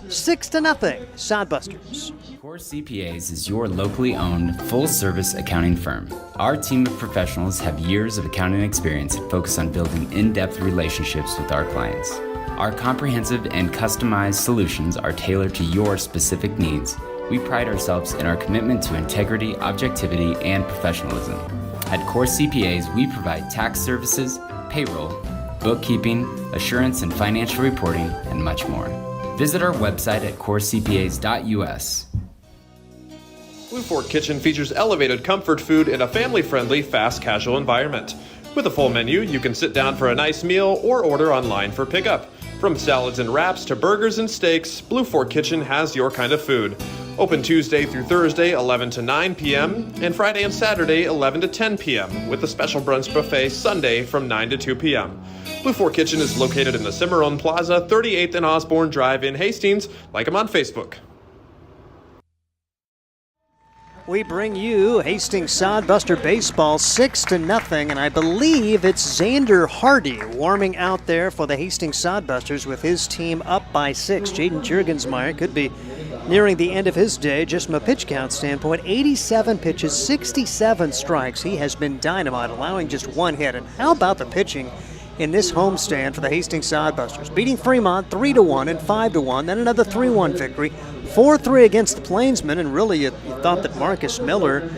6-0, Sodbusters. Core CPAs is your locally owned, full-service accounting firm. Our team of professionals have years of accounting experience and focus on building in-depth relationships with our clients. Our comprehensive and customized solutions are tailored to your specific needs. We pride ourselves in our commitment to integrity, objectivity, and professionalism. At Core CPAs, we provide tax services, payroll, bookkeeping, assurance and financial reporting, and much more. Visit our website at corecpas.us. Blue Fork Kitchen features elevated comfort food in a family-friendly, fast casual environment. With a full menu, you can sit down for a nice meal or order online for pickup. From salads and wraps to burgers and steaks, Blue Fork Kitchen has your kind of food. Open Tuesday through Thursday, 11 to 9 p.m., and Friday and Saturday, 11 to 10 p.m., with a special brunch buffet Sunday from 9 to 2 p.m. Blue Fork Kitchen is located in the Cimarron Plaza, 38th and Osborne Drive in Hastings. Like them on Facebook. We bring you Hastings Sodbuster baseball 6-0, and I believe it's Xander Hardy warming out there for the Hastings Sodbusters with his team up by 6. Jaden Juergensmeyer could be nearing the end of his day, just from a pitch count standpoint. 87 pitches, 67 strikes. He has been dynamite, allowing just 1 hit. And how about the pitching in this homestand for the Hastings Sodbusters? Beating Fremont 3-1 and 5-1, then another 3-1 victory. 4-3 against the Plainsmen, and really you thought that Marcus Miller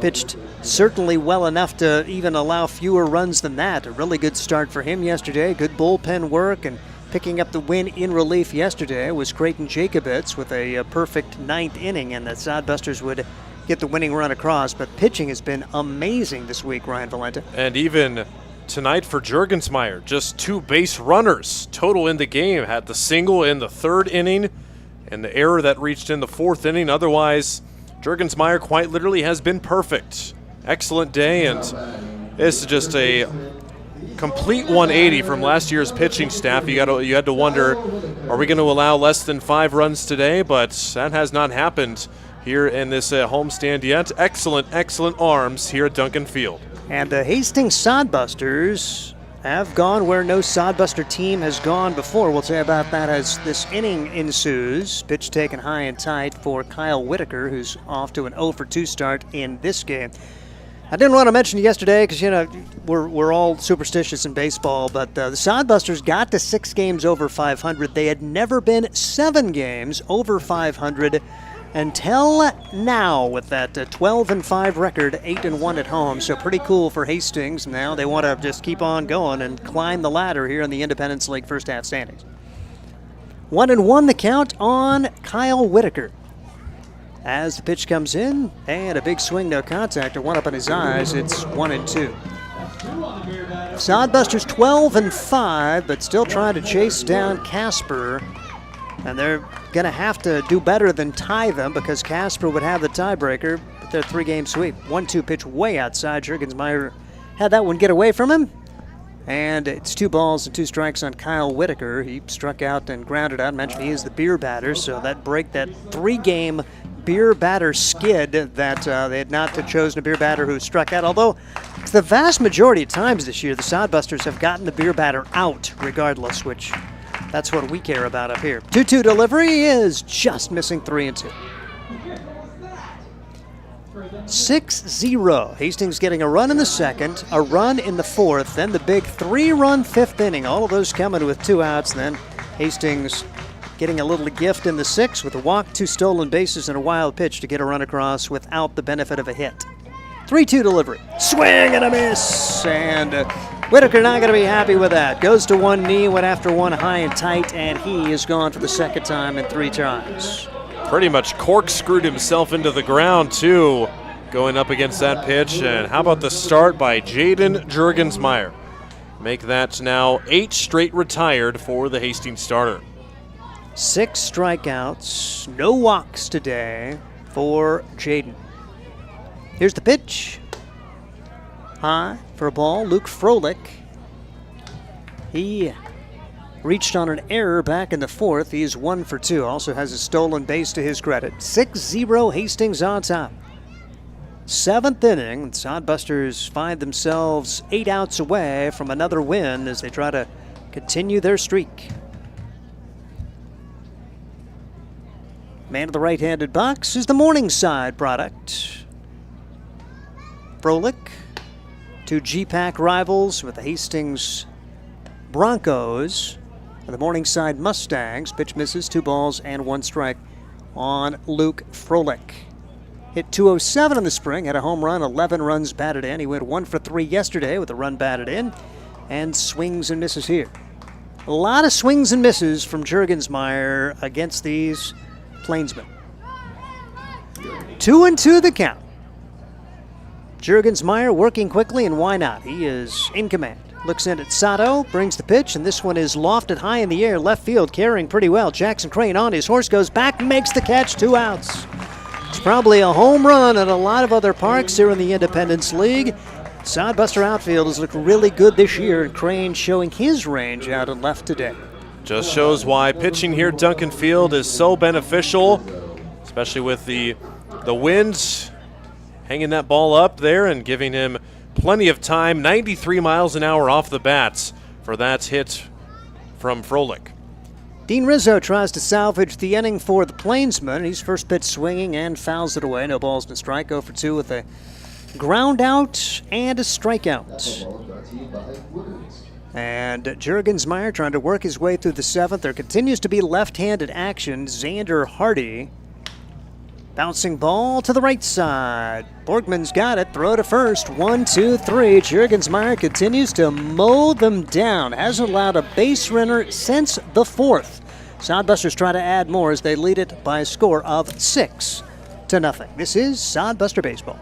pitched certainly well enough to even allow fewer runs than that. A really good start for him yesterday. Good bullpen work, and picking up the win in relief yesterday was Creighton Jacobitz with a perfect 9th inning, and the Sodbusters would get the winning run across. But pitching has been amazing this week, Ryan Valenta. And even tonight for Juergensmeyer. Just 2 base runners total in the game. Had the single in the 3rd inning and the error that reached in the 4th inning. Otherwise, Juergensmeyer quite literally has been perfect. Excellent day, and this is just a complete 180 from last year's pitching staff. You had to wonder, are we going to allow less than 5 runs today? But that has not happened here in this homestand yet. Excellent arms here at Duncan Field. And the Hastings Sodbusters have gone where no Sodbuster team has gone before. We'll say about that as this inning ensues. Pitch taken high and tight for Kyle Whitaker, who's off to an 0-for-2 start in this game. I didn't want to mention it yesterday because, we're all superstitious in baseball, but the Sodbusters got to 6 games over 500. They had never been 7 games over 500 until now with that 12-5 record, 8-1 at home. So pretty cool for Hastings. Now they want to just keep on going and climb the ladder here in the Independence League first half standings. 1-1 the count on Kyle Whitaker. As the pitch comes in, and a big swing, no contact, or one up in his eyes, it's 1-2. Sodbusters 12-5, but still trying to chase down Casper. And they're going to have to do better than tie them because Casper would have the tiebreaker, but they're 3-game sweep. 1-2 pitch way outside. Juergensmeyer had that one get away from him. And it's 2 balls and 2 strikes on Kyle Whitaker. He struck out and grounded out. I mentioned he is the beer batter, so that 3-game beer batter skid that they had not chosen a beer batter who struck out. Although the vast majority of times this year, the Sodbusters have gotten the beer batter out regardless, which that's what we care about up here. 2-2 delivery is just missing 3-2. 6-0. Hastings getting a run in the 2nd, a run in the 4th, then the big 3-run 5th inning. All of those coming with 2 outs. Then Hastings getting a little gift in the 6th with a walk, 2 stolen bases, and a wild pitch to get a run across without the benefit of a hit. 3-2 delivery. Swing and a miss. And Whitaker not going to be happy with that. Goes to one knee, went after one high and tight, and he is gone for the 2nd time in 3 tries. Pretty much corkscrewed himself into the ground, too, going up against that pitch. And how about the start by Jaden Juergensmeyer? Make that now 8 straight retired for the Hastings starter. 6 strikeouts, no walks today for Jaden. Here's the pitch. High for a ball, Luke Froelich. He reached on an error back in the 4th. He is 1 for 2. Also has a stolen base to his credit. 6-0 Hastings on top. 7th inning, the Sodbusters find themselves 8 outs away from another win as they try to continue their streak. Man of the right-handed box is the Morningside product. Froelich, 2 GPAC rivals with the Hastings Broncos and the Morningside Mustangs. Pitch misses, 2 balls and 1 strike on Luke Froelich. Hit 207 in the spring, had a home run, 11 runs batted in. He went 1 for 3 yesterday with a run batted in, and swings and misses here. A lot of swings and misses from Juergensmeyer against these Plainsmen. 2-2 the count. Juergensmeyer working quickly, and why not? He is in command. Looks in at Sato, brings the pitch, and this one is lofted high in the air, left field, carrying pretty well. Jackson Crane on his horse, goes back, makes the catch, 2 outs. It's probably a home run at a lot of other parks here in the Independence League. Sodbuster outfield has looked really good this year, and Crane showing his range out and left today. Just shows why pitching here at Duncan Field is so beneficial, especially with the winds hanging that ball up there and giving him plenty of time. 93 miles an hour off the bats for that hit from Froelich. Dean Rizzo tries to salvage the inning for the Plainsmen. He's first pitch swinging and fouls it away. No balls and a strike. 0 for 2 with a ground out and a strikeout. And Juergensmeyer trying to work his way through the 7th. There continues to be left-handed action. Xander Hardy. Bouncing ball to the right side. Borgman's got it. Throw to first. 1-2-3. Juergensmeyer continues to mow them down. Hasn't allowed a base runner since the 4th. Sodbusters try to add more as they lead it by a score of 6-0. This is Sodbuster Baseball.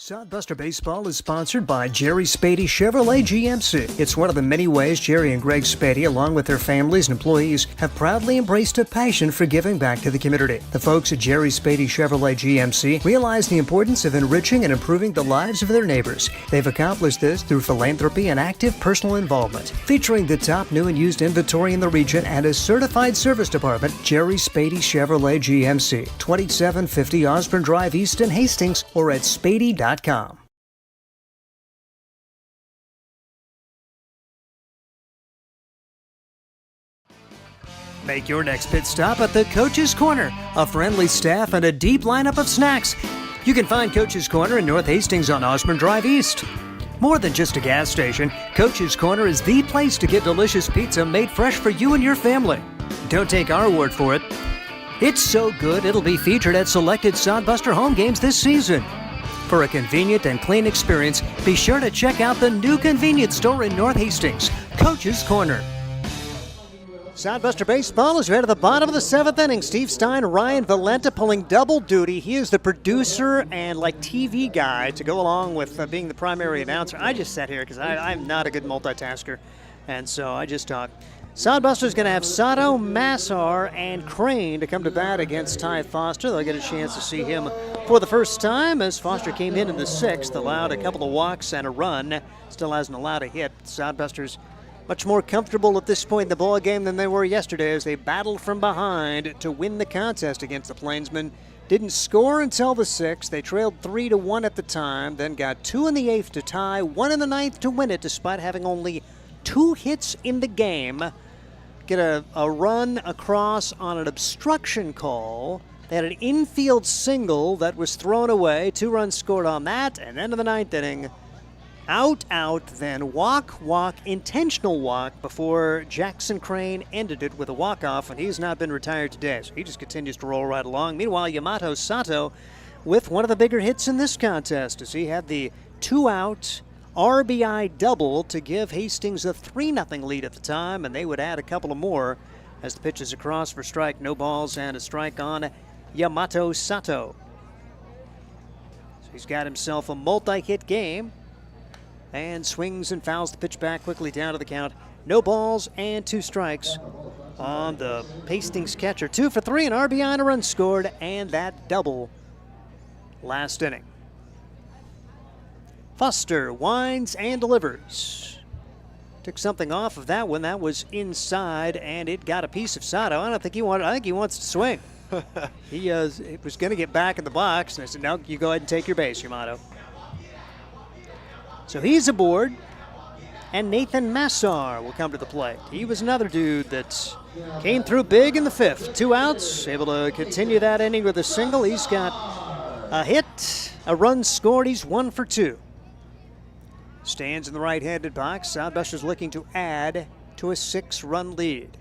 Sodbuster Baseball is sponsored by Jerry Spady Chevrolet GMC. It's one of the many ways Jerry and Greg Spady, along with their families and employees, have proudly embraced a passion for giving back to the community. The folks at Jerry Spady Chevrolet GMC realize the importance of enriching and improving the lives of their neighbors. They've accomplished this through philanthropy and active personal involvement. Featuring the top new and used inventory in the region and a certified service department, Jerry Spady Chevrolet GMC, 2750 Osborne Drive East in Hastings, or at spady.com. Make your next pit stop at the Coach's Corner, a friendly staff and a deep lineup of snacks. You can find Coach's Corner in North Hastings on Osborne Drive East. More than just a gas station, Coach's Corner is the place to get delicious pizza made fresh for you and your family. Don't take our word for it. It's so good it'll be featured at selected Sodbuster home games this season. For a convenient and clean experience, be sure to check out the new convenience store in North Hastings, Coach's Corner. Sodbuster Baseball is right at the bottom of the 7th inning. Steve Stein, Ryan Valenta pulling double duty. He is the producer and TV guy to go along with being the primary announcer. I just sat here because I'm not a good multitasker, and so I just talk. Sodbuster's going to have Sato, Massar, and Crane to come to bat against Ty Foster. They'll get a chance to see him for the first time as Foster came in the 6th, allowed a couple of walks and a run. Still hasn't allowed a hit. Sodbuster's much more comfortable at this point in the ball game than they were yesterday as they battled from behind to win the contest against the Plainsmen. Didn't score until the 6th. They trailed 3-1 at the time, then got 2 in the 8th to tie, 1 in the 9th to win it despite having only 2 hits in the game. Get a run across on an obstruction call. They had an infield single that was thrown away. 2 runs scored on that, and then in the 9th inning, out, then walk, intentional walk before Jackson Crane ended it with a walk-off, and he's not been retired today, so he just continues to roll right along. Meanwhile, Yamato Sato with one of the bigger hits in this contest as he had the 2-out RBI double to give Hastings a 3-0 lead at the time, and they would add a couple of more as the pitch is across for strike. No balls and a strike on Yamato Sato. So he's got himself a multi-hit game and swings and fouls the pitch back quickly down to the count. No balls and 2 strikes on the Hastings catcher. 2 for 3, an RBI and a run scored, and that double last inning. Foster winds and delivers. Took something off of that one. That was inside, and it got a piece of Sato. I think he wants to swing. He was going to get back in the box, and I said, no, you go ahead and take your base, Yamato. So he's aboard, and Nathan Massar will come to the plate. He was another dude that came through big in the 5th. 2 outs, able to continue that inning with a single. He's got a hit, a run scored. He's 1 for 2. Stands in the right-handed box. Sodbuster's looking to add to a 6-run lead.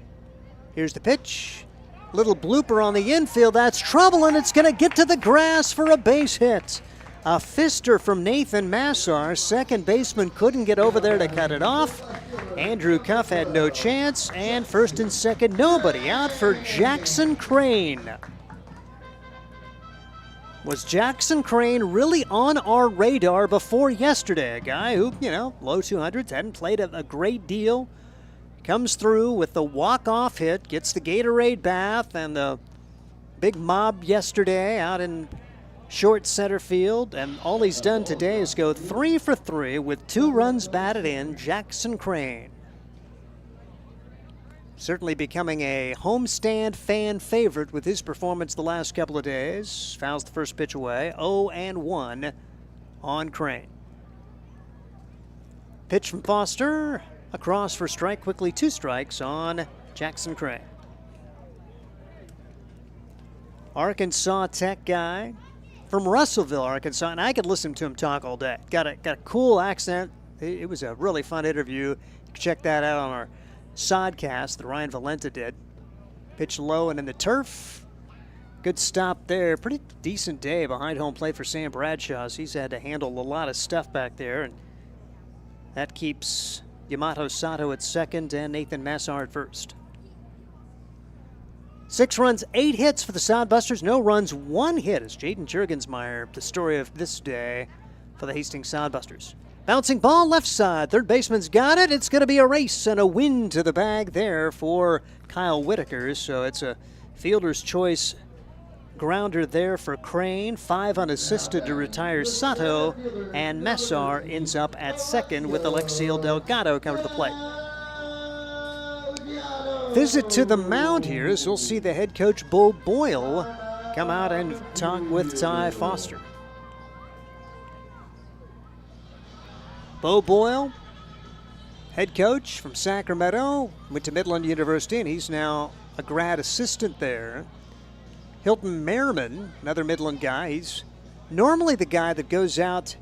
Here's the pitch. Little blooper on the infield. That's trouble, and it's going to get to the grass for a base hit. A fister from Nathan Massar. Second baseman couldn't get over there to cut it off. Andrew Cuff had no chance, and first and second, nobody out for Jackson Crane. Was Jackson Crane really on our radar before yesterday? A guy who, low 200s, hadn't played a great deal. Comes through with the walk-off hit, gets the Gatorade bath and the big mob yesterday out in short center field. And all he's done today is go 3 for 3 with 2 runs batted in. Jackson Crane. Certainly becoming a homestand fan favorite with his performance the last couple of days. Fouls the first pitch away. 0-1 on Crane. Pitch from Foster. Across for strike quickly. 2 strikes on Jackson Crane. Arkansas Tech guy from Russellville, Arkansas, and I could listen to him talk all day. Got a cool accent. It was a really fun interview. You can check that out on our Sodcast that Ryan Valenta did. Pitch low and in the turf. Good stop there. Pretty decent day behind home plate for Sam Bradshaw. He's had to handle a lot of stuff back there, and that keeps Yamato Sato at second and Nathan Massar at first. 6 runs, 8 hits for the Sodbusters. No runs, 1 hit as Jaden Jurgensmeyer, the story of this day, for the Hastings Sodbusters. Bouncing ball left side. Third baseman's got it. It's going to be a race and a win to the bag there for Kyle Whitaker. So it's a fielder's choice grounder there for Crane. 5 unassisted to retire Sato. And Messar ends up at second with Alexiel Delgado coming to the plate. Visit to the mound here as we'll see the head coach, Bo Boyle, come out and talk with Ty Foster. Bo Boyle, head coach from Sacramento, went to Midland University, and he's now a grad assistant there. Hilton Merriman, another Midland guy. He's normally the guy that goes out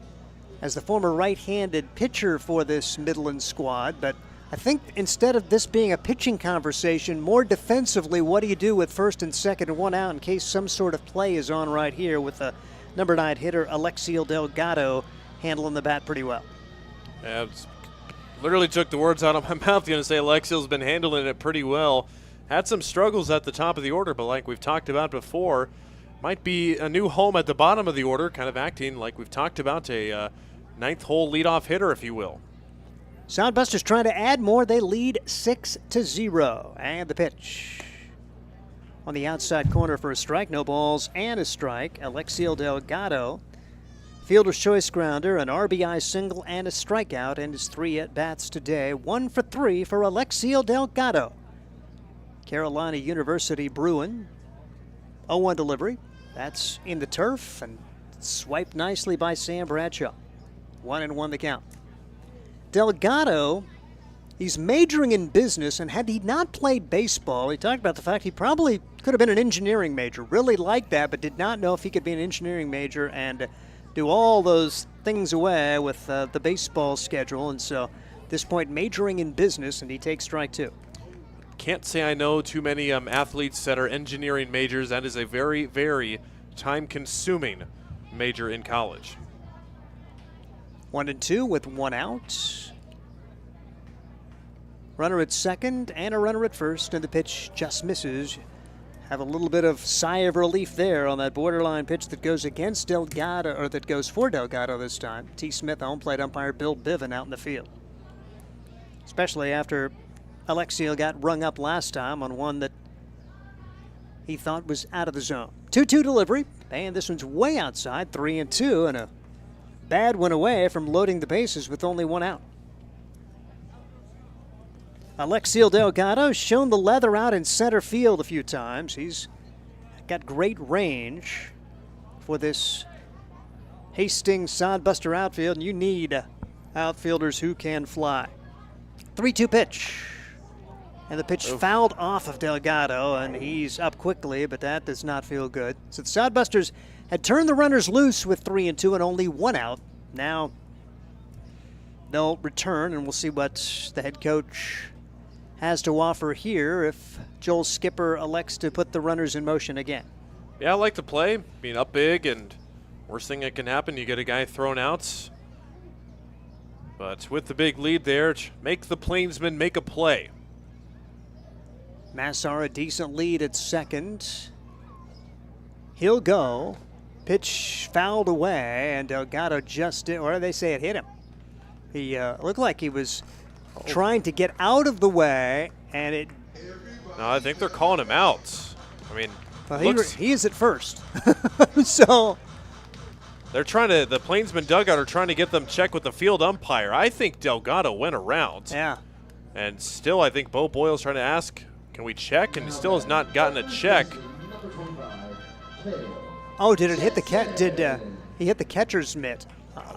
as the former right-handed pitcher for this Midland squad, but I think instead of this being a pitching conversation, more defensively, what do you do with first and second and one out in case some sort of play is on right here with the number 9 hitter Alexiel Delgado handling the bat pretty well. Yeah, literally took the words out of my mouth. Going to say Alexiel's been handling it pretty well. Had some struggles at the top of the order, but like we've talked about before, might be a new home at the bottom of the order, kind of acting like we've talked about a ninth hole leadoff hitter, if you will. Sodbusters trying to add more. They lead 6-0. And the pitch. On the outside corner for a strike. No balls and a strike. Alexiel Delgado. Fielder's choice grounder, an RBI single, and a strikeout in his 3 at-bats today. 1 for 3 for Alexiel Delgado. Carolina University Bruin. 0-1 delivery. That's in the turf and swiped nicely by Sam Bradshaw. 1-1 the count. Delgado, he's majoring in business, and had he not played baseball, he talked about the fact he probably could have been an engineering major. Really liked that, but did not know if he could be an engineering major and do all those things away with the baseball schedule. And so at this point, majoring in business, and he takes strike 2. Can't say I know too many athletes that are engineering majors. That is a very, very time-consuming major in college. 1-2 with 1 out. Runner at second and a runner at first, and the pitch just misses. Have a little bit of sigh of relief there on that borderline pitch that goes against Delgado, or that goes for Delgado this time. T. Smith, home plate umpire Bill Biven out in the field. Especially after Alexiel got rung up last time on one that he thought was out of the zone. 2-2 delivery, and this one's way outside, 3-2, and a bad one away from loading the bases with only 1 out. Alexiel Delgado shown the leather out in center field a few times. He's got great range for this Hastings Sodbuster outfield, and you need outfielders who can fly. 3-2 pitch. And the pitch fouled off of Delgado, and he's up quickly, but that does not feel good. So the Sodbusters had turned the runners loose with 3-2 and only 1 out. Now they'll return, and we'll see what the head coach has to offer here if Joel Skipper elects to put the runners in motion again. Yeah, I like the play. Being up big, and worst thing that can happen, you get a guy thrown out. But with the big lead there, make the Plainsmen make a play. Massar a decent lead at second. He'll go. Pitch fouled away, and Delgado just did, or they say it hit him. He looked like he was trying to get out of the way, and it. No, I think they're calling him out. I mean, well, he is at first. So they're trying to. The Plainsman dugout are trying to get them checked with the field umpire. I think Delgado went around. Yeah. And still, I think Bo Boyle's trying to ask, can we check? And he still has not gotten a check. Oh, did it hit the cat? Did he hit the catcher's mitt?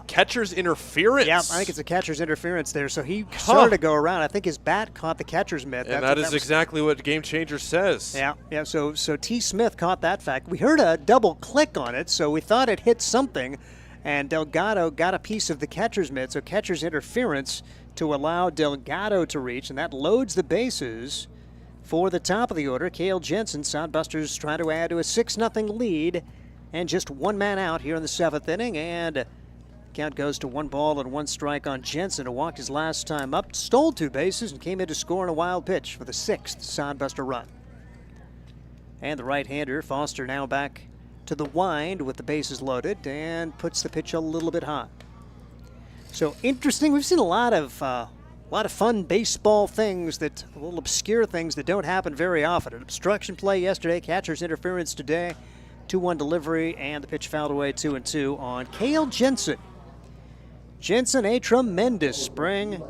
Catcher's interference? Yeah, I think it's a catcher's interference there. So he started to go around. I think his bat caught the catcher's mitt. And that is exactly what Game Changer says. Yeah. So T. Smith caught that fact. We heard a double click on it, so we thought it hit something. And Delgado got a piece of the catcher's mitt, so catcher's interference to allow Delgado to reach, and that loads the bases for the top of the order. Cale Jensen, Sodbusters trying to add to a 6-0 lead, and just 1 man out here in the 7th inning, and count goes to 1 ball and 1 strike on Jensen, who walked his last time up, stole 2 bases, and came in to score on a wild pitch for the 6th Sodbuster run. And the right-hander, Foster, now back to the wind with the bases loaded, and puts the pitch a little bit high. So interesting. We've seen a lot of fun baseball things, a little obscure things that don't happen very often. An obstruction play yesterday, catcher's interference today, 2-1 delivery, and the pitch fouled away 2-2 on Cale Jensen. Jensen, a tremendous spring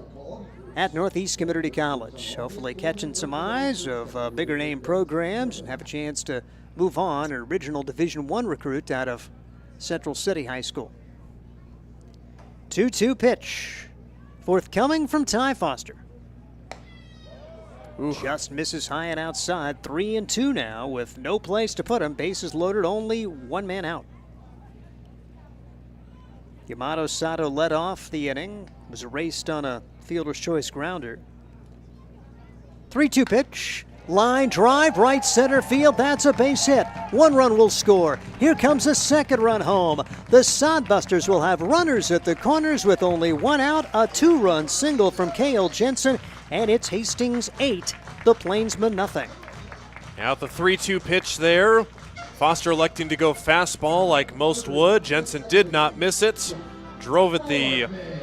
at Northeast Community College. Hopefully catching some eyes of bigger name programs and have a chance to move on, an original Division I recruit out of Central City High School. 2-2 pitch. Forthcoming from Ty Foster. Just misses high and outside. 3-2 now with no place to put him. Bases loaded, only one man out. Yamato Sato led off the inning. Was erased on a fielder's choice grounder. 3-2 pitch. Line drive, right center field. That's a base hit. 1 run will score. Here comes a second run home. The Sodbusters will have runners at the corners with only 1 out. A 2-run single from Cale Jensen, and it's Hastings 8, the Plainsmen nothing. Out the 3-2 pitch there. Foster electing to go fastball like most would. Jensen did not miss it. Drove it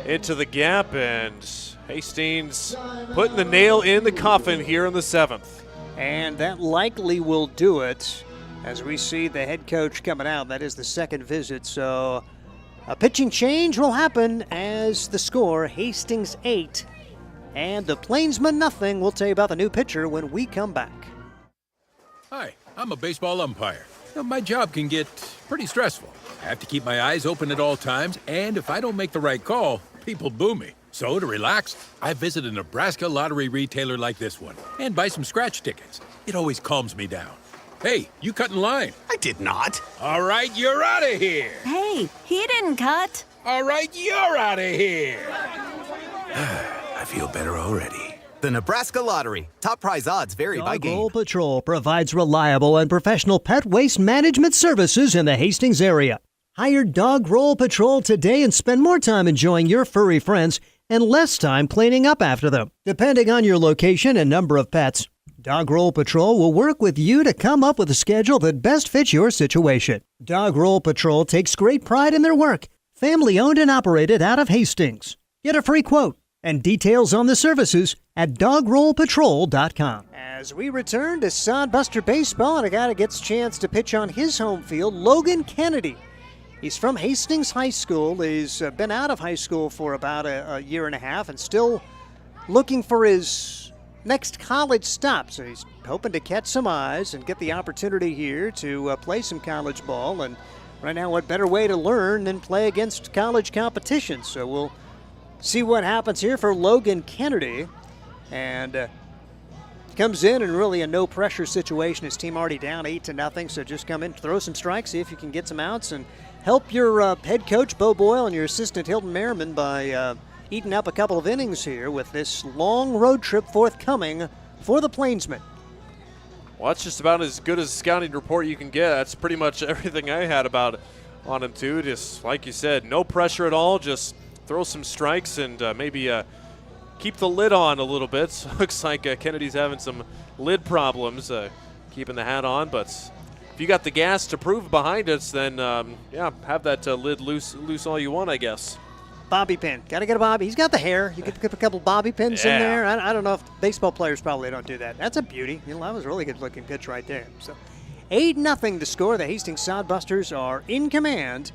into the gap, and Hastings putting the nail in the coffin here in the 7th. And that likely will do it as we see the head coach coming out. That is the second visit. So a pitching change will happen as the score, Hastings 8 and the Plainsmen nothing. We'll tell you about the new pitcher when we come back. Hi, I'm a baseball umpire. My job can get pretty stressful. I have to keep my eyes open at all times, and if I don't make the right call, people boo me. So to relax, I visit a Nebraska lottery retailer like this one and buy some scratch tickets. It always calms me down. Hey, you cut in line. I did not. All right, you're out of here. Hey, he didn't cut. All right, you're out of here. I feel better already. The Nebraska Lottery. Top prize odds vary by game. Dog Roll Patrol provides reliable and professional pet waste management services in the Hastings area. Hire Dog Roll Patrol today and spend more time enjoying your furry friends and less time cleaning up after them. Depending on your location and number of pets, Dog Roll Patrol will work with you to come up with a schedule that best fits your situation. Dog Roll Patrol takes great pride in their work. Family owned and operated out of Hastings. Get a free quote and details on the services at dogrollpatrol.com. As we return to Sodbuster baseball, and a guy that gets a chance to pitch on his home field, Logan Kennedy. He's from Hastings High School. He's been out of high school for about a year and a half and still looking for his next college stop. So he's hoping to catch some eyes and get the opportunity here to play some college ball. And right now, what better way to learn than play against college competition? So we'll see what happens here for Logan Kennedy. And comes in really a no-pressure situation. His team already down 8-0, so just come in, throw some strikes, see if you can get some outs, and help your head coach, Bo Boyle, and your assistant, Hilton Merriman, by eating up a couple of innings here with this long road trip forthcoming for the Plainsmen. Well, that's just about as good as a scouting report you can get. That's pretty much everything I had on him, too. Just like you said, no pressure at all, just throw some strikes and maybe keep the lid on a little bit. So looks like Kennedy's having some lid problems, keeping the hat on. But if you got the gas to prove behind us, then have that lid loose all you want, I guess. Bobby pin. Got to get a bobby. He's got the hair. You could put a couple bobby pins in there. I don't know if baseball players probably don't do that. That's a beauty. That was a really good-looking pitch right there. So 8-0 to score. The Hastings Sodbusters are in command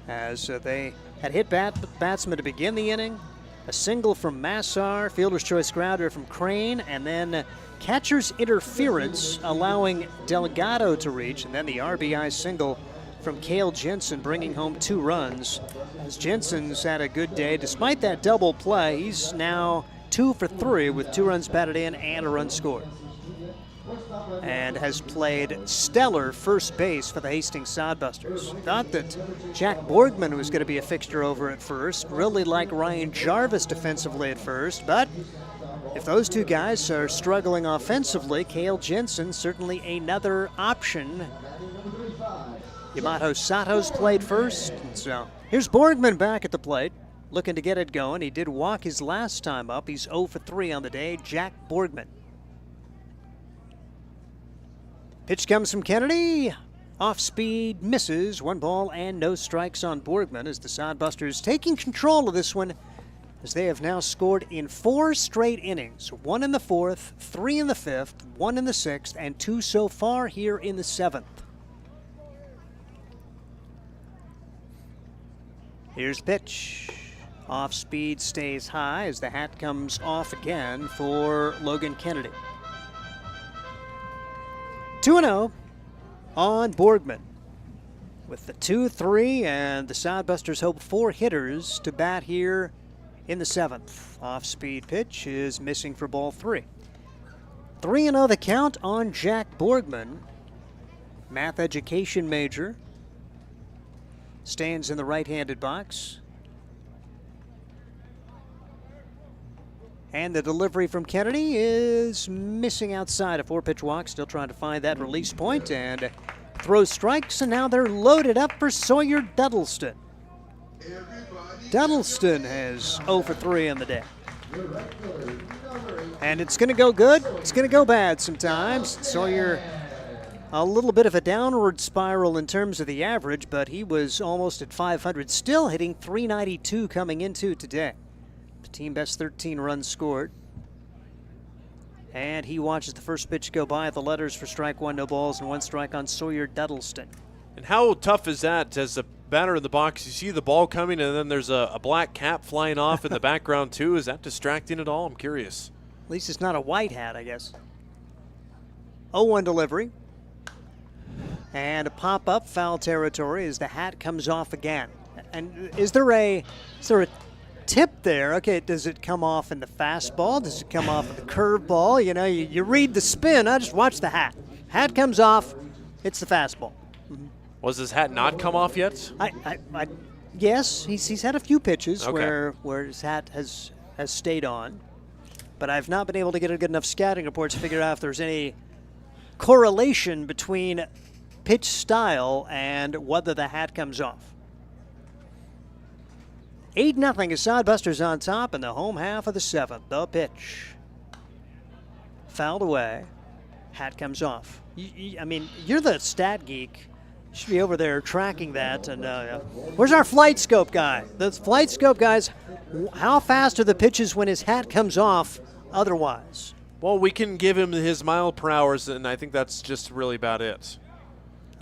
as they had hit batsmen to begin the inning. A single from Massar, fielder's choice grounder from Crane, and then catcher's interference allowing Delgado to reach, and then the RBI single from Cale Jensen bringing home 2 runs. As Jensen's had a good day, despite that double play, he's now 2 for 3 with 2 runs batted in and a run scored. And has played stellar first base for the Hastings Sodbusters. Thought that Jack Borgman was going to be a fixture over at first. Really like Ryan Jarvis defensively at first. But if those two guys are struggling offensively, Cale Jensen certainly another option. Yamato Sato's played first. And so here's Borgman back at the plate, looking to get it going. He did walk his last time up. He's 0 for 3 on the day. Jack Borgman. Pitch comes from Kennedy. Off speed, misses. 1 ball and no strikes on Borgman as the Sodbusters taking control of this one as they have now scored in 4 straight innings. 1 in the 4th, 3 in the 5th, 1 in the 6th, and 2 so far here in the 7th. Here's the pitch. Off speed stays high as the hat comes off again for Logan Kennedy. 2-0 on Borgman. With the 2-3, and the Sodbusters hope 4 hitters to bat here in the 7th. Off-speed pitch is missing for ball 3. 3-0 the count on Jack Borgman. Math education major. Stands in the right-handed box. And the delivery from Kennedy is missing outside. A 4-pitch walk, still trying to find that release point, and throws strikes, and now they're loaded up for Sawyer Duddleston. Duddleston has 0 for 3 on the day. And it's going to go good, it's going to go bad sometimes. Sawyer, a little bit of a downward spiral in terms of the average, but he was almost at 500, still hitting .392 coming into today. The team best 13 runs scored. And he watches the first pitch go by at the letters for strike 1, no balls, and 1 strike on Sawyer Duddleston. And how tough is that as a batter in the box? You see the ball coming, and then there's a black cap flying off in the background, too. Is that distracting at all? I'm curious. At least it's not a white hat, I guess. 0-1 delivery. And a pop-up foul territory as the hat comes off again. And is there a tip there? Okay, does it come off in the fastball? Does it come off in the curveball? You know, you read the spin. I just watch the hat. Hat comes off, it's the fastball. Was his hat not come off yet? Yes, he's had a few pitches where his hat has stayed on, but I've not been able to get a good enough scouting report to figure out if there's any correlation between pitch style and whether the hat comes off. 8-0 is Sodbusters on top in the home half of the 7th. The pitch. Fouled away. Hat comes off. I mean, you're the stat geek. You should be over there tracking that. And where's our flight scope guy? The flight scope guys, how fast are the pitches when his hat comes off otherwise? Well, we can give him his mile per hours, and I think that's just really about it.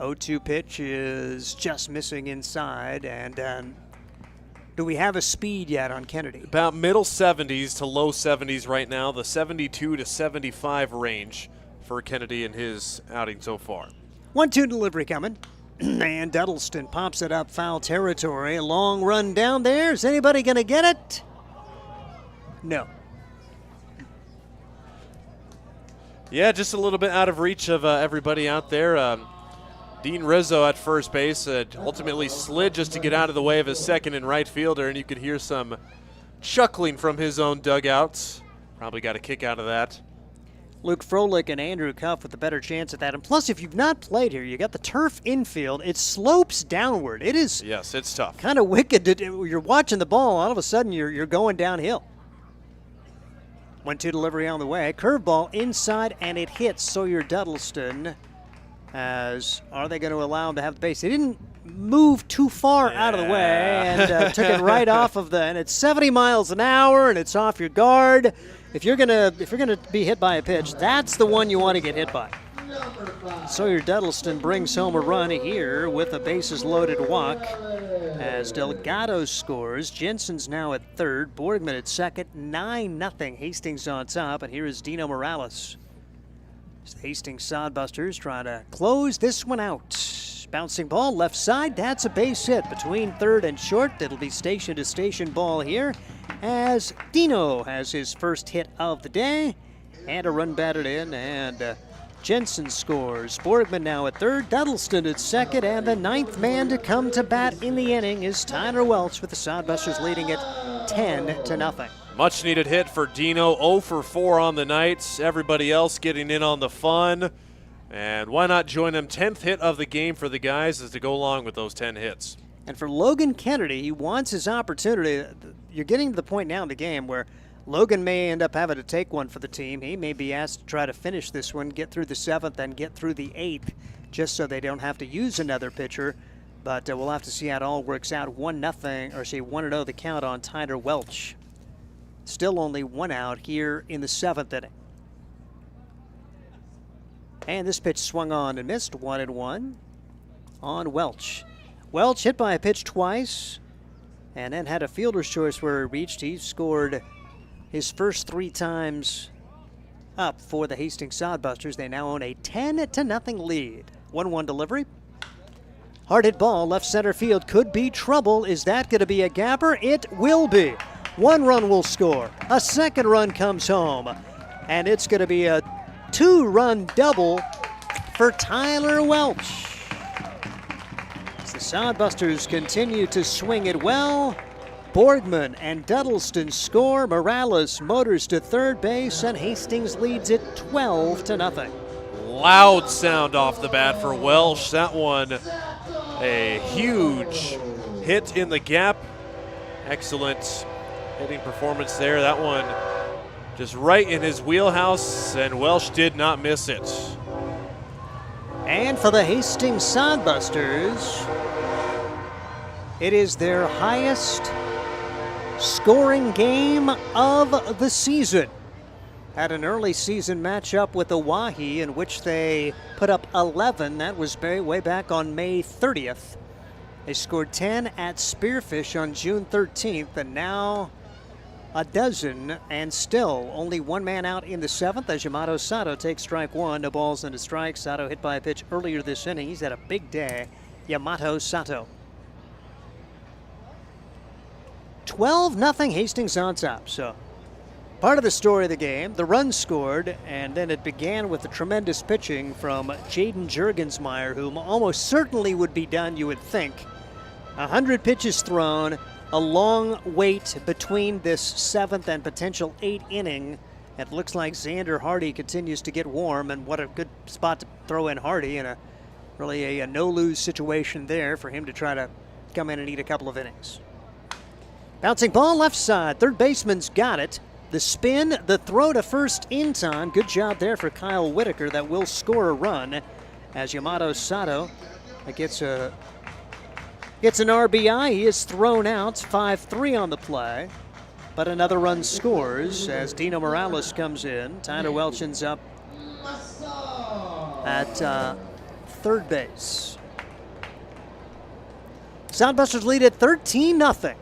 0-2 pitch is just missing inside, and do we have a speed yet on Kennedy? About middle 70s to low 70s right now, the 72 to 75 range for Kennedy in his outing so far. 1-2 delivery coming, and Duddleston pops it up foul territory. A long run down there. Is anybody going to get it? No. Yeah, just a little bit out of reach of everybody out there. Dean Rizzo at first base ultimately slid just to get out of the way of his second and right fielder, and you could hear some chuckling from his own dugouts. Probably got a kick out of that. Luke Froelich and Andrew Cuff with a better chance at that. And plus, if you've not played here, you got the turf infield. It slopes downward. It is yes, it's tough. Kind of wicked. You're watching the ball, all of a sudden you're going downhill. 1-2 delivery on the way. Curveball inside, and it hits Sawyer Duddleston. Are they going to allow him to have the base? They didn't move too far out of the way and took it right off of and it's 70 miles an hour and it's off your guard. If you're gonna be hit by a pitch, that's the one you want to get hit by. Sawyer Duddleston brings home a run here with a bases loaded walk as Delgado scores. Jensen's now at third, Borgman at second, 9-0. Hastings on top, and here is Dino Morales. The Hastings Sodbusters trying to close this one out. Bouncing ball left side, that's a base hit between third and short. It'll be station to station ball here as Dino has his first hit of the day and a run batted in, and Jensen scores. Borgman now at third, Duddleston at second, and the 9th man to come to bat in the inning is Tyler Welch with the Sodbusters leading it 10-0. Much needed hit for Dino, 0 for 4 on the night. Everybody else getting in on the fun. And why not join him? 10th hit of the game for the guys is to go along with those 10 hits. And for Logan Kennedy, he wants his opportunity. You're getting to the point now in the game where Logan may end up having to take one for the team. He may be asked to try to finish this one, get through the 7th and get through the 8th, just so they don't have to use another pitcher. But we'll have to see how it all works out. 1-0 the count on Tyler Welch. Still only one out here in the 7th inning. And this pitch swung on and missed, 1-1 on Welch. Welch hit by a pitch twice and then had a fielder's choice where he reached. He scored his first 3 times up for the Hastings Sodbusters. They now own a 10-0 lead. 1-1 delivery. Hard hit ball, left center field, could be trouble. Is that going to be a gapper? It will be. 1 run will score. A 2nd run comes home. And it's going to be a 2-run double for Tyler Welch. As the Sodbusters continue to swing it well, Borgman and Duddleston score. Morales motors to third base, and Hastings leads it 12-0. Loud sound off the bat for Welsh. That one, a huge hit in the gap. Excellent hitting performance there. That one just right in his wheelhouse, and Welsh did not miss it. And for the Hastings Sodbusters, it is their highest scoring game of the season. Had an early season matchup with Oahe in which they put up 11. That was way back on May 30th. They scored 10 at Spearfish on June 13th, and now a dozen, and still only 1 man out in the 7th as Yamato Sato takes strike 1. No balls and a strike. Sato hit by a pitch earlier this inning. He's had a big day. Yamato Sato. 12-0 Hastings on top. So part of the story of the game, the run scored, and then it began with the tremendous pitching from Jaden Juergensmeyer, who almost certainly would be done, you would think. 100 pitches thrown, a long wait between this 7th and potential 8th inning. It looks like Xander Hardy continues to get warm, and what a good spot to throw in Hardy in really a no-lose situation there for him to try to come in and eat a couple of innings. Bouncing ball left side, third baseman's got it. The spin, the throw to first in time. Good job there for Kyle Whitaker. That will score a run as Yamato Sato gets an RBI. He is thrown out. 5-3 on the play. But another run scores as Dino Morales comes in. Tyler Welch ends up at third base. Sodbusters lead at 13-0.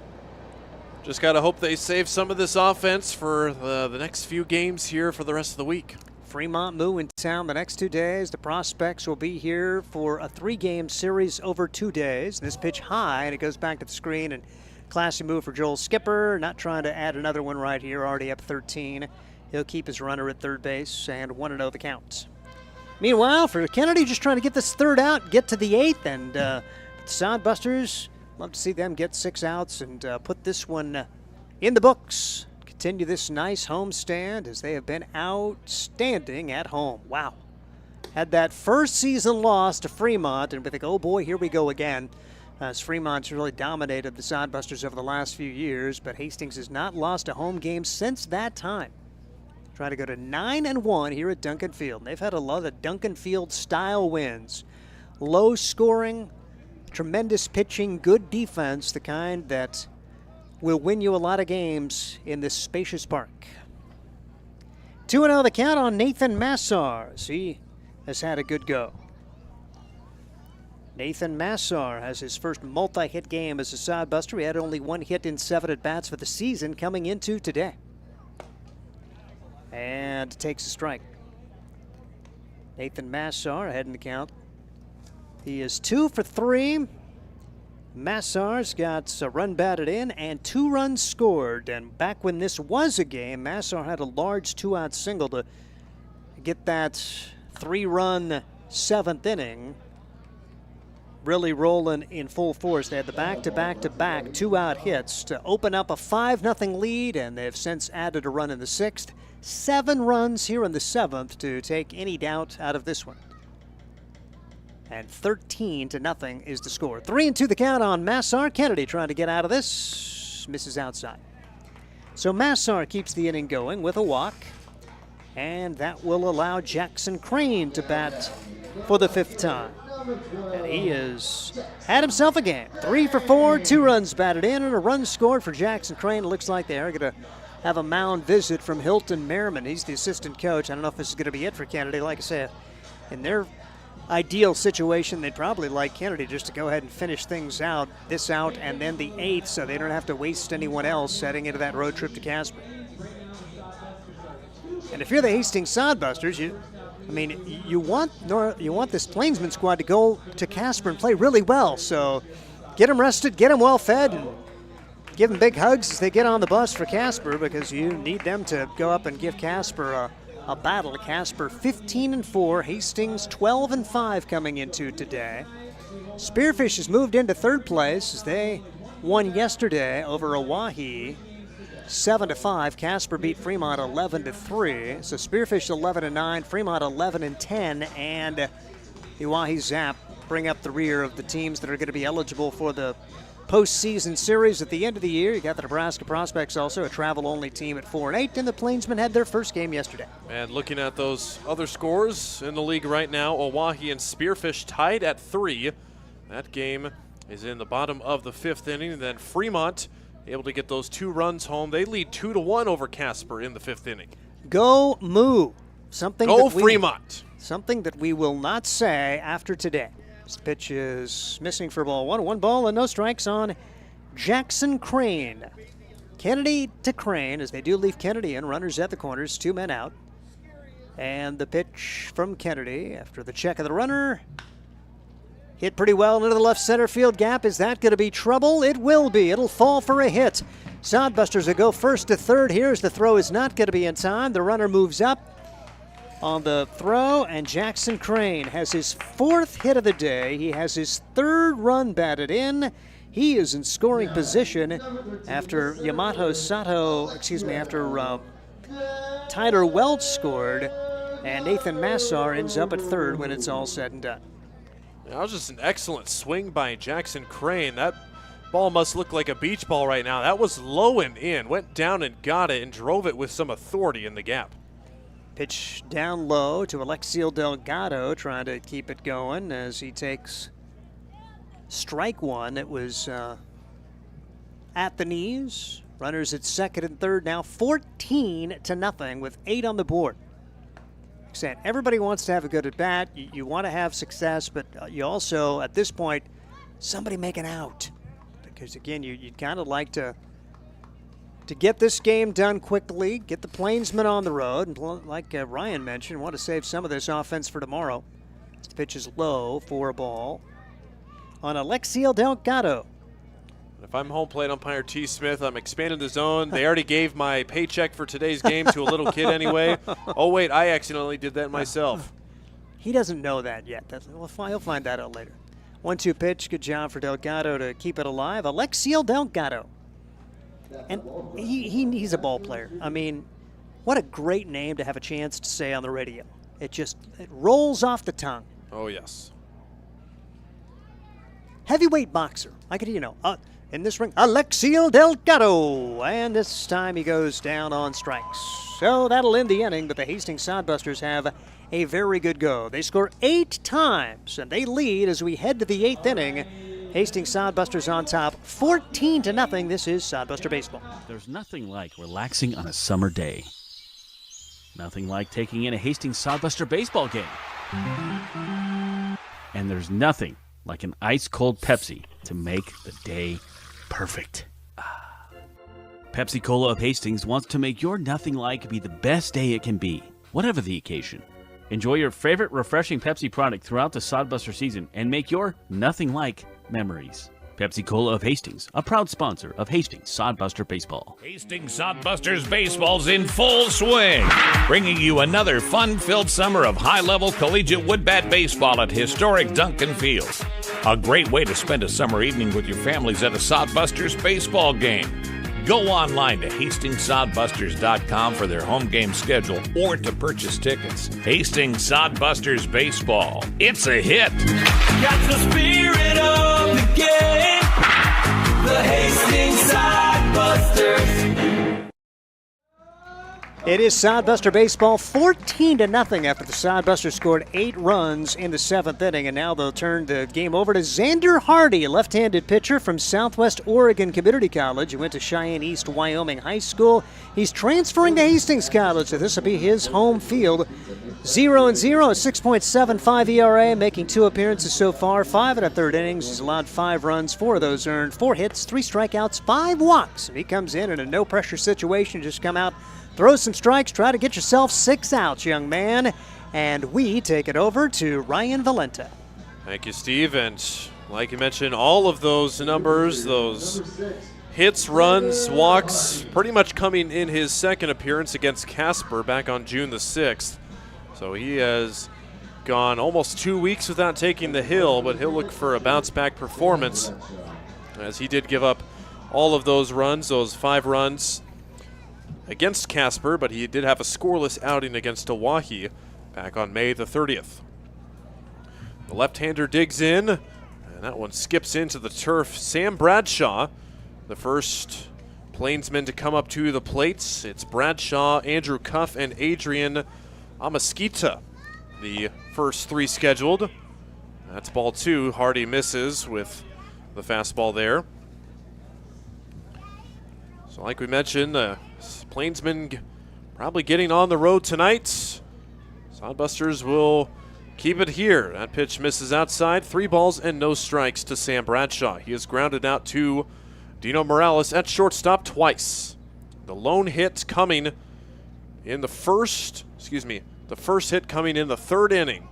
Just got to hope they save some of this offense for the next few games here for the rest of the week. Fremont Moo in town the next 2 days. The Prospects will be here for a 3-game series over 2 days. This pitch high, and it goes back to the screen. And classy move for Joel Skipper. Not trying to add another one right here. Already up 13. He'll keep his runner at third base, and 1-0 the count. Meanwhile, for Kennedy, just trying to get this 3rd out, get to the 8th, and the Sodbusters, love to see them get 6 outs and put this one in the books. Continue this nice homestand as they have been outstanding at home. Wow. Had that first season loss to Fremont, and we think, oh boy, here we go again. As Fremont's really dominated the Sodbusters over the last few years, but Hastings has not lost a home game since that time. Trying to go to 9-1 here at Duncan Field. They've had a lot of Duncan Field style wins. Low scoring, tremendous pitching, good defense, the kind that will win you a lot of games in this spacious park. 2-0 the count on Nathan Massars. He has had a good go. Nathan Massar has his first multi-hit game as a Sodbuster. He had only 1 hit in 7 at-bats for the season coming into today. And takes a strike. Nathan Massar ahead in the count. He is 2 for 3. Massar's got a run batted in and 2 runs scored. And back when this was a game, Massar had a large 2-out single to get that 3-run 7th inning really rolling in full force. They had the back-to-back-to-back 2-out hits to open up a 5-0 lead, and they've since added a run in the 6th. 7 runs here in the 7th to take any doubt out of this one. And 13-0 is the score. 3-2 the count on Massar. Kennedy trying to get out of this. Misses outside. So Massar keeps the inning going with a walk. And that will allow Jackson Crane to bat for the 5th time. And he has had himself a game. 3 for 4, 2 runs batted in, and a run scored for Jackson Crane. It looks like they are going to have a mound visit from Hilton Merriman. He's the assistant coach. I don't know if this is going to be it for Kennedy. Like I said, in their ideal situation, they'd probably like Kennedy just to go ahead and finish things out, this out, and then the 8th, so they don't have to waste anyone else heading into that road trip to Casper. And if you're the Hastings Sodbusters, you want this Plainsmen squad to go to Casper and play really well. So get them rested, get them well fed, and give them big hugs as they get on the bus for Casper, because you need them to go up and give Casper a battle. Casper 15-4, Hastings 12-5 coming into today. Spearfish has moved into third place as they won yesterday over Oahe 7-5. Casper beat Fremont 11-3. So Spearfish 11-9, Fremont 11-10, and the Oahe Zap bring up the rear of the teams that are going to be eligible for the postseason series at the end of the year. You got the Nebraska Prospects also, a travel-only team at 4-8, and the Plainsmen had their first game yesterday. And looking at those other scores in the league right now, Oahe and Spearfish tied at 3. That game is in the bottom of the 5th inning, and then Fremont able to get those 2 runs home. They lead 2-1 over Casper in the 5th inning. Go Moo. Fremont. Something that we will not say after today. This pitch is missing for ball 1. 1 ball and no strikes on Jackson Crane. Kennedy to Crane as they do leave Kennedy in. Runners at the corners, 2 men out. And the pitch from Kennedy after the check of the runner. Hit pretty well into the left center field gap. Is that going to be trouble? It will be. It'll fall for a hit. Sodbusters will go first to third here as the throw is not going to be in time. The runner moves up on the throw, and Jackson Crane has his 4th hit of the day. He has his 3rd run batted in. He is in scoring position after Tyler Welch scored, and Nathan Massar ends up at 3rd when it's all said and done. That was just an excellent swing by Jackson Crane. That ball must look like a beach ball right now. That was low and in, went down and got it and drove it with some authority in the gap. Pitch down low to Alexiel Delgado, trying to keep it going as he takes strike 1. It was at the knees. Runners at 2nd and 3rd now, 14-0 with 8 on the board. Like everybody wants to have a good at bat. You want to have success, but you also, at this point, somebody make an out. Because again, you'd kind of like to get this game done quickly, get the Plainsmen on the road, and like Ryan mentioned, want to save some of this offense for tomorrow. The pitch is low for a ball on Alexiel Delgado. If I'm home plate umpire T. Smith, I'm expanding the zone. They already gave my paycheck for today's game to a little kid anyway. Oh, wait, I accidentally did that myself. He doesn't know that yet. He'll find that out later. 1-2 pitch. Good job for Delgado to keep it alive. Alexiel Delgado. And he's a ball player. I mean, what a great name to have a chance to say on the radio. It rolls off the tongue. Oh, yes. Heavyweight boxer. In this ring, Alexiel Delgado. And this time he goes down on strikes. So that'll end the inning, but the Hastings Sodbusters have a very good go. They score 8 times, and they lead as we head to the 8th inning. Hastings Sodbusters on top, 14-0. This is Sodbuster Baseball. There's nothing like relaxing on a summer day. Nothing like taking in a Hastings Sodbuster baseball game. And there's nothing like an ice-cold Pepsi to make the day perfect. Pepsi Cola of Hastings wants to make your nothing like be the best day it can be, whatever the occasion. Enjoy your favorite refreshing Pepsi product throughout the Sodbuster season and make your nothing like memories. Pepsi Cola of Hastings, a proud sponsor of Hastings Sodbuster Baseball. Hastings Sodbusters Baseball's in full swing, bringing you another fun-filled summer of high-level collegiate woodbat baseball at historic Duncan Field. A great way to spend a summer evening with your families at a Sodbusters baseball game. Go online to HastingsSodbusters.com for their home game schedule or to purchase tickets. Hastings Sodbusters Baseball. It's a hit. Got the spirit of the game. The Hastings Sodbusters. It is Sodbuster baseball, 14-0 after the Sodbusters scored 8 runs in the 7th inning, and now they'll turn the game over to Xander Hardy, a left-handed pitcher from Southwest Oregon Community College. He went to Cheyenne East Wyoming High School. He's transferring to Hastings College, so this will be his home field. 0-0, a 6.75 ERA, making 2 appearances so far, 5 1/3 innings. He's allowed 5 runs, 4 of those earned, 4 hits, 3 strikeouts, 5 walks. And he comes in a no-pressure situation, just come out, throw some strikes, try to get yourself 6 outs, young man. And we take it over to Ryan Valenta. Thank you, Steve. And like you mentioned, all of those numbers, those hits, runs, walks, pretty much coming in his second appearance against Casper back on June the 6th. So he has gone almost 2 weeks without taking the hill, but he'll look for a bounce-back performance, as he did give up all of those runs, those 5 runs against Casper, but he did have a scoreless outing against Oahe back on May the 30th. The left-hander digs in, and that one skips into the turf. Sam Bradshaw, the first Plainsman to come up to the plates. It's Bradshaw, Andrew Cuff, and Adrian Amasquita, the first 3 scheduled. That's ball 2. Hardy misses with the fastball there. So like we mentioned, Plainsmen probably getting on the road tonight. Sodbusters will keep it here. That pitch misses outside. 3 balls and no strikes to Sam Bradshaw. He is grounded out to Dino Morales at shortstop twice. The lone hit coming in the first hit coming in the 3rd inning.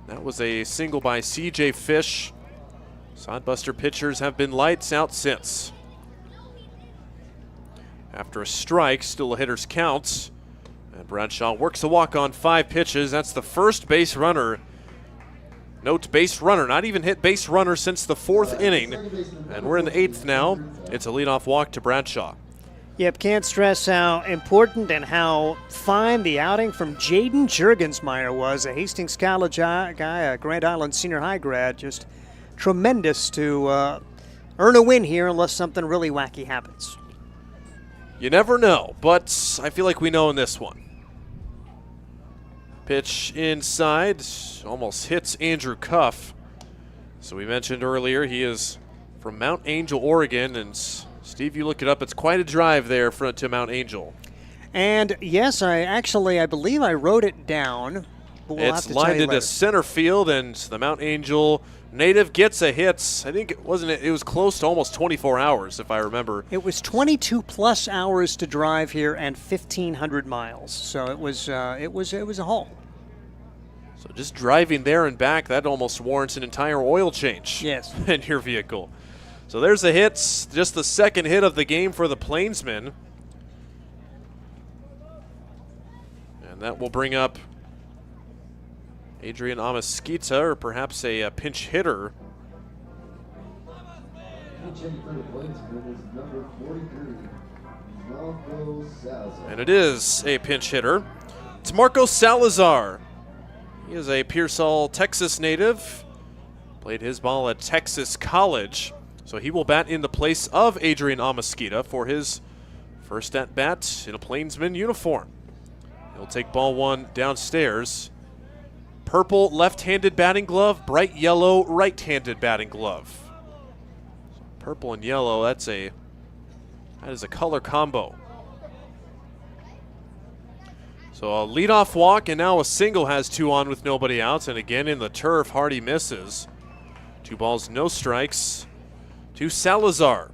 That was a single by C.J. Fish. Sodbuster pitchers have been lights out since. After a strike, still a hitter's count. And Bradshaw works a walk on 5 pitches. That's the first base runner. Note base runner, not even hit base runner since the 4th inning. And we're in the 8th now. It's a leadoff walk to Bradshaw. Yep, can't stress how important and how fine the outing from Jaden Jurgensmeyer was, a Hastings College guy, a Grand Island Senior High grad. Just tremendous to earn a win here unless something really wacky happens. You never know, but I feel like we know in this one. Pitch inside, almost hits Andrew Cuff. So we mentioned earlier he is from Mount Angel, Oregon, and Steve, you look it up. It's quite a drive there front to Mount Angel. And yes, I believe I wrote it down. But we'll it's lined into center field, and the Mount Angel native gets a hit. I think it was close to almost 24 hours, if I remember. It was 22+ hours to drive here and 1,500 miles. So it was a haul. So just driving there and back, that almost warrants an entire oil change. Yes. In your vehicle. So there's the hits, just the second hit of the game for the Plainsmen. And that will bring up Adrian Amasquita, or perhaps a pinch hitter. And it is a pinch hitter. It's Marco Salazar. He is a Pearsall, Texas native. Played his ball at Texas College. So he will bat in the place of Adrian Amasquita for his first at-bat in a Plainsman uniform. He'll take ball 1 downstairs. Purple left-handed batting glove, bright yellow right-handed batting glove. So purple and yellow, that is a color combo. So a leadoff walk, and now a single has 2 on with nobody out. And again in the turf, Hardy misses. 2 balls, no strikes to Salazar.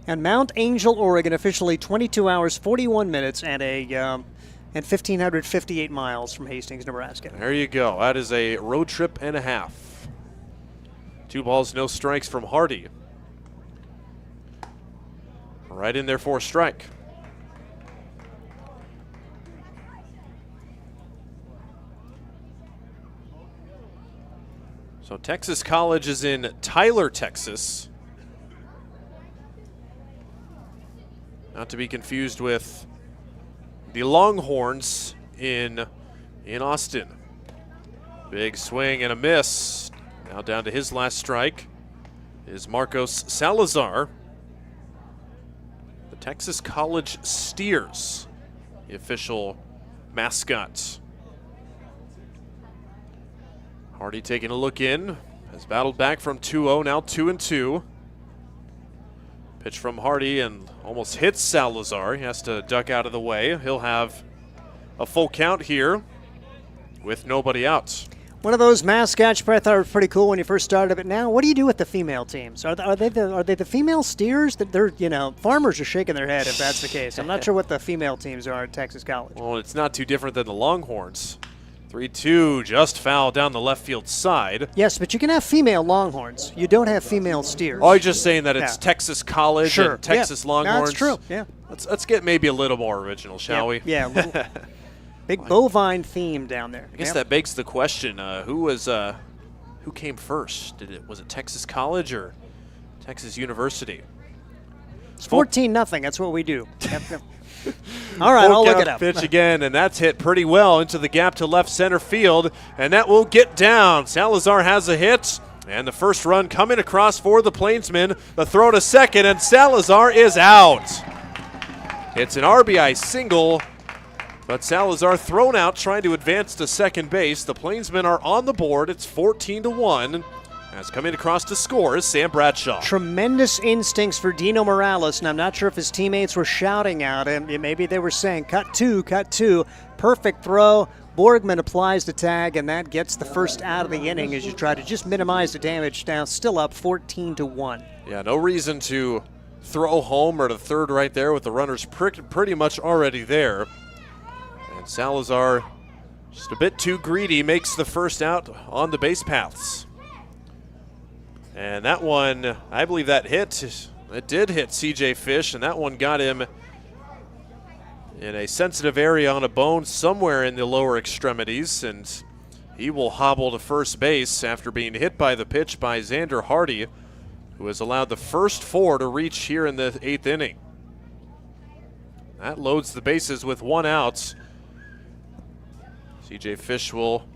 And Mount Angel, Oregon, officially 22 hours, 41 minutes, and 1,558 miles from Hastings, Nebraska. There you go. That is a road trip and a half. 2 balls, no strikes from Hardy. Right in there for a strike. So Texas College is in Tyler, Texas. Not to be confused with the Longhorns in Austin. Big swing and a miss. Now down to his last strike is Marcos Salazar. The Texas College Steers the official mascot. Hardy taking a look in, has battled back from 2-0, now 2-2. Pitch from Hardy and almost hits Salazar. He has to duck out of the way. He'll have a full count here with nobody out. One of those mascots you probably thought were pretty cool when you first started, but now what do you do with the female teams? Are they the female steers? That they're, farmers are shaking their head if that's the case. I'm not sure what the female teams are at Texas College. Well, it's not too different than the Longhorns. 3-2, just foul down the left field side. Yes, but you can have female Longhorns. You don't have female steers. Oh, you're just saying that it's Texas College sure. and Texas Longhorns. No, that's true. Yeah. Let's get maybe a little more original, shall we? Yeah. Big bovine theme down there. I guess that begs the question: who came first? Was it Texas College or Texas University? It's 14-0. That's what we do. All right, I'll look it up. Pitch again, and that's hit pretty well into the gap to left center field, and that will get down. Salazar has a hit, and the first run coming across for the Plainsmen. The throw to second, and Salazar is out. It's an RBI single, but Salazar thrown out trying to advance to second base. The Plainsmen are on the board. It's 14-1. As coming across to score is Sam Bradshaw. Tremendous instincts for Dino Morales, and I'm not sure if his teammates were shouting at him. Maybe they were saying, cut two, cut two. Perfect throw. Borgman applies the tag, and that gets the first out of the inning as you try to just minimize the damage. Now still up 14-1. Yeah, no reason to throw home or to third right there with the runners pretty much already there. And Salazar, just a bit too greedy, makes the first out on the base paths. And that one, I believe that it did hit C.J. Fish, and that one got him in a sensitive area on a bone somewhere in the lower extremities, and he will hobble to first base after being hit by the pitch by Xander Hardy, who has allowed the first four to reach here in the 8th inning. That loads the bases with one out. C.J. Fish will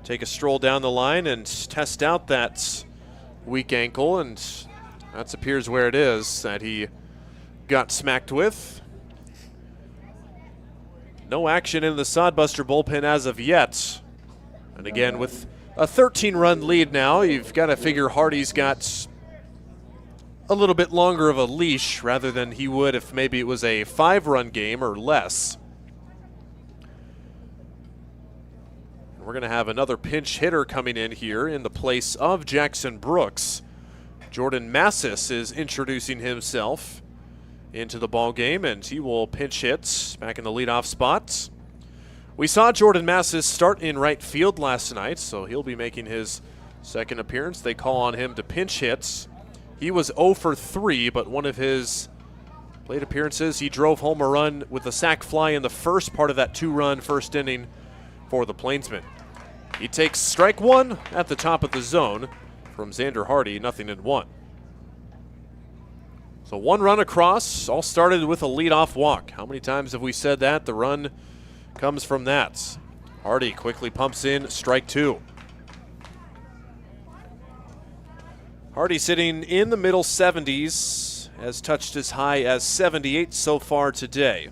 take a stroll down the line and test out that weak ankle, and that appears where it is that he got smacked with. No action in the Sodbuster bullpen as of yet. And again, with a 13-run lead now, you've got to figure Hardy's got a little bit longer of a leash rather than he would if maybe it was a 5-run game or less. We're going to have another pinch hitter coming in here in the place of Jackson Brooks. Jordan Massis is introducing himself into the ball game, and he will pinch hit back in the leadoff spot. We saw Jordan Massis start in right field last night, so he'll be making his second appearance. They call on him to pinch hits. He was 0 for 3, but one of his plate appearances, he drove home a run with a sac fly in the first part of that 2-run first inning for the Plainsmen. He takes strike one at the top of the zone from Xander Hardy, 0-1. So one run across, all started with a leadoff walk. How many times have we said that? The run comes from that. Hardy quickly pumps in strike two. Hardy sitting in the middle 70s, has touched as high as 78 so far today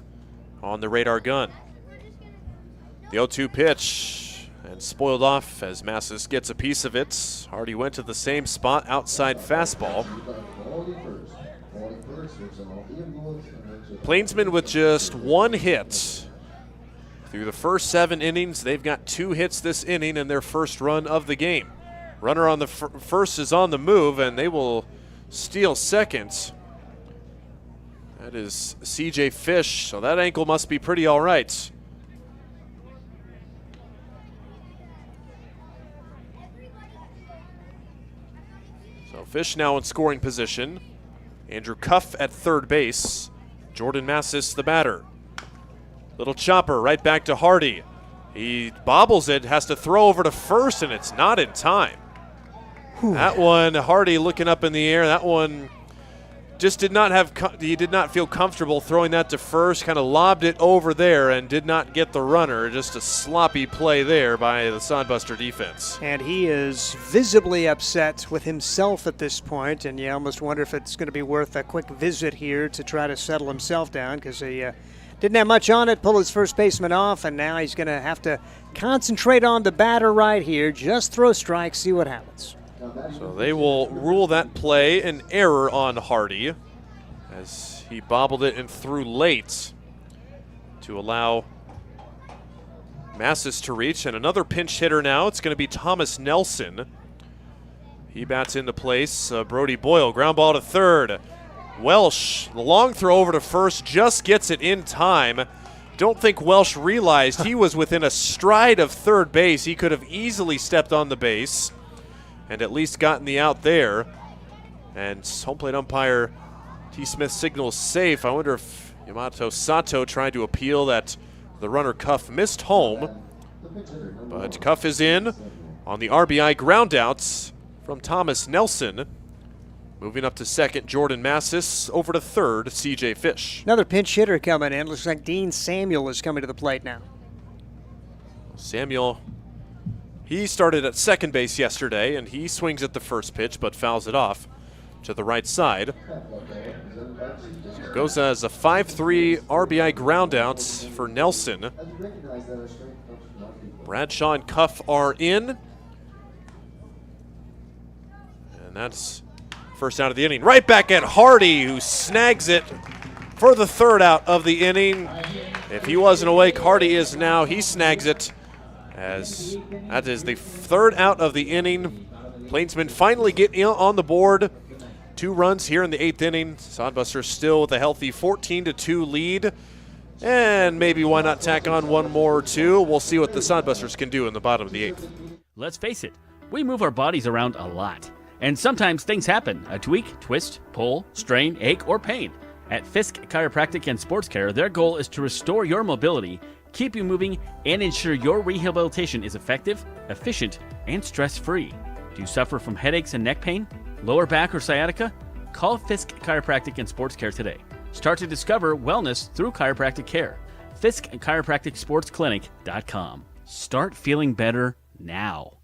on the radar gun. The 0-2 pitch, and spoiled off as Massis gets a piece of it. Hardy went to the same spot, outside fastball. Plainsmen with just one hit. Through the first 7 innings, they've got 2 hits this inning in their first run of the game. Runner on the first is on the move, and they will steal second. That is C.J. Fish, so that ankle must be pretty all right. So Fish now in scoring position. Andrew Cuff at third base. Jordan Massis the batter. Little chopper right back to Hardy. He bobbles it, has to throw over to first, and it's not in time. That one, Hardy looking up in the air. That one just did not feel comfortable throwing that to first. Kind of lobbed it over there and did not get the runner. Just a sloppy play there by the Sodbuster defense. And he is visibly upset with himself at this point, and you almost wonder if it's going to be worth a quick visit here to try to settle himself down, because he Didn't have much on it, pulled his first baseman off, and now he's going to have to concentrate on the batter right here. Just throw strikes, see what happens. So they will rule that play an error on Hardy as he bobbled it and threw late to allow Massis to reach. And another pinch hitter now. It's going to be Thomas Nelson. He bats into place. Brody Boyle, ground ball to third. Welsh, the long throw over to first, just gets it in time. Don't think Welsh realized he was within a stride of third base. He could have easily stepped on the base and at least gotten the out there. And home plate umpire T. Smith signals safe. I wonder if Yamato Sato tried to appeal that the runner Cuff missed home. But Cuff is in on the RBI groundouts from Thomas Nelson. Moving up to second, Jordan Massis. Over to third, C.J. Fish. Another pinch hitter coming in. Looks like Dean Samuel is coming to the plate now. Samuel, he started at second base yesterday, and he swings at the first pitch, but fouls it off to the right side. So it goes as a 5-3 RBI groundouts for Nelson. Bradshaw and Cuff are in. And that's first out of the inning. Right back at Hardy, who snags it for the third out of the inning. If he wasn't awake, Hardy is now. He snags it as that is the third out of the inning. Plainsmen finally get on the board. 2 runs here in the 8th inning. Sodbusters still with a healthy 14-2 lead. And maybe why not tack on one more or two. We'll see what the Sodbusters can do in the bottom of the 8th. Let's face it, we move our bodies around a lot. And sometimes things happen, a tweak, twist, pull, strain, ache, or pain. At Fisk Chiropractic and Sports Care, their goal is to restore your mobility, keep you moving, and ensure your rehabilitation is effective, efficient, and stress-free. Do you suffer from headaches and neck pain, lower back or sciatica? Call Fisk Chiropractic and Sports Care today. Start to discover wellness through chiropractic care. Fisk Chiropractic Sports Clinic.com. Start feeling better now.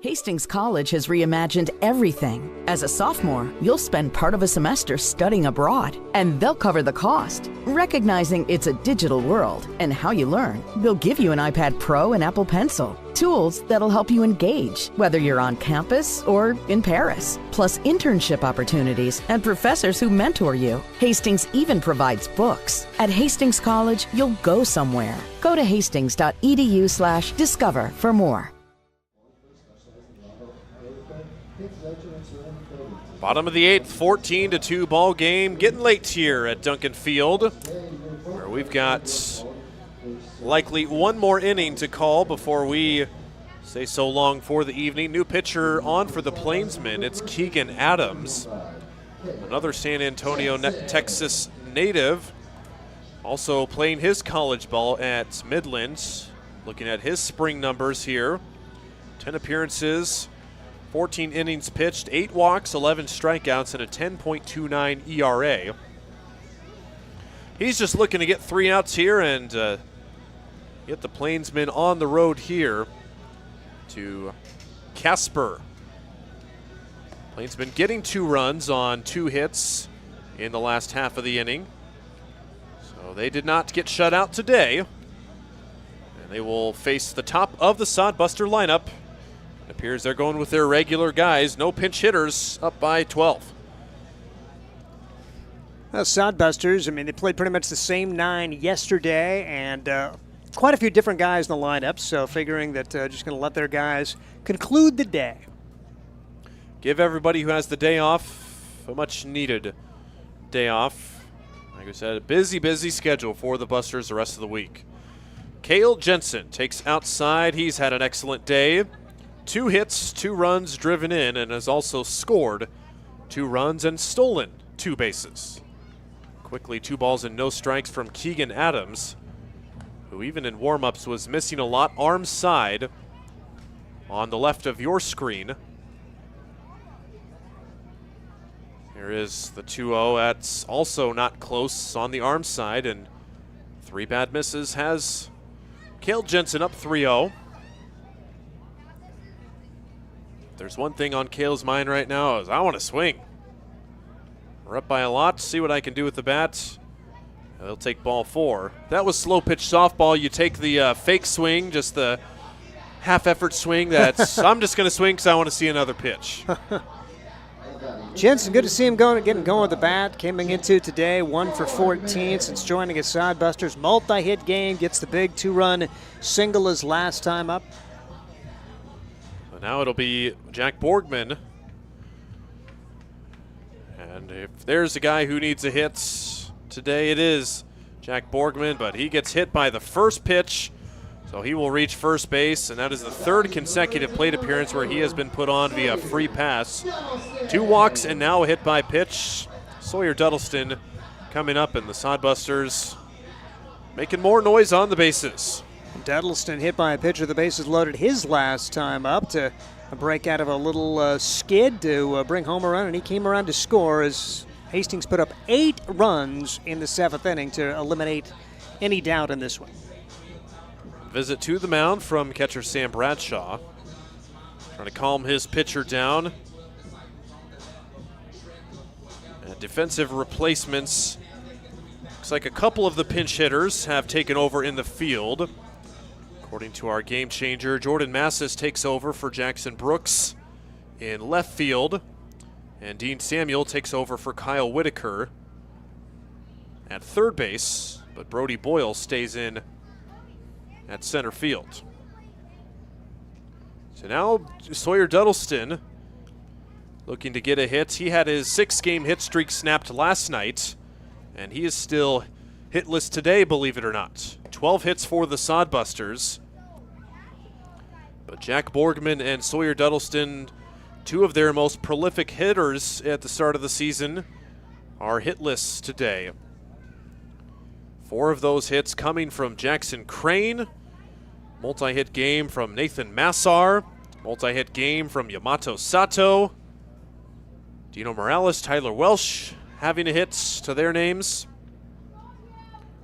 Hastings College has reimagined everything. As a sophomore, you'll spend part of a semester studying abroad, and they'll cover the cost. Recognizing it's a digital world and how you learn, they'll give you an iPad Pro and Apple Pencil, tools that'll help you engage, whether you're on campus or in Paris, plus internship opportunities and professors who mentor you. Hastings even provides books. At Hastings College, you'll go somewhere. Go to hastings.edu/discover for more. Bottom of the 8th, 14-2 ball game. Getting late here at Duncan Field, where we've got likely one more inning to call before we say so long for the evening. New pitcher on for the Plainsmen. It's Keegan Adams, another San Antonio, Texas native, also playing his college ball at Midland. Looking at his spring numbers here, 10 appearances, 14 innings pitched, 8 walks, 11 strikeouts, and a 10.29 ERA. He's just looking to get 3 outs here and get the Plainsmen on the road here to Casper. Plainsmen getting 2 runs on 2 hits in the last half of the inning. So they did not get shut out today. And they will face the top of the Sodbuster lineup. It appears they're going with their regular guys. No pinch hitters, up by 12. Well, Sodbusters, I mean, they played pretty much the same 9 yesterday, and quite a few different guys in the lineup, so figuring that just going to let their guys conclude the day. Give everybody who has the day off a much-needed day off. Like I said, a busy schedule for the Busters the rest of the week. Cale Jensen takes outside. He's had an excellent day. 2 hits, 2 runs driven in, and has also scored 2 runs and stolen 2 bases. Quickly, 2 balls and no strikes from Keegan Adams, who even in warm-ups was missing a lot. Arm side on the left of your screen. Here is the 2-0. That's also not close on the arm side, and 3 bad misses has Cale Jensen up 3-0. There's one thing on Cale's mind right now is I want to swing. We're up by a lot. See what I can do with the bat. They'll take ball 4. That was slow pitch softball. You take the fake swing, just the half-effort swing. That's I'm just going to swing because I want to see another pitch. Jensen, good to see him getting going with the bat. Coming into today, 1 for 14 since joining his Sodbusters. Multi-hit game, gets the big 2-run single his last time up. So now it'll be Jack Borgman. And if there's a guy who needs a hit today, it is Jack Borgman, but he gets hit by the first pitch, so he will reach first base, and that is the 3rd consecutive plate appearance where he has been put on via free pass. 2 walks and now a hit by pitch. Sawyer Duddleston coming up, and the Sodbusters making more noise on the bases. Duddleston hit by a pitcher, the bases loaded his last time up to break out of a little skid to bring home a run, and he came around to score as Hastings put up 8 runs in the 7th inning to eliminate any doubt in this one. Visit to the mound from catcher Sam Bradshaw. Trying to calm his pitcher down. And defensive replacements. Looks like a couple of the pinch hitters have taken over in the field. According to our game changer, Jordan Massis takes over for Jackson Brooks in left field. And Dean Samuel takes over for Kyle Whitaker at third base. But Brody Boyle stays in at center field. So now Sawyer Duddleston looking to get a hit. He had his 6-game hit streak snapped last night, and he is still hitless today, believe it or not. 12 hits for the Sodbusters. But Jack Borgman and Sawyer Duddleston, 2 of their most prolific hitters at the start of the season, are hitless today. 4 of those hits coming from Jackson Crane. Multi-hit game from Nathan Massar. Multi-hit game from Yamato Sato. Dino Morales, Tyler Welsh having a hit to their names.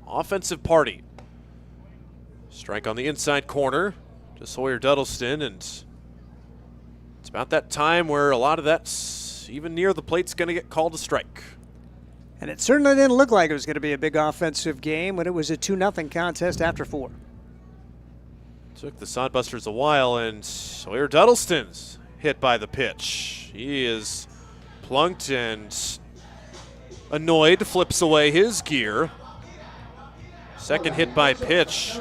Offensive party. Strike on the inside corner to Sawyer Duddleston, and it's about that time where a lot of that's even near the plate's going to get called a strike. And it certainly didn't look like it was going to be a big offensive game when it was a 2-0 contest after 4. Took the Sodbusters a while, and Sawyer Duddleston's hit by the pitch. He is plunked and annoyed, flips away his gear. Second hit by pitch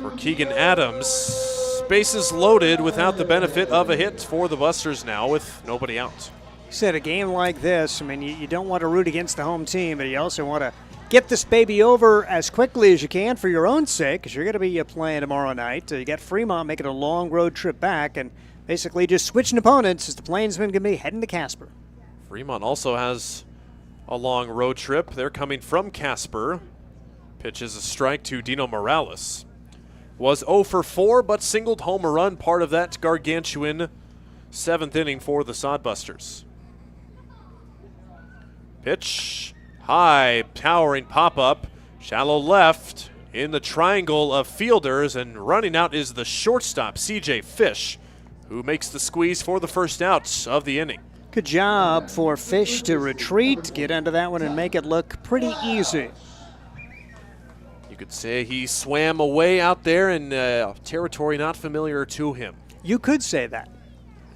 for Keegan Adams. Bases loaded without the benefit of a hit for the Busters now with nobody out. Said a game like this, I mean, you don't want to root against the home team, but you also want to get this baby over as quickly as you can for your own sake, because you're going to be playing tomorrow night. You got Fremont making a long road trip back and basically just switching opponents as the Plainsmen going to be heading to Casper. Fremont also has a long road trip. They're coming from Casper. Pitches a strike to Dino Morales. Was 0 for 4, but singled home a run, part of that gargantuan 7th inning for the Sodbusters. Pitch, high, towering pop-up, shallow left in the triangle of fielders, and running out is the shortstop, C.J. Fish, who makes the squeeze for the first out of the inning. Good job for Fish to retreat, get into that one, and make it look pretty easy. You could say he swam away out there in territory not familiar to him. You could say that.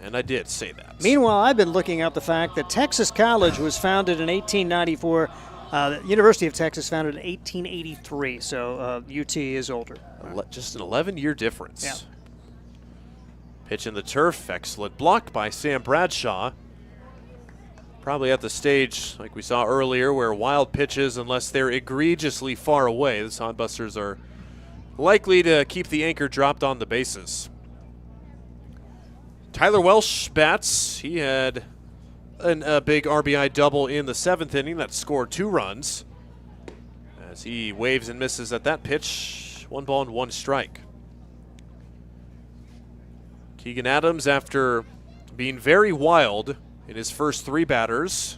And I did say that. Meanwhile, I've been looking up the fact that Texas College was founded in 1894. The University of Texas founded in 1883, so UT is older. Just an 11-year difference. Yeah. Pitch in the turf, excellent block by Sam Bradshaw. Probably at the stage, like we saw earlier, where wild pitches, unless they're egregiously far away, the Sodbusters are likely to keep the anchor dropped on the bases. Tyler Welsh bats. He had a big RBI double in the 7th inning that scored 2 runs. As he waves and misses at that pitch, 1 ball and 1 strike. Keegan Adams, after being very wild in his first 3 batters,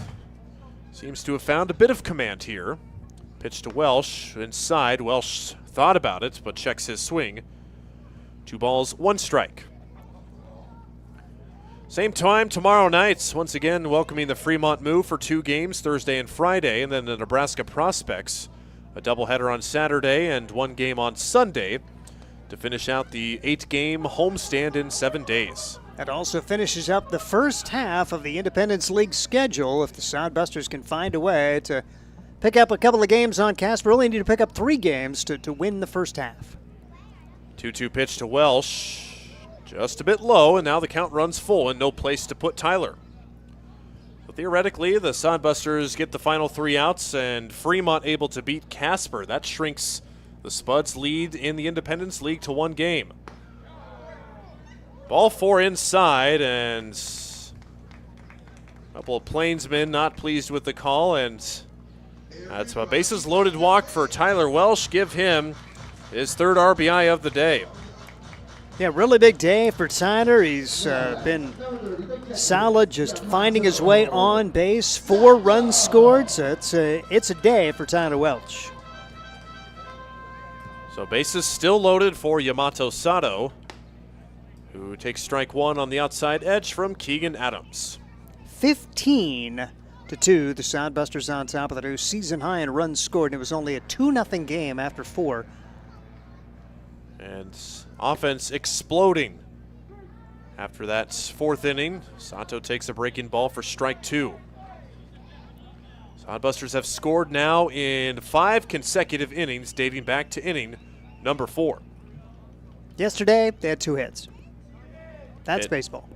seems to have found a bit of command here. Pitch to Welsh inside. Welsh thought about it, but checks his swing. 2 balls, 1 strike. Same time tomorrow night. Once again, welcoming the Fremont Move for 2 games, Thursday and Friday, and then the Nebraska Prospects, a doubleheader on Saturday and 1 game on Sunday to finish out the 8-game homestand in 7 days. That also finishes up the first half of the Independence League schedule. If the Sodbusters can find a way to pick up a couple of games on Casper, only need to pick up 3 games to win the first half. 2-2 pitch to Welsh. Just a bit low, and now the count runs full and no place to put Tyler. But theoretically, the Sodbusters get the final 3 outs, and Fremont able to beat Casper. That shrinks the Spuds' lead in the Independence League to 1 game. Ball 4 inside, and a couple of Plainsmen not pleased with the call, and that's a bases loaded walk for Tyler Welsh. Give him his 3rd RBI of the day. Yeah, really big day for Tyler. He's been solid, just finding his way on base. 4 runs scored, so it's a day for Tyler Welch. So bases still loaded for Yamato Sato, who takes strike 1 on the outside edge from Keegan Adams. 15-2, the Sodbusters on top of the new season high in runs scored, and it was only a 2-0 game after 4. And offense exploding. After that 4th inning, Sato takes a breaking ball for strike 2. Sodbusters have scored now in 5 consecutive innings dating back to inning number 4. Yesterday, they had 2 hits. That's baseball.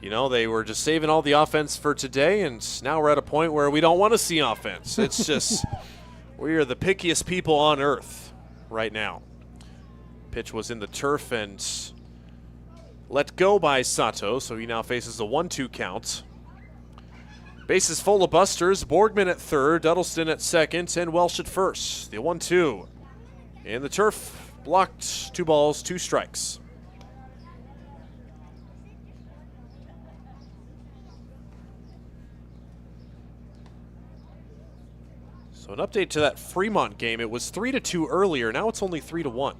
You know, they were just saving all the offense for today, and now we're at a point where we don't want to see offense. It's just, we are the pickiest people on earth right now. Pitch was in the turf and let go by Sato, so he now faces a 1-2 count. Bases full of Busters, Borgman at 3rd, Duddleston at 2nd, and Welsh at 1st. The 1-2 in the turf, blocked, 2 balls, 2 strikes. So an update to that Fremont game. It was 3-2 earlier. Now it's only 3-1.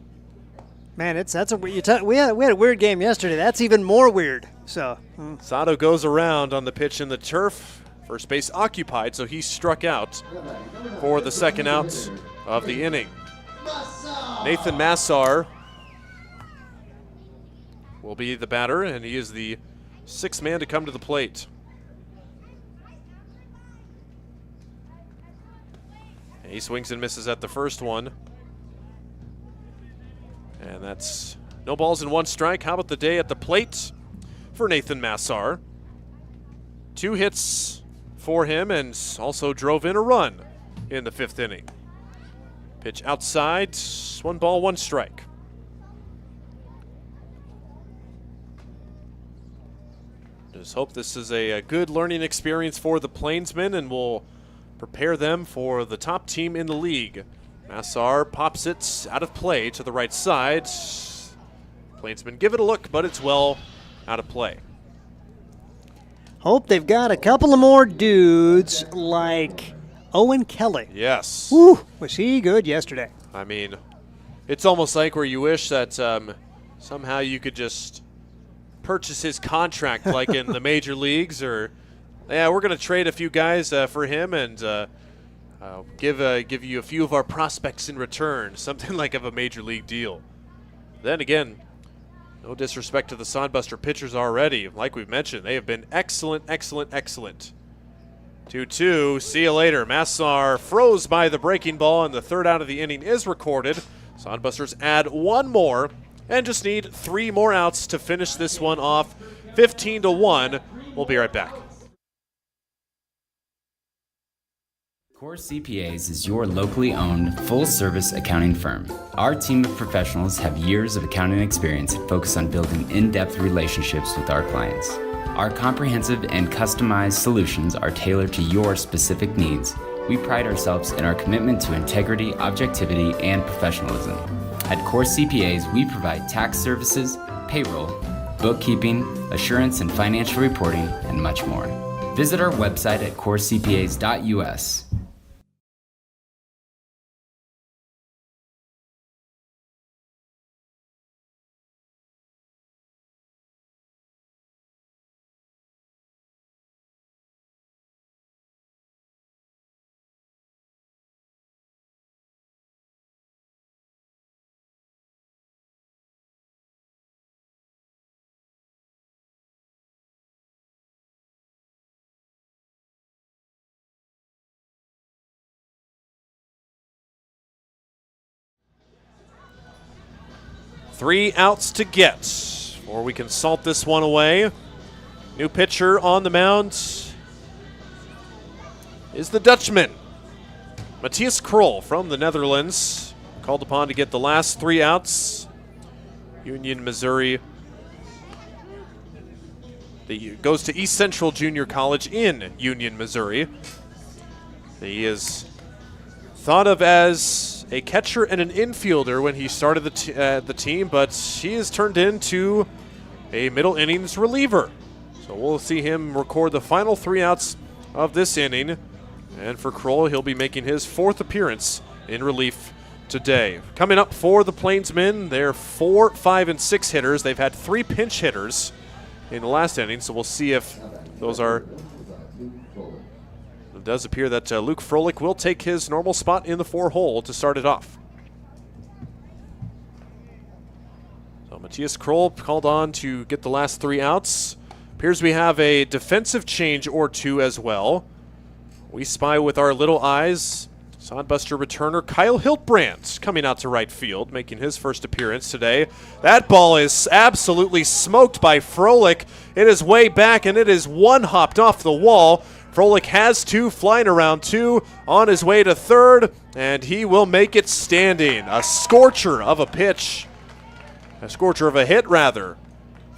Man, we had a weird game yesterday. That's even more weird. So Sato goes around on the pitch in the turf. First base occupied, so he struck out for the 2nd out of the inning. Nathan Massar will be the batter, and he is the 6th man to come to the plate. And he swings and misses at the first one. And that's no balls and 1 strike. How about the day at the plate for Nathan Massar? 2 hits for him and also drove in a run in the 5th inning. Pitch outside, 1 ball, 1 strike. Just hope this is a good learning experience for the Plainsmen and will prepare them for the top team in the league. Massar pops it out of play to the right side. Plainsmen give it a look, but it's well out of play. Hope they've got a couple of more dudes like Owen Kelly. Yes. Woo, was he good yesterday? I mean, it's almost like where you wish that somehow you could just purchase his contract like in the major leagues, or yeah, we're going to trade a few guys for him and give you a few of our prospects in return, something like of a major league deal. Then again, no disrespect to the Sodbuster pitchers already. Like we've mentioned, they have been excellent, excellent, excellent. 2-2, see you later. Massar froze by the breaking ball, and the 3rd out of the inning is recorded. Sodbusters add 1 more and just need 3 more outs to finish this one off. 15-1. We'll be right back. Core CPAs is your locally owned, full-service accounting firm. Our team of professionals have years of accounting experience and focus on building in-depth relationships with our clients. Our comprehensive and customized solutions are tailored to your specific needs. We pride ourselves in our commitment to integrity, objectivity, and professionalism. At Core CPAs, we provide tax services, payroll, bookkeeping, assurance and financial reporting, and much more. Visit our website at corecpas.us. 3 outs to get, or we can salt this one away. New pitcher on the mound is the Dutchman, Matthias Krol from the Netherlands, called upon to get the last 3 outs. Union, Missouri. He goes to East Central Junior College in Union, Missouri. He is thought of as a catcher and an infielder when he started the team, but he has turned into a middle innings reliever. So we'll see him record the final 3 outs of this inning. And for Kroll, he'll be making his 4th appearance in relief today. Coming up for the Plainsmen, they're 4, 5, and 6 hitters. They've had 3 pinch hitters in the last inning, so we'll see if those are... It does appear that Luke Froelich will take his normal spot in the 4-hole to start it off. So Matthias Kroll called on to get the last 3 outs. Appears we have a defensive change or 2 as well. We spy with our little eyes Sodbuster returner Kyle Hiltbrand coming out to right field, making his first appearance today. That ball is absolutely smoked by Froelich. It is way back, and it is one hopped off the wall. Froelich has 2 flying around 2 on his way to third, and he will make it standing. A scorcher of a pitch. A scorcher of a hit, rather,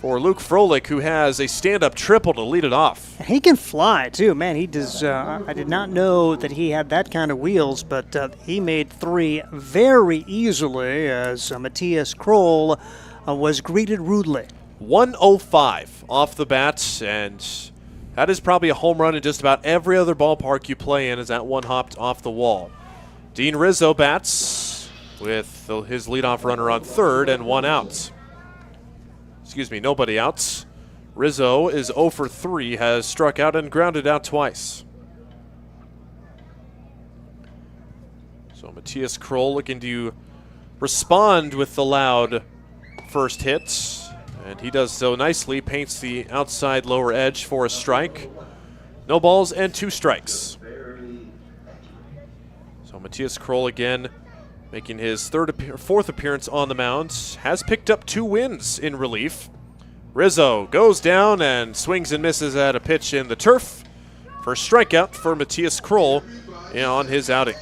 for Luke Froelich, who has a stand-up triple to lead it off. He can fly, too. Man, he does. I did not know that he had that kind of wheels, but he made 3 very easily as Matthias Kroll was greeted rudely. 105 off the bat, and that is probably a home run in just about every other ballpark you play in, as that one hopped off the wall. Dean Rizzo bats with his leadoff runner on third and 1 out. Excuse me, nobody outs. Rizzo is 0 for 3, has struck out and grounded out twice. So Matthias Kroll looking to respond with the loud first hit, and he does so nicely, paints the outside lower edge for a strike. No balls and 2 strikes. So Matthias Kroll again making his 4th appearance on the mound, has picked up 2 wins in relief. Rizzo goes down and swings and misses at a pitch in the turf. First strikeout for Matthias Kroll on his outing.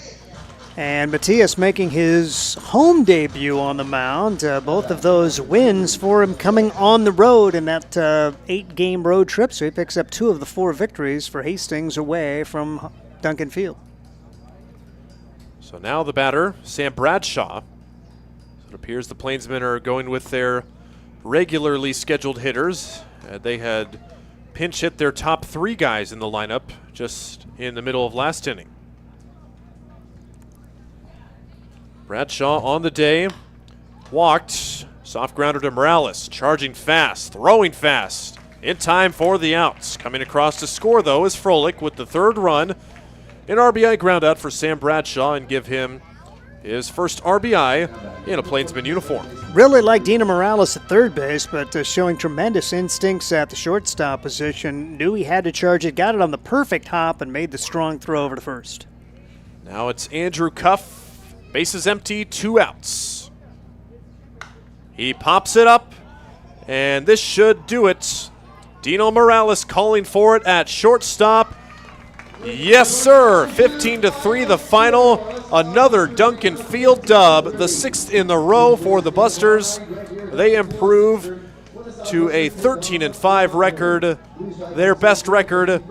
And Matthias making his home debut on the mound. Both of those wins for him coming on the road in that 8-game road trip. So he picks up 2 of the 4 victories for Hastings away from Duncan Field. So now the batter, Sam Bradshaw. So it appears the Plainsmen are going with their regularly scheduled hitters. They had pinch hit their top 3 guys in the lineup just in the middle of last inning. Bradshaw on the day, walked, soft grounder to Morales, charging fast, throwing fast, in time for the outs. Coming across to score, though, is Froelich with the 3rd run. An RBI ground out for Sam Bradshaw and give him his first RBI in a Plainsman uniform. Really like Dina Morales at third base, but showing tremendous instincts at the shortstop position. Knew he had to charge it, got it on the perfect hop, and made the strong throw over to first. Now it's Andrew Cuff. Bases empty, 2 outs. He pops it up, and this should do it. Dino Morales calling for it at shortstop. Yes, sir. 15-3 the final. Another Duncan Field dub, the 6th in a row for the Busters. They improve to a 13-5 record, their best record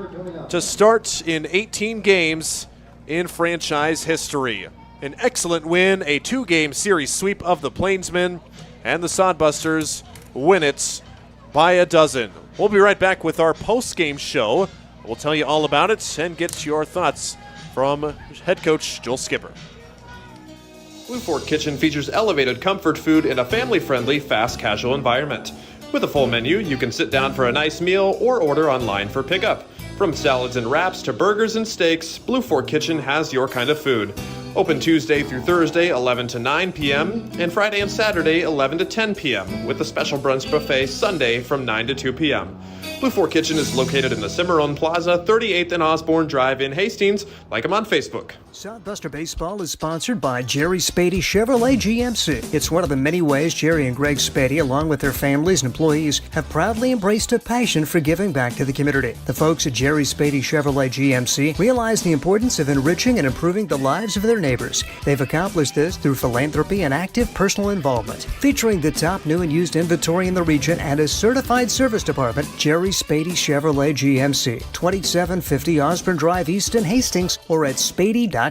to start in 18 games in franchise history. An excellent win, a 2-game series sweep of the Plainsmen, and the Sodbusters win it by a dozen. We'll be right back with our post-game show. We'll tell you all about it and get your thoughts from head coach Joel Skipper. Blue Fork Kitchen features elevated comfort food in a family-friendly, fast casual environment. With a full menu, you can sit down for a nice meal or order online for pickup. From salads and wraps to burgers and steaks, Blue Fork Kitchen has your kind of food. Open Tuesday through Thursday, 11 to 9 p.m., and Friday and Saturday, 11 to 10 p.m., with a special brunch buffet Sunday from 9 to 2 p.m. Blue Fork Kitchen is located in the Cimarron Plaza, 38th and Osborne Drive in Hastings. Like them on Facebook. Sodbuster Baseball is sponsored by Jerry Spady Chevrolet GMC. It's one of the many ways Jerry and Greg Spady, along with their families and employees, have proudly embraced a passion for giving back to the community. The folks at Jerry Spady Chevrolet GMC realize the importance of enriching and improving the lives of their neighbors. They've accomplished this through philanthropy and active personal involvement. Featuring the top new and used inventory in the region and a certified service department, Jerry Spady Chevrolet GMC, 2750 Osborne Drive East in Hastings, or at spady.com.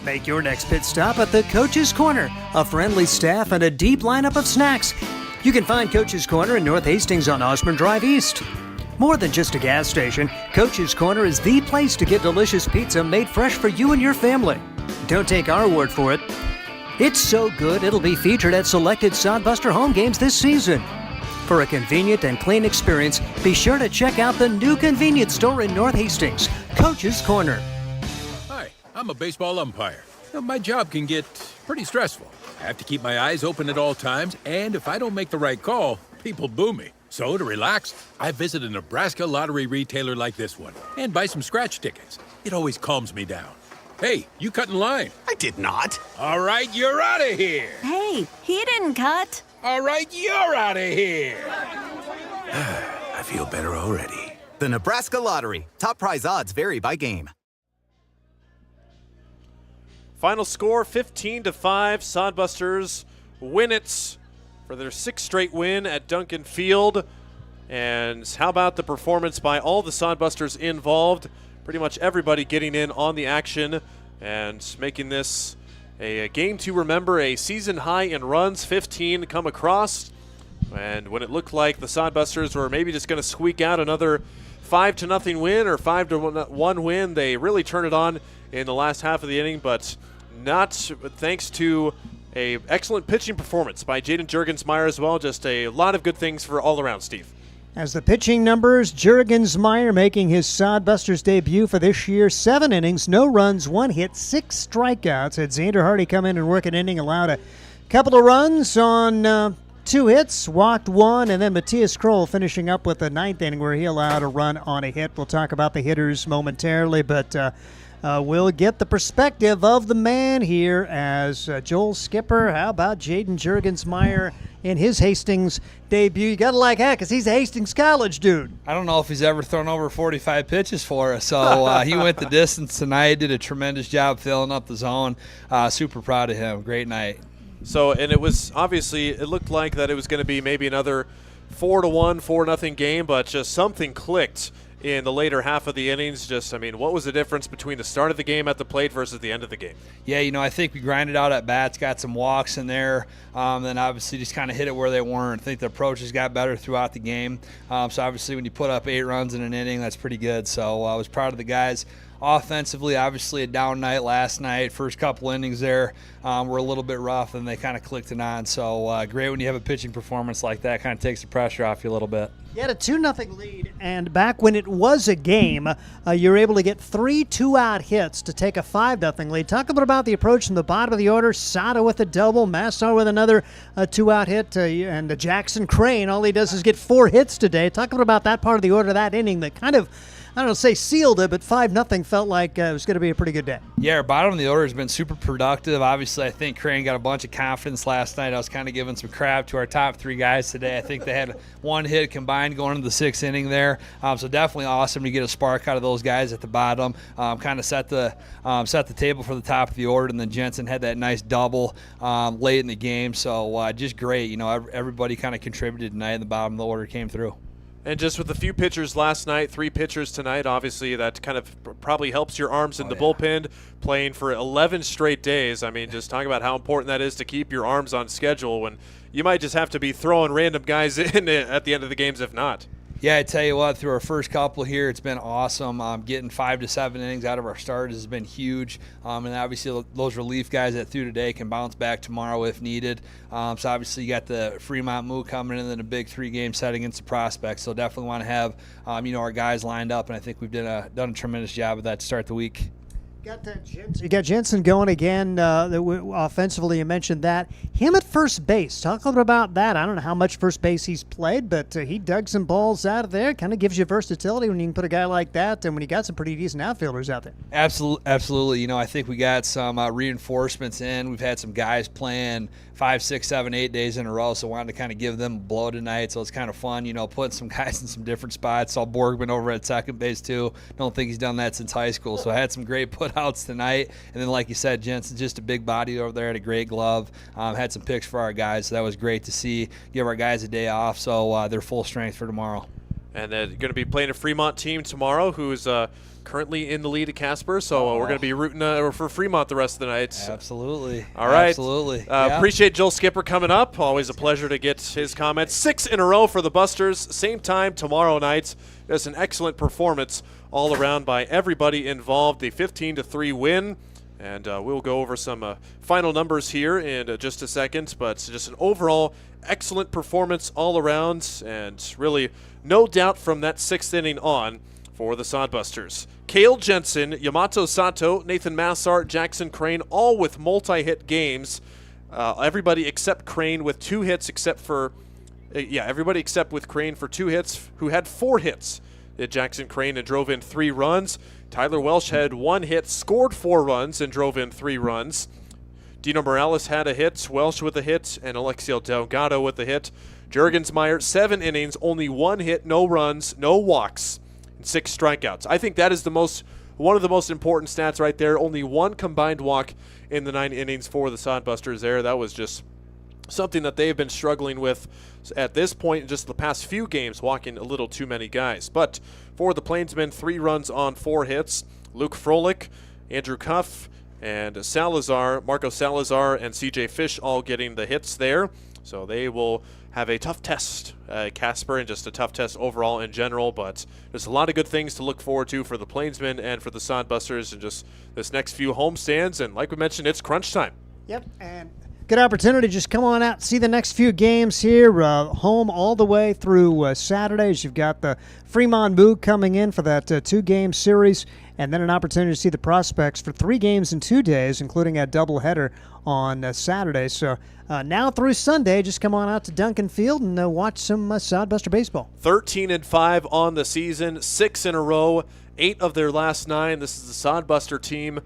Make your next pit stop at the Coach's Corner, a friendly staff and a deep lineup of snacks. You can find Coach's Corner in North Hastings on Osborne Drive East. More than just a gas station, Coach's Corner is the place to get delicious pizza made fresh for you and your family. Don't take our word for it. It's so good it'll be featured at selected Sodbuster home games this season. For a convenient and clean experience, be sure to check out the new convenience store in North Hastings, Coach's Corner. Hi, I'm a baseball umpire. My job can get pretty stressful. I have to keep my eyes open at all times, and if I don't make the right call, people boo me. So to relax, I visit a Nebraska lottery retailer like this one and buy some scratch tickets. It always calms me down. Hey, you cut in line. I did not. All right, you're out of here. Hey, he didn't cut. All right, you're out of here. I feel better already. The Nebraska Lottery. Top prize odds vary by game. Final score 15-5. Sodbusters win it for their 6th straight win at Duncan Field. And how about the performance by all the Sodbusters involved? Pretty much everybody getting in on the action and making this a game to remember, a season high in runs, 15 come across. And when it looked like the Sodbusters were maybe just going to squeak out another 5-0 win or 5-1 win, they really turned it on in the last half of the inning, but not thanks to a excellent pitching performance by Jaden Juergensmeyer as well. Just a lot of good things for all around, Steve. As the pitching numbers, Juergensmeyer making his Sodbusters debut for this year. 7 innings, no runs, 1 hit, 6 strikeouts. Had Xander Hardy come in and work an inning, allowed a couple of runs on 2 hits, walked 1, and then Matthias Kroll finishing up with the 9th inning where he allowed a run on a hit. We'll talk about the hitters momentarily, but we'll get the perspective of the man here as Joel Skipper. How about Jaden Juergensmeyer in his Hastings debut? You got to like that because he's a Hastings College dude. I don't know if he's ever thrown over 45 pitches for us, so he went the distance tonight, did a tremendous job filling up the zone. Super proud of him. Great night. So, and it was obviously, it looked like that it was going to be maybe another 4-1, 4-0 game, but just something clicked in the later half of the innings. Just, I mean, what was the difference between the start of the game at the plate versus the end of the game? Yeah, I think we grinded out at bats, got some walks in there, then obviously just kind of hit it where they weren't. I think the approaches got better throughout the game. So obviously when you put up 8 runs in an inning, that's pretty good. So I was proud of the guys. Offensively, obviously a down night last night. First couple innings there were a little bit rough, and they kind of clicked it on. So great when you have a pitching performance like that. Kind of takes the pressure off you a little bit. You had a 2-0 lead, and back when it was a game, you were able to get 3 2-out hits to take a 5-0 lead. Talk a bit about the approach from the bottom of the order. Sada with a double, Massar with another 2-out hit, and Jackson Crane, all he does is get 4 hits today. Talk a bit about that part of the order, that inning that kind of, I don't know, say sealed it, but 5-0 felt like it was going to be a pretty good day. Yeah, our bottom of the order has been super productive. Obviously, I think Crane got a bunch of confidence last night. I was kind of giving some crap to our top 3 guys today. I think they had 1 hit combined going into the 6th inning there. So definitely awesome to get a spark out of those guys at the bottom. Kind of set the table for the top of the order, and then Jensen had that nice double late in the game. So just great. Everybody kind of contributed tonight, and the bottom of the order came through. And just with a few pitchers last night, 3 pitchers tonight, obviously that kind of probably helps your arms in the bullpen, playing for 11 straight days. I mean, just talking about how important that is to keep your arms on schedule when you might just have to be throwing random guys in at the end of the games if not. Yeah, I tell you what, through our first couple here, it's been awesome. Getting 5 to 7 innings out of our starters has been huge. And obviously those relief guys that threw today can bounce back tomorrow if needed. So obviously you got the Fremont Moo coming in, and then a big 3-game set against the Prospects. So definitely want to have our guys lined up, and I think we've done a tremendous job of that to start the week. You got Jensen going again. Offensively, you mentioned that. Him at first base. Talk a little about that. I don't know how much first base he's played, but he dug some balls out of there. Kind of gives you versatility when you can put a guy like that, and when you got some pretty decent outfielders out there. Absolutely. You know, I think we got some reinforcements in. We've had some guys playing 5, 6, 7, 8 days in a row, so wanted to kind of give them a blow tonight. So it's kind of fun, you know, putting some guys in some different spots. Saw Borgman over at second base too. Don't think he's done that since high school. So I had some great put-outs tonight. And then, like you said, Jensen's just a big body over there, had a great glove. Had some picks for our guys, so that was great to see. Give our guys a day off, so they're full strength for tomorrow. And they're going to be playing a Fremont team tomorrow who's currently in the lead at Casper, so we're going to be rooting for Fremont the rest of the night. Absolutely. All right. Absolutely. Appreciate Joel Skipper coming up. Always a pleasure to get his comments. 6 in a row for the Busters. Same time tomorrow night. It's an excellent performance all around by everybody involved. The 15-3 win. And we'll go over some final numbers here in just a second. But just an overall excellent performance all around. And really no doubt from that 6th inning on for the Sodbusters. Cale Jensen, Yamato Sato, Nathan Massart, Jackson Crane, all with multi-hit games. Everybody except Crane with 2 hits, except for everybody except with Crane for 2 hits, who had 4 hits. Jackson Crane and drove in 3 runs. Tyler Welsh had 1 hit, scored 4 runs, and drove in 3 runs. Dino Morales had a hit, Welsh with a hit, and Alexio Delgado with a hit. Juergensmeyer, 7 innings, only 1 hit, no runs, no walks, and 6 strikeouts. I think that is one of the most important stats right there. Only 1 combined walk in the 9 innings for the Sodbusters there. That was just something that they've been struggling with at this point in just the past few games, walking a little too many guys. But for the Plainsmen, 3 runs on 4 hits. Luke Froelich, Andrew Cuff, and Marco Salazar, and CJ Fish all getting the hits there. So they will have a tough test, Casper, and just a tough test overall in general. But there's a lot of good things to look forward to for the Plainsmen and for the Sodbusters and just this next few homestands. And like we mentioned, it's crunch time. Yep, and good opportunity. Just come on out, see the next few games here, home all the way through Saturdays. You've got the Fremont Moog coming in for that 2-game series, and then an opportunity to see the prospects for 3 games in 2 days, including a doubleheader on Saturday. So now through Sunday, just come on out to Duncan Field and watch some Sodbuster baseball. 13-5 on the season, 6 in a row, 8 of their last 9. This is the Sodbuster team,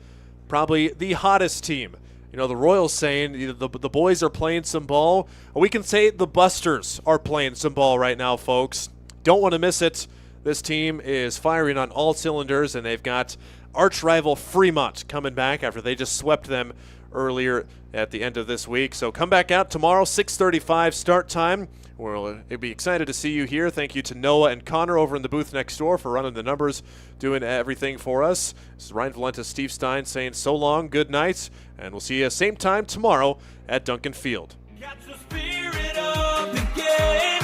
probably the hottest team. You know, the Royals saying the boys are playing some ball. We can say the Busters are playing some ball right now, folks. Don't want to miss it. This team is firing on all cylinders, and they've got arch rival Fremont coming back after they just swept them earlier at the end of this week. So come back out tomorrow, 6:35 start time. We'll be excited to see you here. Thank you to Noah and Connor over in the booth next door for running the numbers, doing everything for us. This is Ryan Valenta, Steve Stein saying so long, good night, and we'll see you same time tomorrow at Duncan Field. Catch the spirit of the game.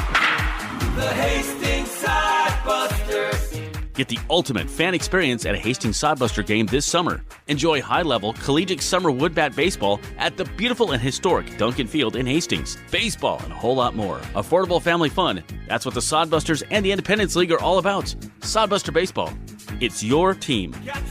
The Hastings Sodbusters. Get the ultimate fan experience at a Hastings Sodbuster game this summer. Enjoy high-level collegiate summer wood bat baseball at the beautiful and historic Duncan Field in Hastings. Baseball and a whole lot more. Affordable family fun. That's what the Sodbusters and the Independence League are all about. Sodbuster Baseball. It's your team. Catch